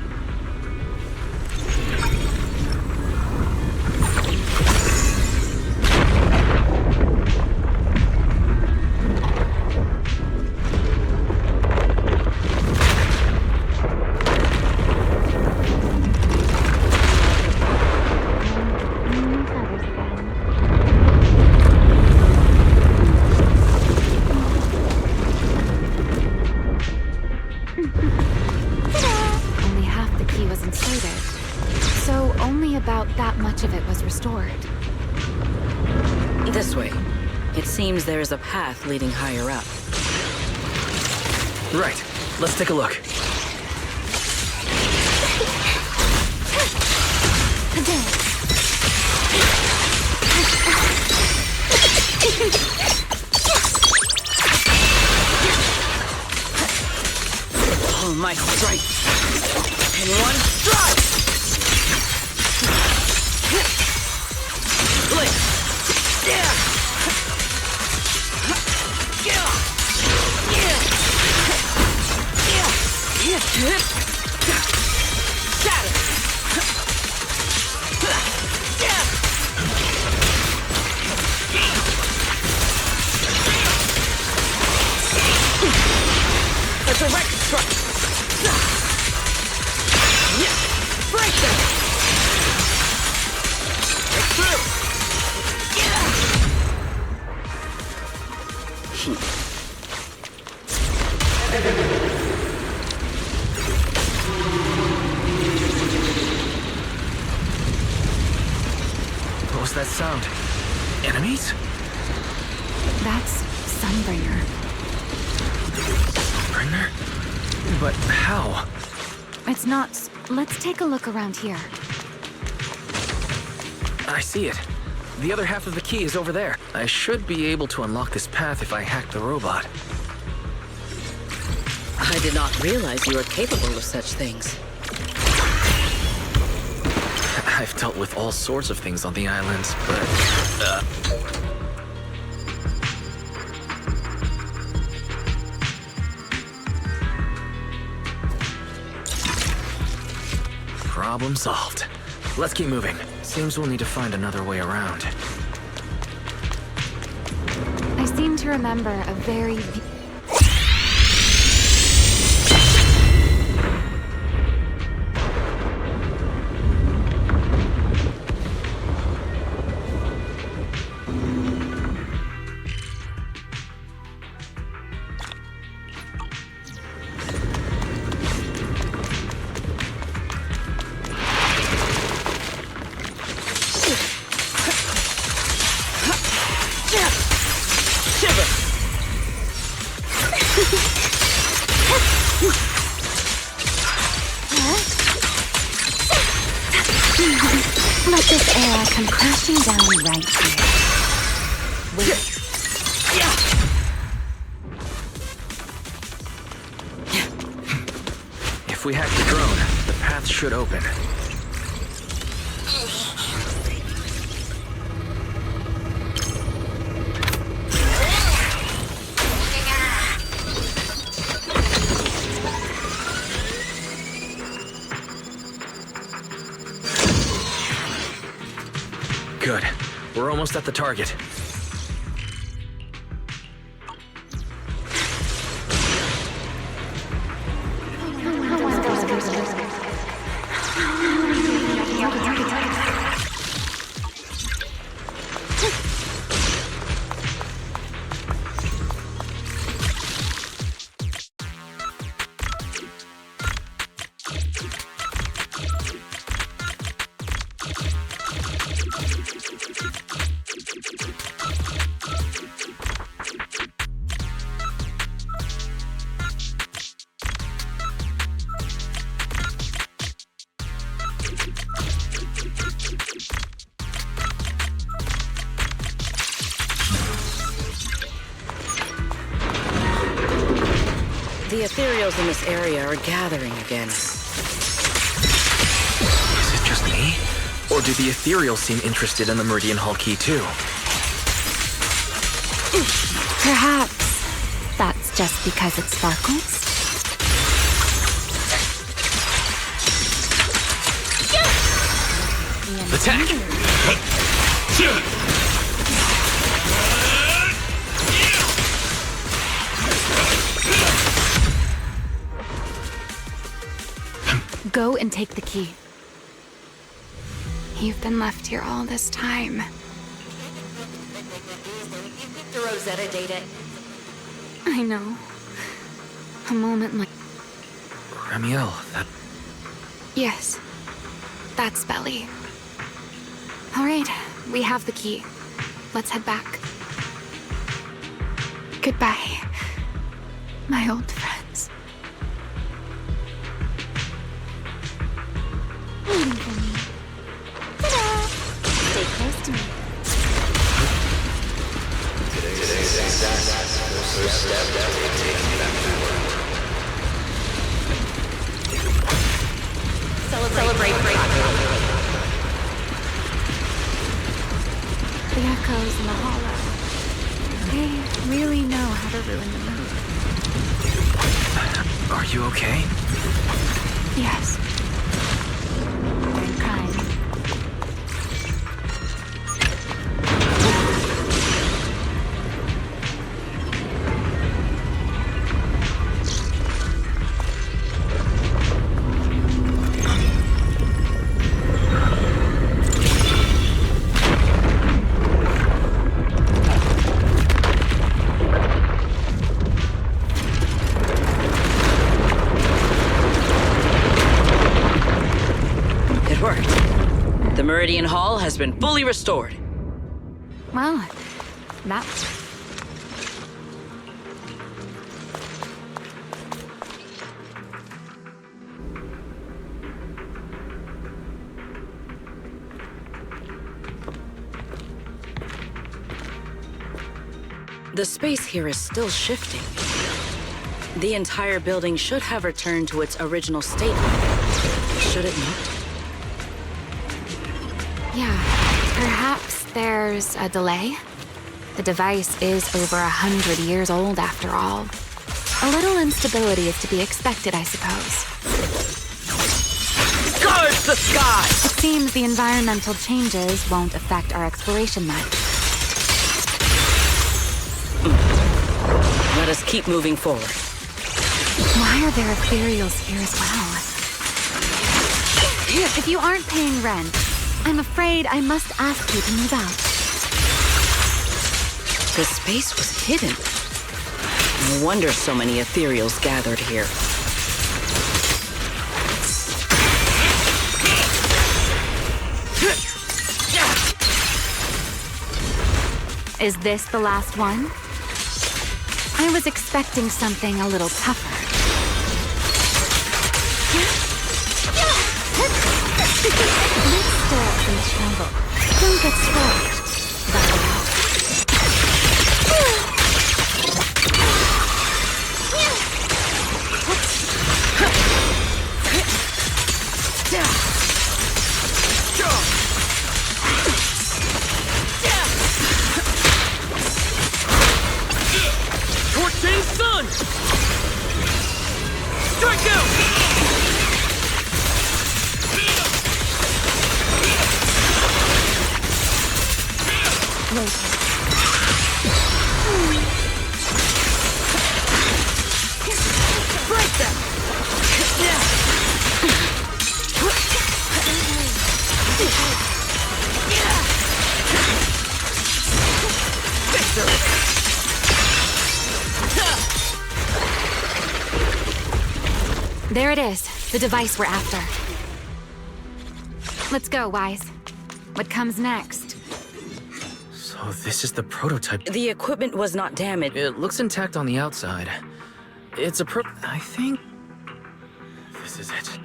of it was restored. This way. It seems there is a path leading higher up. Right. Let's take a look. All my strength in one strike! A direct strike! Break them! Break through! What was that sound? Enemies? That's Sunbringer. Sunbringer? But how? It's not... Let's take a look around here. I see it. The other half of the key is over there. I should be able to unlock this path if I hack the robot. I did not realize you were capable of such things. I've dealt with all sorts of things on the islands, but... Problem solved. Let's keep moving. Seems we'll need to find another way around. I seem to remember a very... Let this era come crashing down right here. Wait. If we hack the drone, the path should open. Good. We're almost at the target. The ethereals in this area are gathering again. Is it just me? Or do the ethereals seem interested in the Meridian Hall key too? Perhaps that's just because it sparkles? Attack! Go and take the key. You've been left here all this time. The Rosetta data. I know. A moment like... Ramiel, that... Yes. That's Belly. All right, we have the key. Let's head back. Goodbye, my old friends. Waiting for me. Ta-da! Stay close to me. Today's first step in taking back the world. Celebrate progress. The echoes in the hollow. They really know how to ruin the mood. Are you okay? Yes. I'm crying. The Meridian Hall has been fully restored. Well, that... The space here is still shifting. The entire building should have returned to its original state. Should it not? Yeah, perhaps there's a delay. The device is over 100 years old after all. A little instability is to be expected, I suppose. Guard the sky! It seems the environmental changes won't affect our exploration much. Let us keep moving forward. Why are there ethereals here as well? If you aren't paying rent, I'm afraid I must ask you to move out. The space was hidden. No wonder so many ethereals gathered here. Is this the last one? I was expecting something a little tougher. Let's stir up some trouble. Don't get scared. That'll help. Torching sun! Strike out! Break them! Victory! There it is, the device we're after. Let's go, Wise. What comes next? So this is the prototype. The equipment was not damaged. It looks intact on the outside. It's a I think... this is it.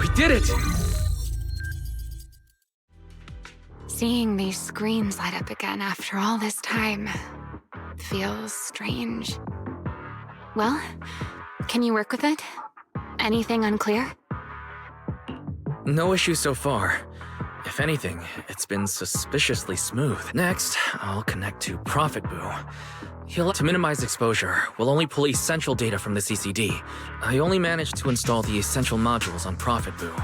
We did it! Seeing these screens light up again after all this time feels strange. Well, can you work with it? Anything unclear? No issue so far. If anything, it's been suspiciously smooth. Next, I'll connect to Prophet Boo. To minimize exposure, we'll only pull essential data from the CCD. I only managed to install the essential modules on Prophet Boo.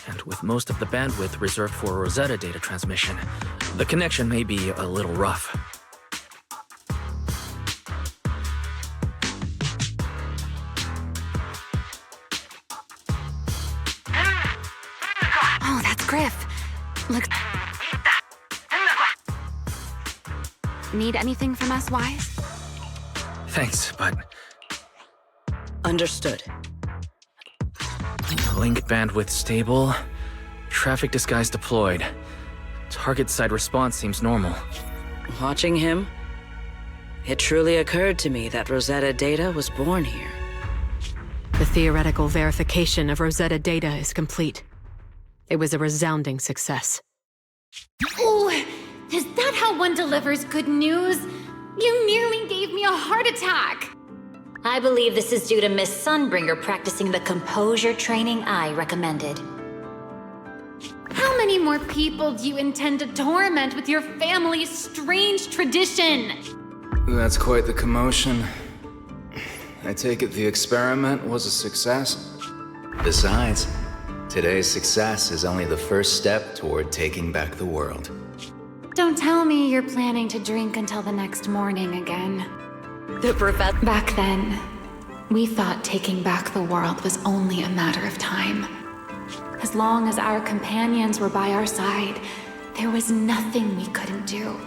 And with most of the bandwidth reserved for Rosetta data transmission, the connection may be a little rough. Oh, that's Griff. Looks... Need anything from us, Wise? Thanks, but... Understood. Link bandwidth stable. Traffic disguise deployed. Target side response seems normal. Watching him, it truly occurred to me that Rosetta data was born here. The theoretical verification of Rosetta data is complete. It was a resounding success. Ooh, is that how one delivers good news? You nearly gave me a heart attack! I believe this is due to Miss Sunbringer practicing the composure training I recommended. How many more people do you intend to torment with your family's strange tradition? That's quite the commotion. I take it the experiment was a success? Besides, today's success is only the first step toward taking back the world. Don't tell me you're planning to drink until the next morning again. Back then, we thought taking back the world was only a matter of time. As long as our companions were by our side, there was nothing we couldn't do.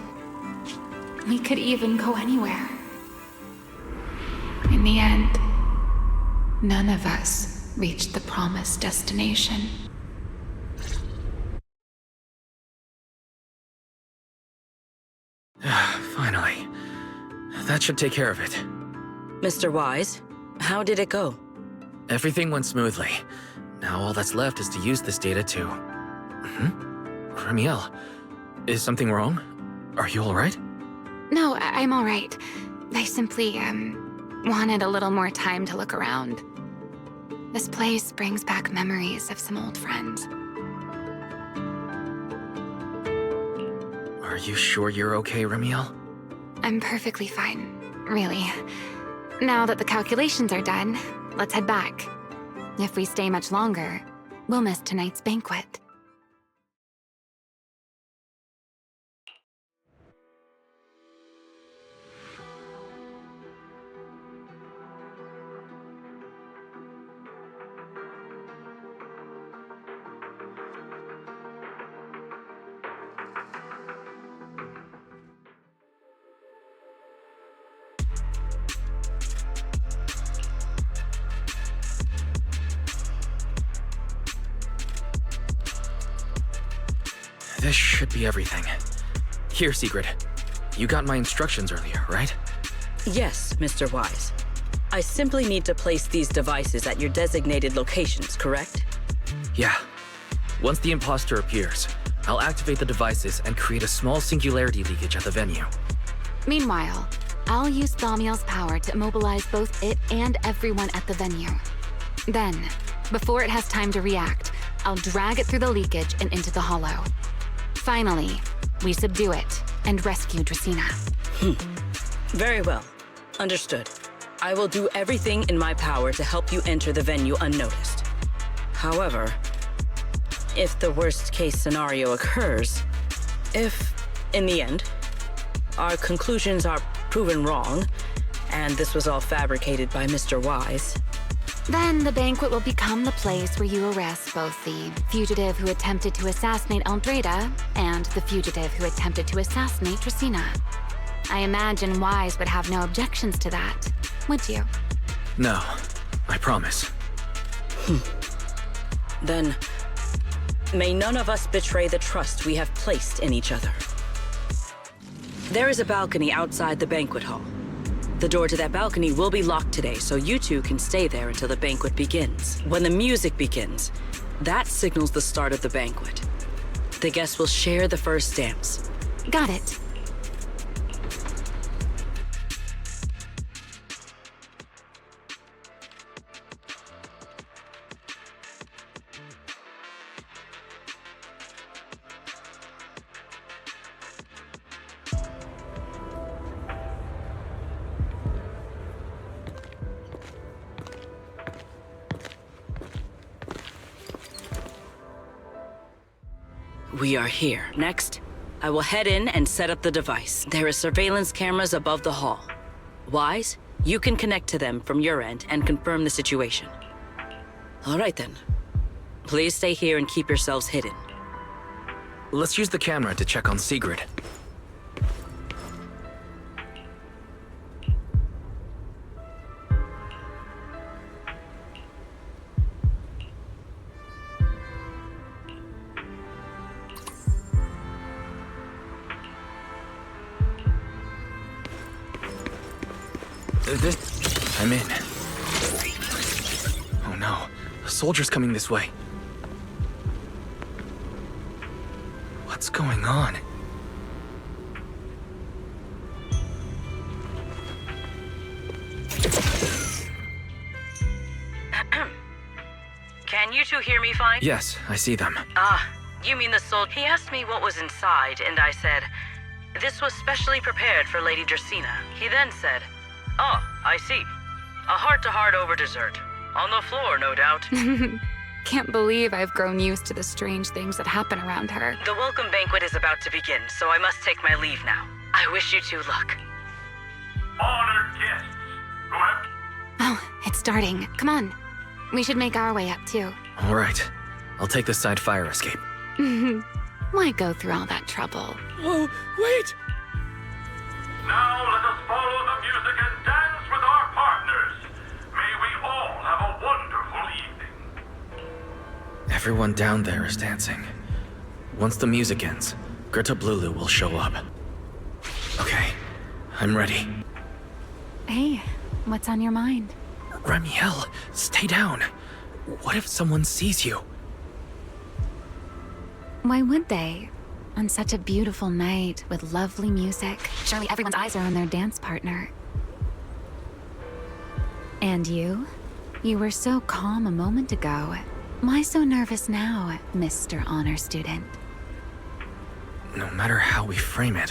We could even go anywhere. In the end, none of us reached the promised destination. Finally. That should take care of it. Mr. Wise, how did it go? Everything went smoothly. Now all that's left is to use this data to... Remiel, is something wrong? Are you alright? No, I'm all right. I simply, wanted a little more time to look around. This place brings back memories of some old friends. Are you sure you're okay, Remiel? I'm perfectly fine, really. Now that the calculations are done, let's head back. If we stay much longer, we'll miss tonight's banquet. This should be everything. Here, Secret. You got my instructions earlier, right? Yes, Mr. Wise. I simply need to place these devices at your designated locations, correct? Yeah. Once the imposter appears, I'll activate the devices and create a small singularity leakage at the venue. Meanwhile, I'll use Thaumiel's power to immobilize both it and everyone at the venue. Then, before it has time to react, I'll drag it through the leakage and into the hollow. Finally, we subdue it and rescue Dracena. Very well. Understood. I will do everything in my power to help you enter the venue unnoticed. However, if the worst-case scenario occurs, if, in the end, our conclusions are proven wrong, and this was all fabricated by Mr. Wise, then the banquet will become the place where you arrest both the fugitive who attempted to assassinate Aldrada and the fugitive who attempted to assassinate Dracena. I imagine Wise would have no objections to that, would you? No, I promise. Then, may none of us betray the trust we have placed in each other. There is a balcony outside the banquet hall. The door to that balcony will be locked today, so you two can stay there until the banquet begins. When the music begins, that signals the start of the banquet. The guests will share the first dance. Got it. We are here. Next, I will head in and set up the device. There are surveillance cameras above the hall. Wise, you can connect to them from your end and confirm the situation. All right then. Please stay here and keep yourselves hidden. Let's use the camera to check on Sigrid. I'm in. Oh no, a soldier's coming this way. What's going on? Can you two hear me fine? Yes, I see them. You mean the soldier? He asked me what was inside, and I said, this was specially prepared for Lady Dracaena. He then said, oh, I see. A heart-to-heart over dessert. On the floor, no doubt. Can't believe I've grown used to the strange things that happen around her. The welcome banquet is about to begin, so I must take my leave now. I wish you two luck. Honored guests, go ahead. Oh, it's starting. Come on. We should make our way up, too. All right. I'll take the side fire escape. Why go through all that trouble? Oh, wait! Now let us follow the music and dance with our partners. May we all have a wonderful evening. Everyone down there is dancing. Once the music ends, Greta Blulu will show up. Okay, I'm ready. Hey, what's on your mind? Ramiel, stay down. What if someone sees you? Why would they? On such a beautiful night with lovely music, surely everyone's eyes are on their dance partner. And you? You were so calm a moment ago. Why so nervous now, Mr. Honor Student? No matter how we frame it,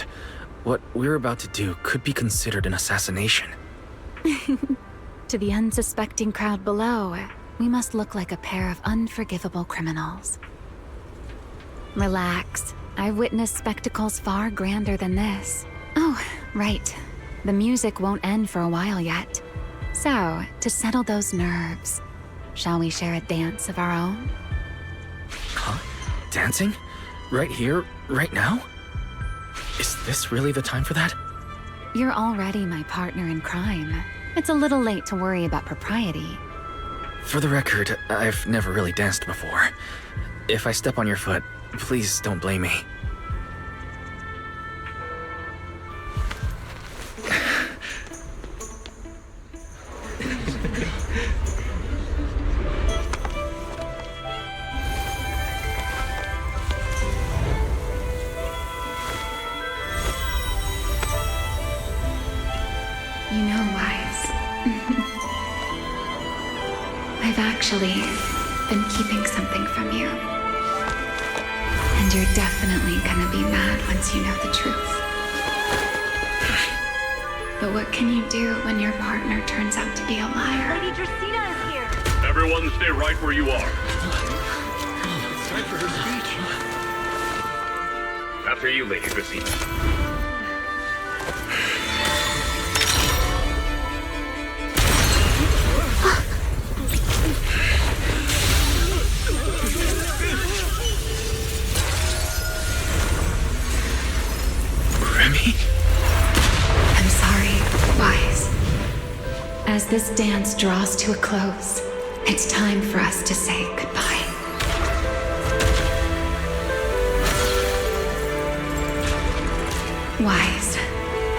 what we're about to do could be considered an assassination. To the unsuspecting crowd below, we must look like a pair of unforgivable criminals. Relax. I've witnessed spectacles far grander than this. Oh, right. The music won't end for a while yet. So, to settle those nerves, shall we share a dance of our own? Huh? Dancing? Right here, right now? Is this really the time for that? You're already my partner in crime. It's a little late to worry about propriety. For the record, I've never really danced before. If I step on your foot, please don't blame me. You know, Wise. I've actually been keeping something from you. And you're definitely gonna be mad once you know the truth. But what can you do when your partner turns out to be a liar? Lady Dracaena is here. Everyone stay right where you are. It's time for her speech. After you, Lady Dracaena. I'm sorry, Wise. As this dance draws to a close, it's time for us to say goodbye. Wise,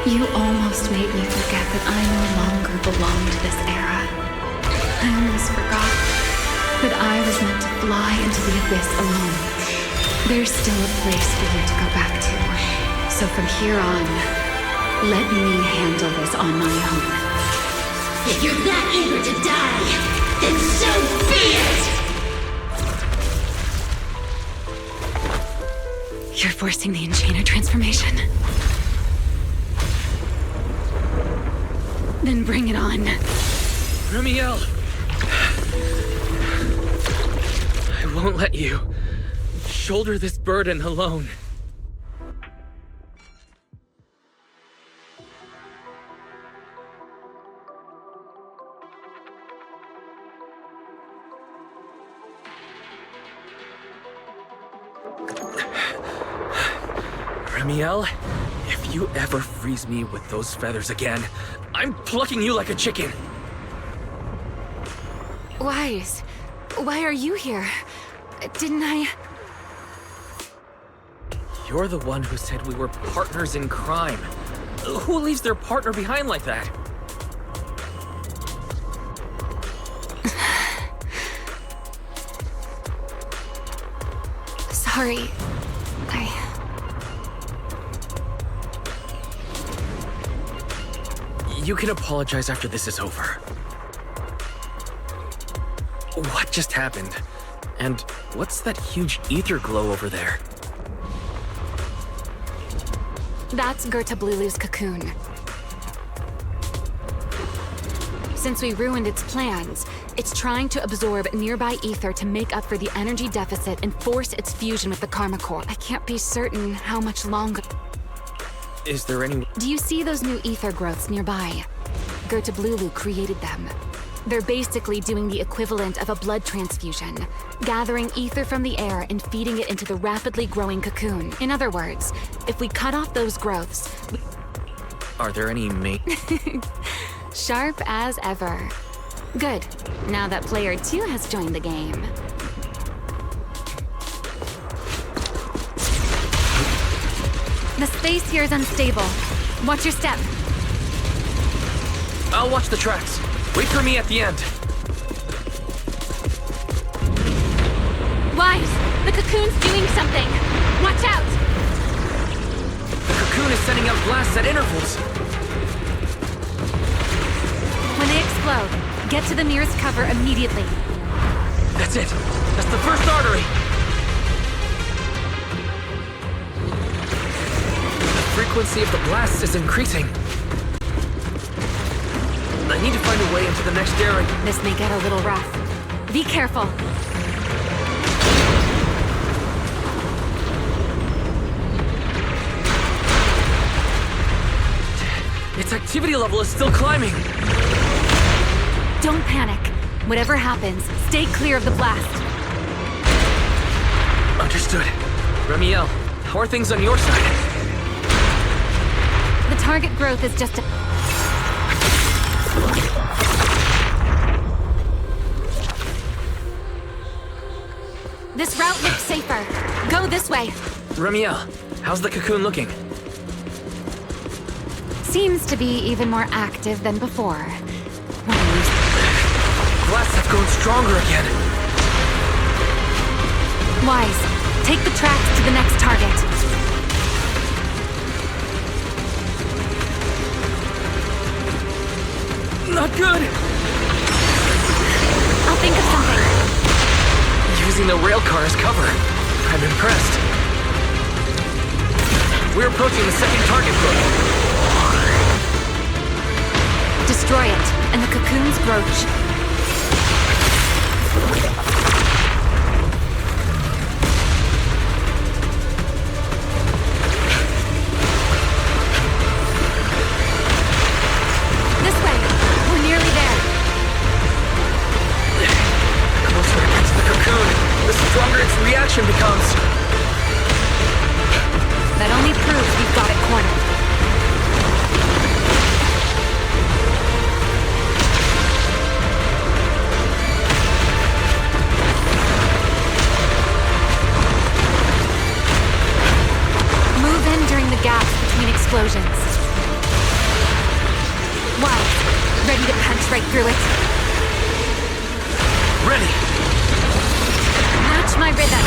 you almost made me forget that I no longer belong to this era. I almost forgot that I was meant to fly into the abyss alone. There's still a place for you to go back to. So from here on, let me handle this on my own. If you're that eager to die, then so be it! You're forcing the Enchainer transformation. Then bring it on. Remiel! I won't let you shoulder this burden alone. Remiel, if you ever freeze me with those feathers again, I'm plucking you like a chicken. Wise, why are you here? Didn't I... You're the one who said we were partners in crime. Who leaves their partner behind like that? Sorry. You can apologize after this is over. What just happened? And what's that huge ether glow over there? That's Gerta Blulu's cocoon. Since we ruined its plans, it's trying to absorb nearby ether to make up for the energy deficit and force its fusion with the Karma Core. I can't be certain how much longer. Is there any... Do you see those new ether growths nearby? Gerta Blulu created them. They're basically doing the equivalent of a blood transfusion, gathering ether from the air and feeding it into the rapidly growing cocoon. In other words, if we cut off those growths... Are there any Sharp as ever. Good. Now that player 2 has joined the game. The space here is unstable. Watch your step. I'll watch the tracks. Wait for me at the end. Wise! The cocoon's doing something! Watch out! The cocoon is sending out blasts at intervals. When they explode, get to the nearest cover immediately. That's it. That's the first artery. The frequency of the blasts is increasing. I need to find a way into the next area. This may get a little rough. Be careful. Its activity level is still climbing. Don't panic. Whatever happens, stay clear of the blast. Understood. Remiel, how are things on your side? The target growth is just a... This route looks safer. Go this way. Remiel, how's the cocoon looking? Seems to be even more active than before. Blasts have grown stronger again. Wise, take the tracks to the next target. Not good! I'll think of something. Using the rail car as cover. I'm impressed. We're approaching the second target group. Destroy it, and the cocoon's growth. This way. We're nearly there. The closer it gets to the cocoon, the stronger its reaction becomes. That only proves we've got it cornered. Move in during the gaps between explosions. Wise, ready to punch right through it? Ready! Match my rhythm.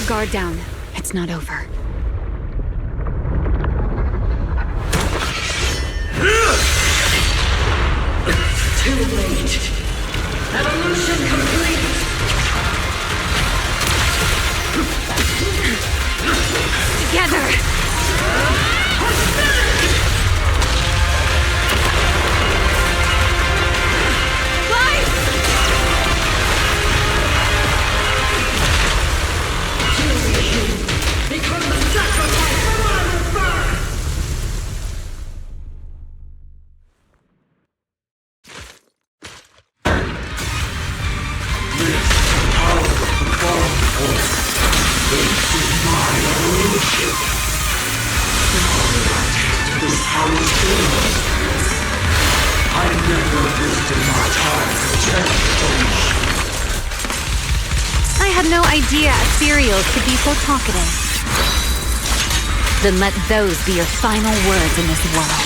guard down. It's not over. Too late. Evolution complete. Together! Become the sacrifice for Rival Fur! I had no idea ethereals could be so talkative. Then let those be your final words in this world.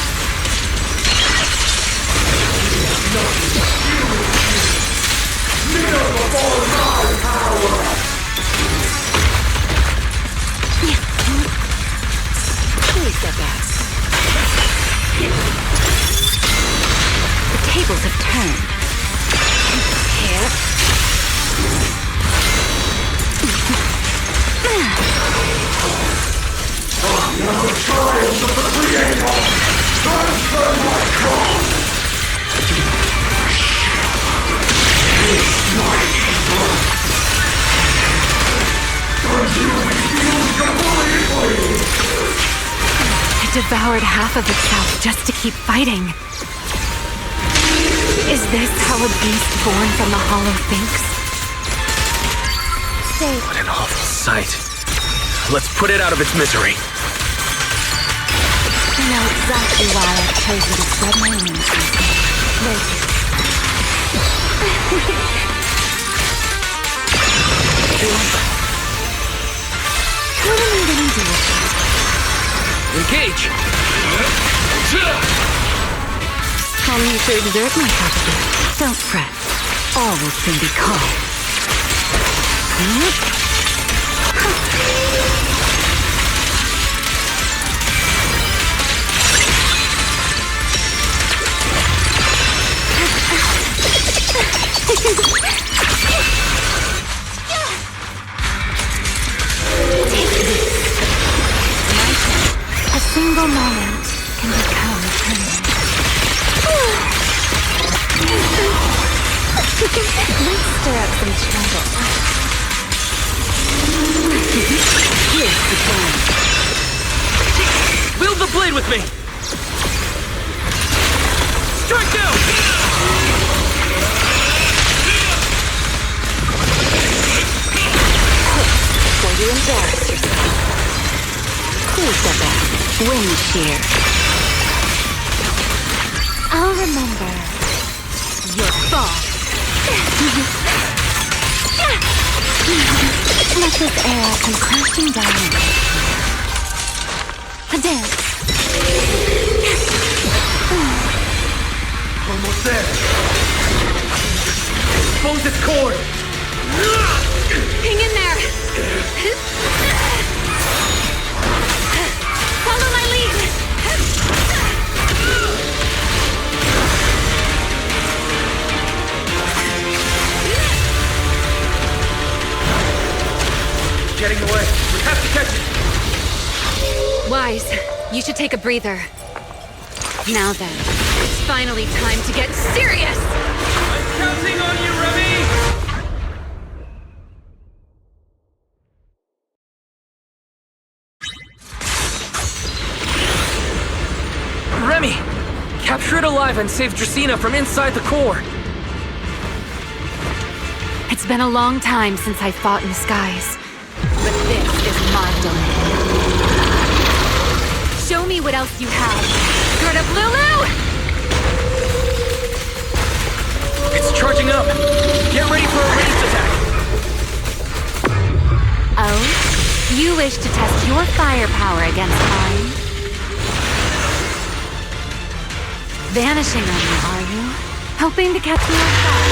Please step back. The tables have turned. Here. It devoured half of itself just to keep fighting. Is this how a beast born from the Hollow thinks? Stay. What an awful sight. Let's put it out of its misery. I know exactly why I chose you to spread my wings. Wait. What am I gonna do with you? Engage! Call me to exert my property. Don't fret. All will soon be calm. A single moment can become permanent. Let's stir up some trouble. Here's the plan. Wield the blade with me! Strike down! Before you embarrass yourself. Please step back. Wind shear. I'll remember your fall. Let this era come crashing down. A dance. Almost there. Expose its cord! Hang in there! Follow my lead! Getting away. We have to catch it! Wise, you should take a breather. Now then, it's finally time to get serious! I'm counting on you, Remy! Remy! Capture it alive and save Dracena from inside the core! It's been a long time since I fought in the skies, but this is my domain. Show me what else you have. Skirt up, Lulu! It's charging up! Get ready for a ranged attack! Oh? You wish to test your firepower against mine? Vanishing on me, are you? Hoping to catch me off guard?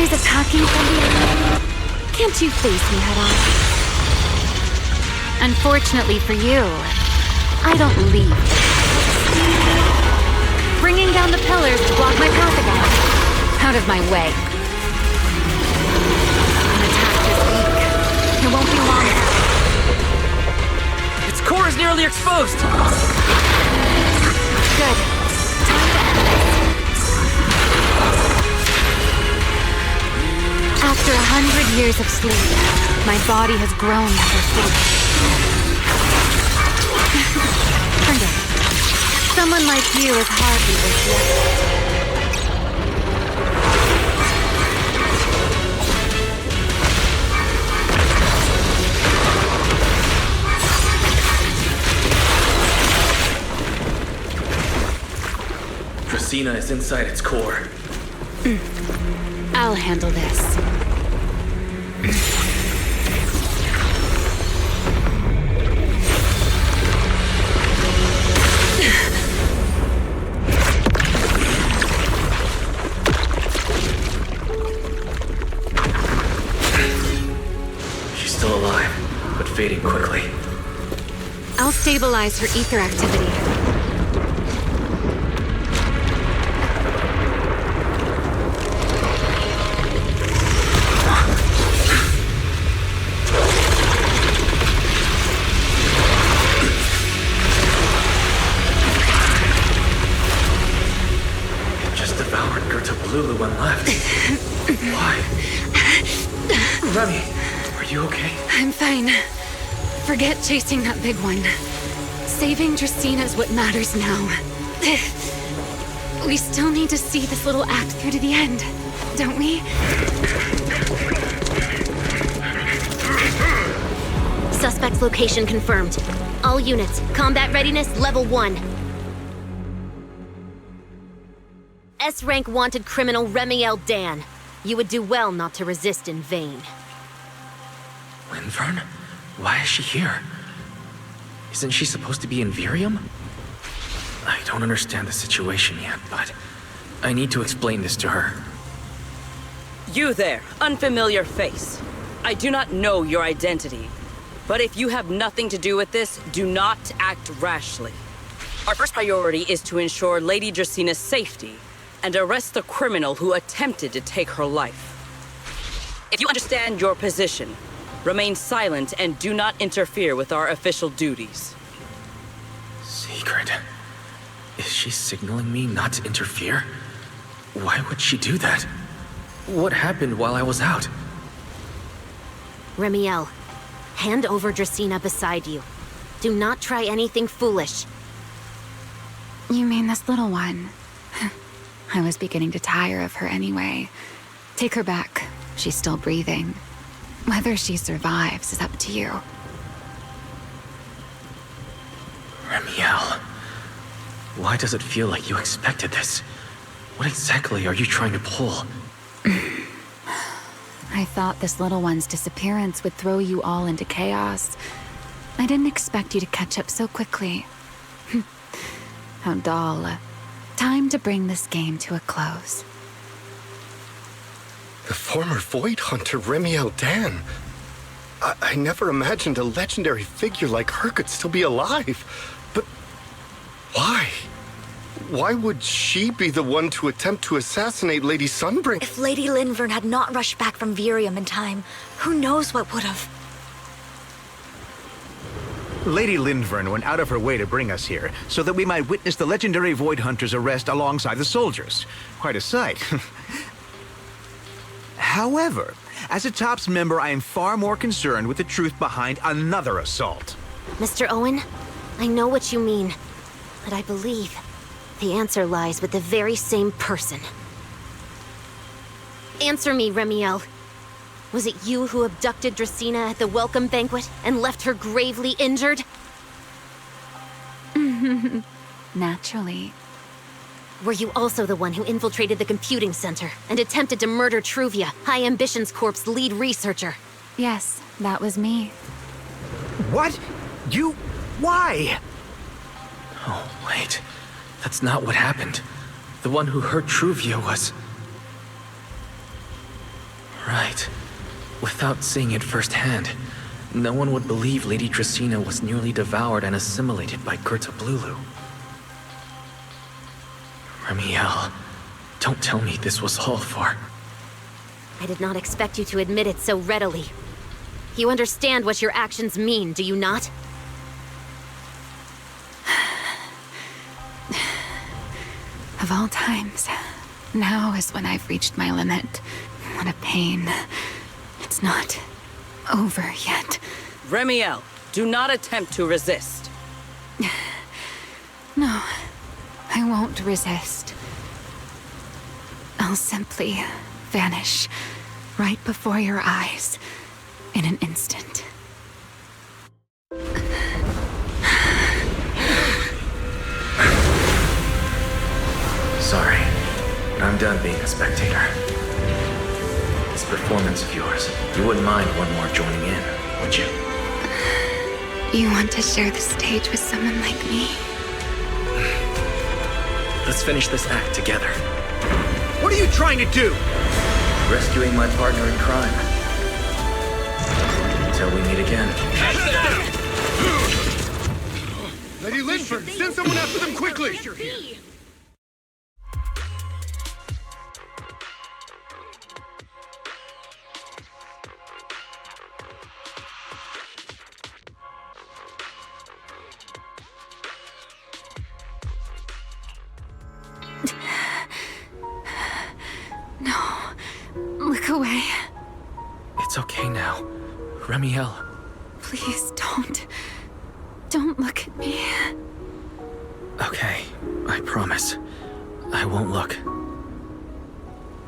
There's attacking from behind. Can't you face me head on? Unfortunately for you, I don't leave. Bringing down the pillars to block my path again. Out of my way. An attack this weak. It won't be long. Its core is nearly exposed! Good. After 100 years of sleep, my body has grown for sleep. Forget it. Someone like you is hardly worth the effort. Dracena is inside its core. I'll handle this. She's still alive, but fading quickly. I'll stabilize her ether activity. Lulu and left. Why? Remy, are you okay? I'm fine. Forget chasing that big one. Saving Dracina's what matters now. We still need to see this little act through to the end, don't we? Suspect's location confirmed. All units, combat readiness level 1. S-rank wanted criminal Remiel Dan. You would do well not to resist in vain. Linvern? Why is she here? Isn't she supposed to be in Virium? I don't understand the situation yet, but I need to explain this to her. You there, unfamiliar face. I do not know your identity, but if you have nothing to do with this, do not act rashly. Our first priority is to ensure Lady Dracena's safety and arrest the criminal who attempted to take her life. If you understand your position, remain silent and do not interfere with our official duties. Secret? Is she signaling me not to interfere? Why would she do that? What happened while I was out? Remiel, hand over Dracena beside you. Do not try anything foolish. You mean this little one? I was beginning to tire of her anyway. Take her back. She's still breathing. Whether she survives is up to you. Remiel, why does it feel like you expected this? What exactly are you trying to pull? I thought this little one's disappearance would throw you all into chaos. I didn't expect you to catch up so quickly. How dull. Time to bring this game to a close. The former Void Hunter Remiel Dan. I never imagined a legendary figure like her could still be alive. But why? Why would she be the one to attempt to assassinate Lady Sunbringer? If Lady Linvern had not rushed back from Virium in time, who knows what would have. Lady Linvern went out of her way to bring us here, so that we might witness the legendary Void Hunter's arrest alongside the soldiers. Quite a sight. However, as a TOPS member, I am far more concerned with the truth behind another assault. Mr. Owen, I know what you mean, but I believe the answer lies with the very same person. Answer me, Remiel. Was it you who abducted Dracena at the welcome banquet and left her gravely injured? Naturally. Were you also the one who infiltrated the computing center and attempted to murder Truvia, High Ambitions Corp's lead researcher? Yes, that was me. What? You? Why? Oh, wait. That's not what happened. The one who hurt Truvia was... Right. Without seeing it firsthand, no one would believe Lady Dracaena was nearly devoured and assimilated by Gerta Blulu. Remiel, don't tell me this was all for... I did not expect you to admit it so readily. You understand what your actions mean, do you not? Of all times, now is when I've reached my limit. What a pain. It's not over yet. Remiel, do not attempt to resist. No, I won't resist. I'll simply vanish right before your eyes in an instant. Sorry, but I'm done being a spectator. This performance of yours, you wouldn't mind one more joining in, would you? You want to share the stage with someone like me? Let's finish this act together. What are you trying to do? Rescuing my partner in crime. Until we meet again. Lady Linford, send someone after them quickly! No, look away. It's okay now. Remiel. Please don't. Don't look at me. Okay, I promise. I won't look.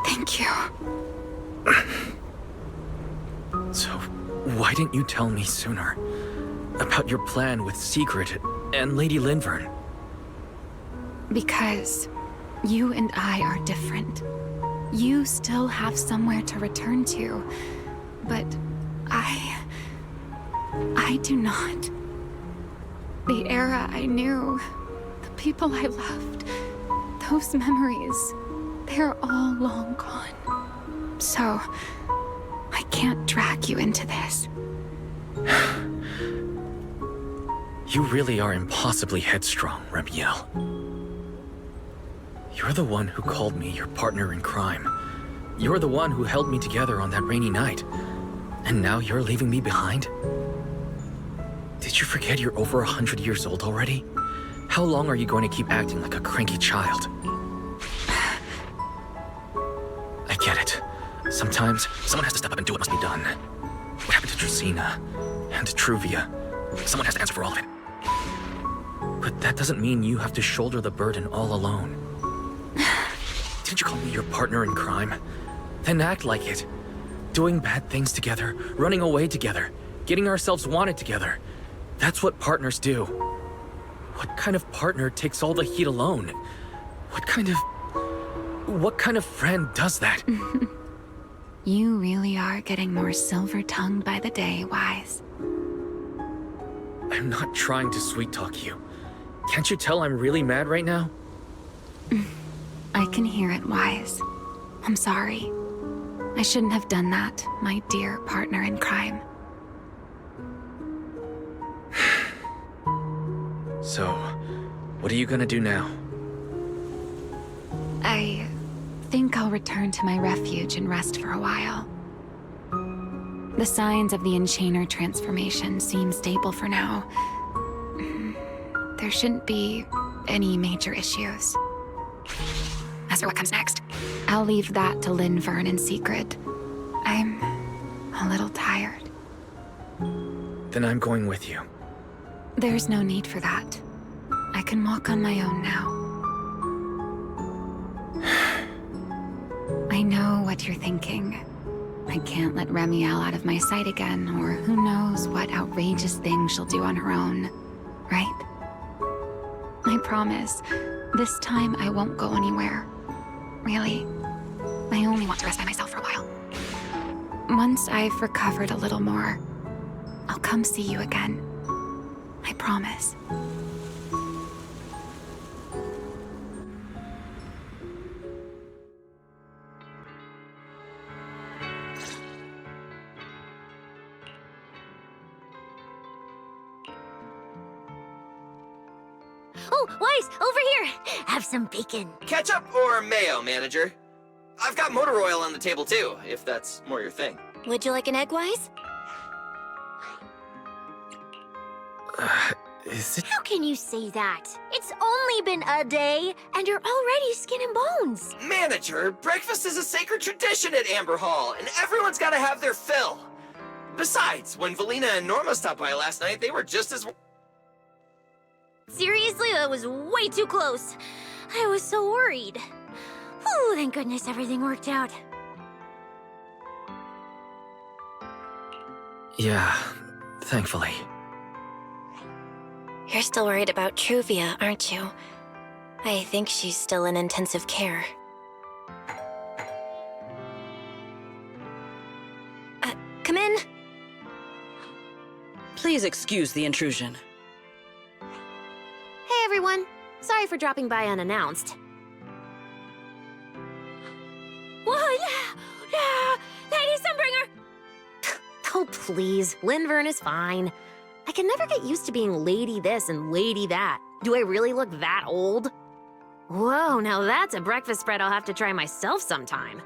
Thank you. So, why didn't you tell me sooner? About your plan with Sigrid and Lady Linvern? Because you and I are different. You still have somewhere to return to, but I do not. The era I knew, the people I loved, those memories, they're all long gone. So, I can't drag you into this. You really are impossibly headstrong, Remiel. You're the one who called me your partner in crime. You're the one who held me together on that rainy night. And now you're leaving me behind? Did you forget you're over 100 years old already? How long are you going to keep acting like a cranky child? I get it. Sometimes, someone has to step up and do what must be done. What happened to Dracaena? And to Truvia? Someone has to answer for all of it. But that doesn't mean you have to shoulder the burden all alone. Didn't you call me your partner in crime? Then act like it. Doing bad things together, running away together, getting ourselves wanted together. That's what partners do. What kind of partner takes all the heat alone? What kind of friend does that? You really are getting more silver-tongued by the day, Wise. I'm not trying to sweet-talk you. Can't you tell I'm really mad right now? I can hear it, Wise. I'm sorry. I shouldn't have done that, my dear partner in crime. So, what are you gonna do now? I think I'll return to my refuge and rest for a while. The signs of the Enchainer transformation seem stable for now. There shouldn't be any major issues. As for what comes next, I'll leave that to Linvern and Sigrid. I'm a little tired. Then I'm going with you. There's no need for that. I can walk on my own now. I know what you're thinking. I can't let Remiel out of my sight again, or who knows what outrageous thing she'll do on her own, right? I promise, this time I won't go anywhere. Really, I only want to rest by myself for a while. Once I've recovered a little more, I'll come see you again. I promise. Oh, Weiss, over here! Have some bacon. Ketchup or mayo, manager? I've got motor oil on the table too, if that's more your thing. Would you like an egg, Weiss? Is it? How can you say that? It's only been a day, and you're already skin and bones. Manager, breakfast is a sacred tradition at Amber Hall, and everyone's gotta have their fill. Besides, when Valina and Norma stopped by last night, they were just as... Seriously, that was way too close. I was so worried. Whew, thank goodness everything worked out. Yeah, thankfully. You're still worried about Truvia, aren't you? I think she's still in intensive care. Come in. Please excuse the intrusion. Hey, everyone. Sorry for dropping by unannounced. Whoa, yeah! Lady Sunbringer! Oh, please. Linvern is fine. I can never get used to being lady this and lady that. Do I really look that old? Whoa, now that's a breakfast spread I'll have to try myself sometime.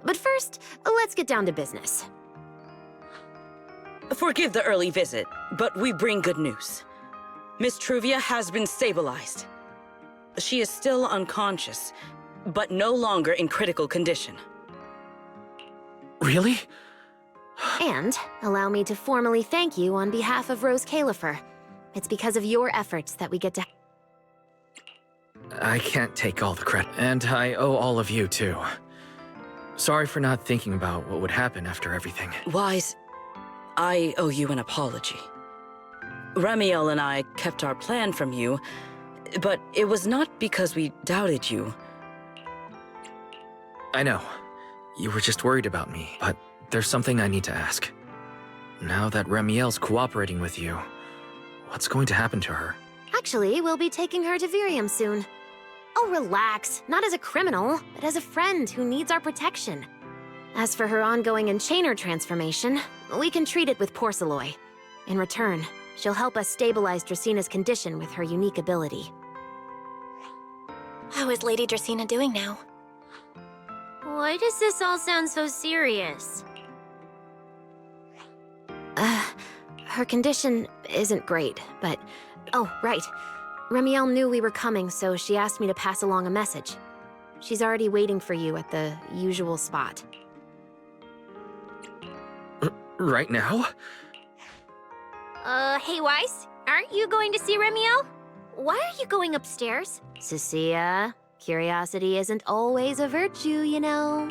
But first, let's get down to business. Forgive the early visit, but we bring good news. Miss Truvia has been stabilized. She is still unconscious, but no longer in critical condition. Really? And allow me to formally thank you on behalf of Rose Califer. It's because of your efforts that we get to... I can't take all the credit, and I owe all of you too. Sorry for not thinking about what would happen after everything. Weiss, I owe you an apology. Ramiel and I kept our plan from you, but it was not because we doubted you. I know. You were just worried about me, but there's something I need to ask. Now that Ramiel's cooperating with you, what's going to happen to her? Actually, we'll be taking her to Virium soon. Oh, relax. Not as a criminal, but as a friend who needs our protection. As for her ongoing Enchainer transformation, we can treat it with Porcelloy. In return, she'll help us stabilize Dracina's condition with her unique ability. How is Lady Dracina doing now? Why does this all sound so serious? Her condition isn't great, but... Oh, right. Ramiel knew we were coming, so she asked me to pass along a message. She's already waiting for you at the usual spot. Right now? Hey Weiss, aren't you going to see Ramiel? Why are you going upstairs? Cecilia, curiosity isn't always a virtue, you know.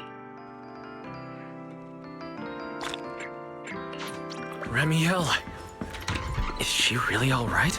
Ramiel, is she really all right?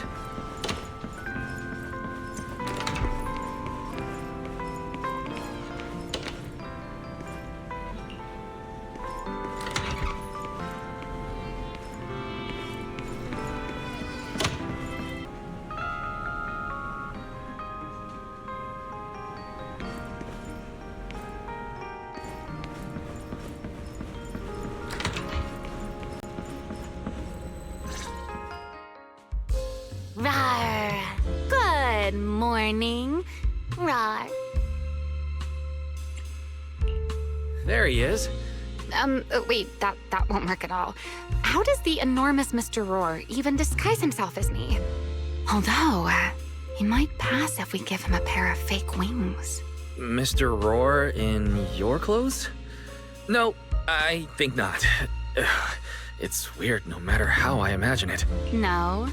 Rawr. Good morning. Rawr. There he is. Wait, that won't work at all. How does the enormous Mr. Roar even disguise himself as me? Although, he might pass if we give him a pair of fake wings. Mr. Roar in your clothes? No, I think not. Ugh, it's weird no matter how I imagine it. No?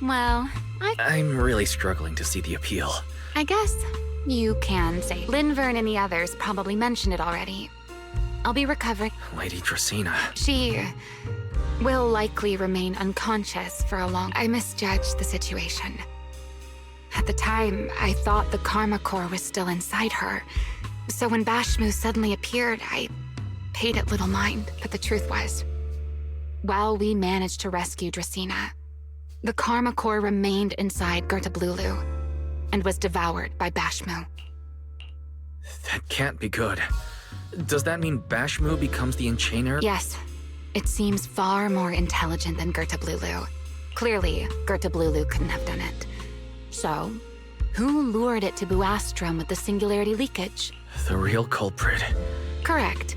Well, I'm really struggling to see the appeal. I guess you can say. Linvern and the others probably mentioned it already. I'll be recovering. Lady Dracina. She will likely remain unconscious for a long... I misjudged the situation. At the time, I thought the Karma Core was still inside her. So when Bashmu suddenly appeared, I paid it little mind. But the truth was, while we managed to rescue Dracina, the Karma Core remained inside Gertablulu and was devoured by Bashmu. That can't be good. Does that mean Bashmu becomes the Enchainer? Yes. It seems far more intelligent than Gertablulu. Clearly, Gertablulu couldn't have done it. So, who lured it to Buastrum with the singularity leakage? The real culprit. Correct.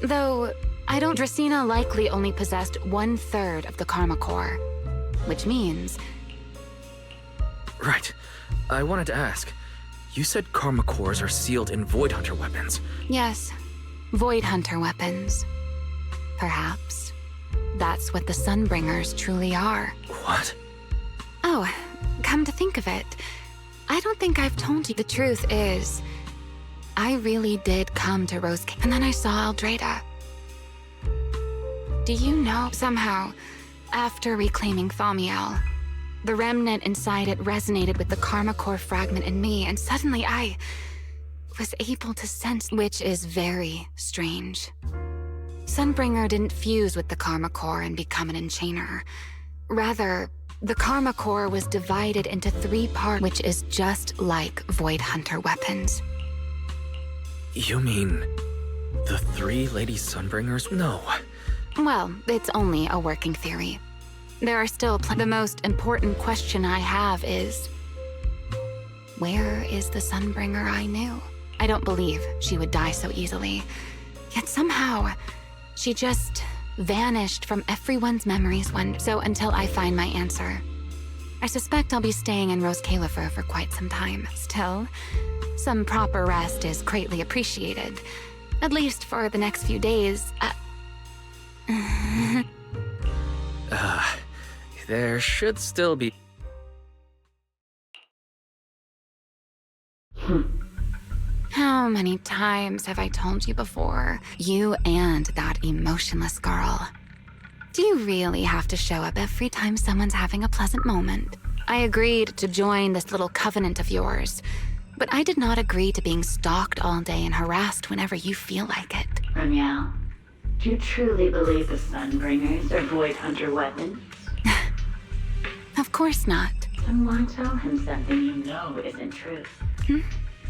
Though, Dracaena likely only possessed 1/3 of the Karma Core. Which means... Right. I wanted to ask. You said Karma Cores are sealed in Void Hunter weapons. Yes, Void Hunter weapons. Perhaps. That's what the Sunbringers truly are. What? Oh, come to think of it, I don't think I've told you. The truth is, I really did come to Rose Cave, and then I saw Eldrada. Do you know, somehow, after reclaiming Thaumiel, the remnant inside it resonated with the Karma Core fragment in me, and suddenly I was able to sense, which is very strange. Sunbringer didn't fuse with the Karma Core and become an Enchainer. Rather, the Karma Core was divided into 3 parts, which is just like Void Hunter weapons. You mean the 3 Lady Sunbringers? No. Well, it's only a working theory. There are still the most important question I have is, where is the Sunbringer I knew? I don't believe she would die so easily. Yet somehow, she just vanished from everyone's memories so until I find my answer. I suspect I'll be staying in Rose Califer for quite some time. Still, some proper rest is greatly appreciated. At least for the next few days. There should still be... How many times have I told you before? You and that emotionless girl. Do you really have to show up every time someone's having a pleasant moment? I agreed to join this little covenant of yours, but I did not agree to being stalked all day and harassed whenever you feel like it. Ramiel, do you truly believe the Sunbringers are Void Hunter weapons? Of course not. Then why tell him something you know isn't true?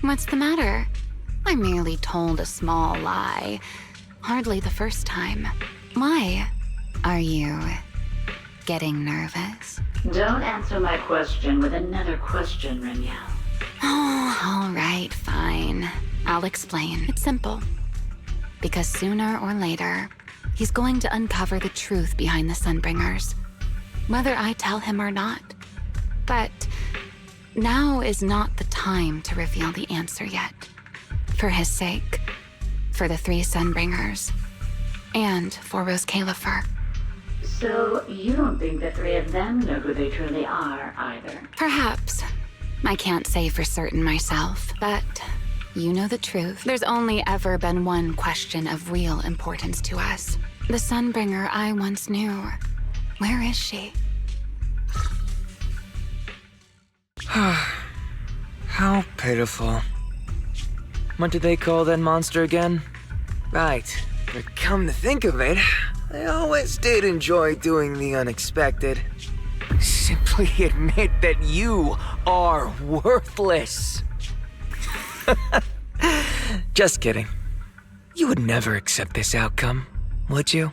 What's the matter? I merely told a small lie. Hardly the first time. Why? Are you getting nervous? Don't answer my question with another question, Ramiel. Oh, all right, fine. I'll explain. It's simple. Because sooner or later, he's going to uncover the truth behind the Sunbringers. Whether I tell him or not. But now is not the time to reveal the answer yet. For his sake, for the 3 Sunbringers, and for Rose Califer. So, you don't think the 3 of them know who they truly are, either? Perhaps. I can't say for certain myself, but you know the truth. There's only ever been one question of real importance to us. The Sunbringer I once knew. Where is she? How pitiful. What did they call that monster again? Right, but come to think of it, I always did enjoy doing the unexpected. Simply admit that you are worthless. Just kidding. You would never accept this outcome, would you?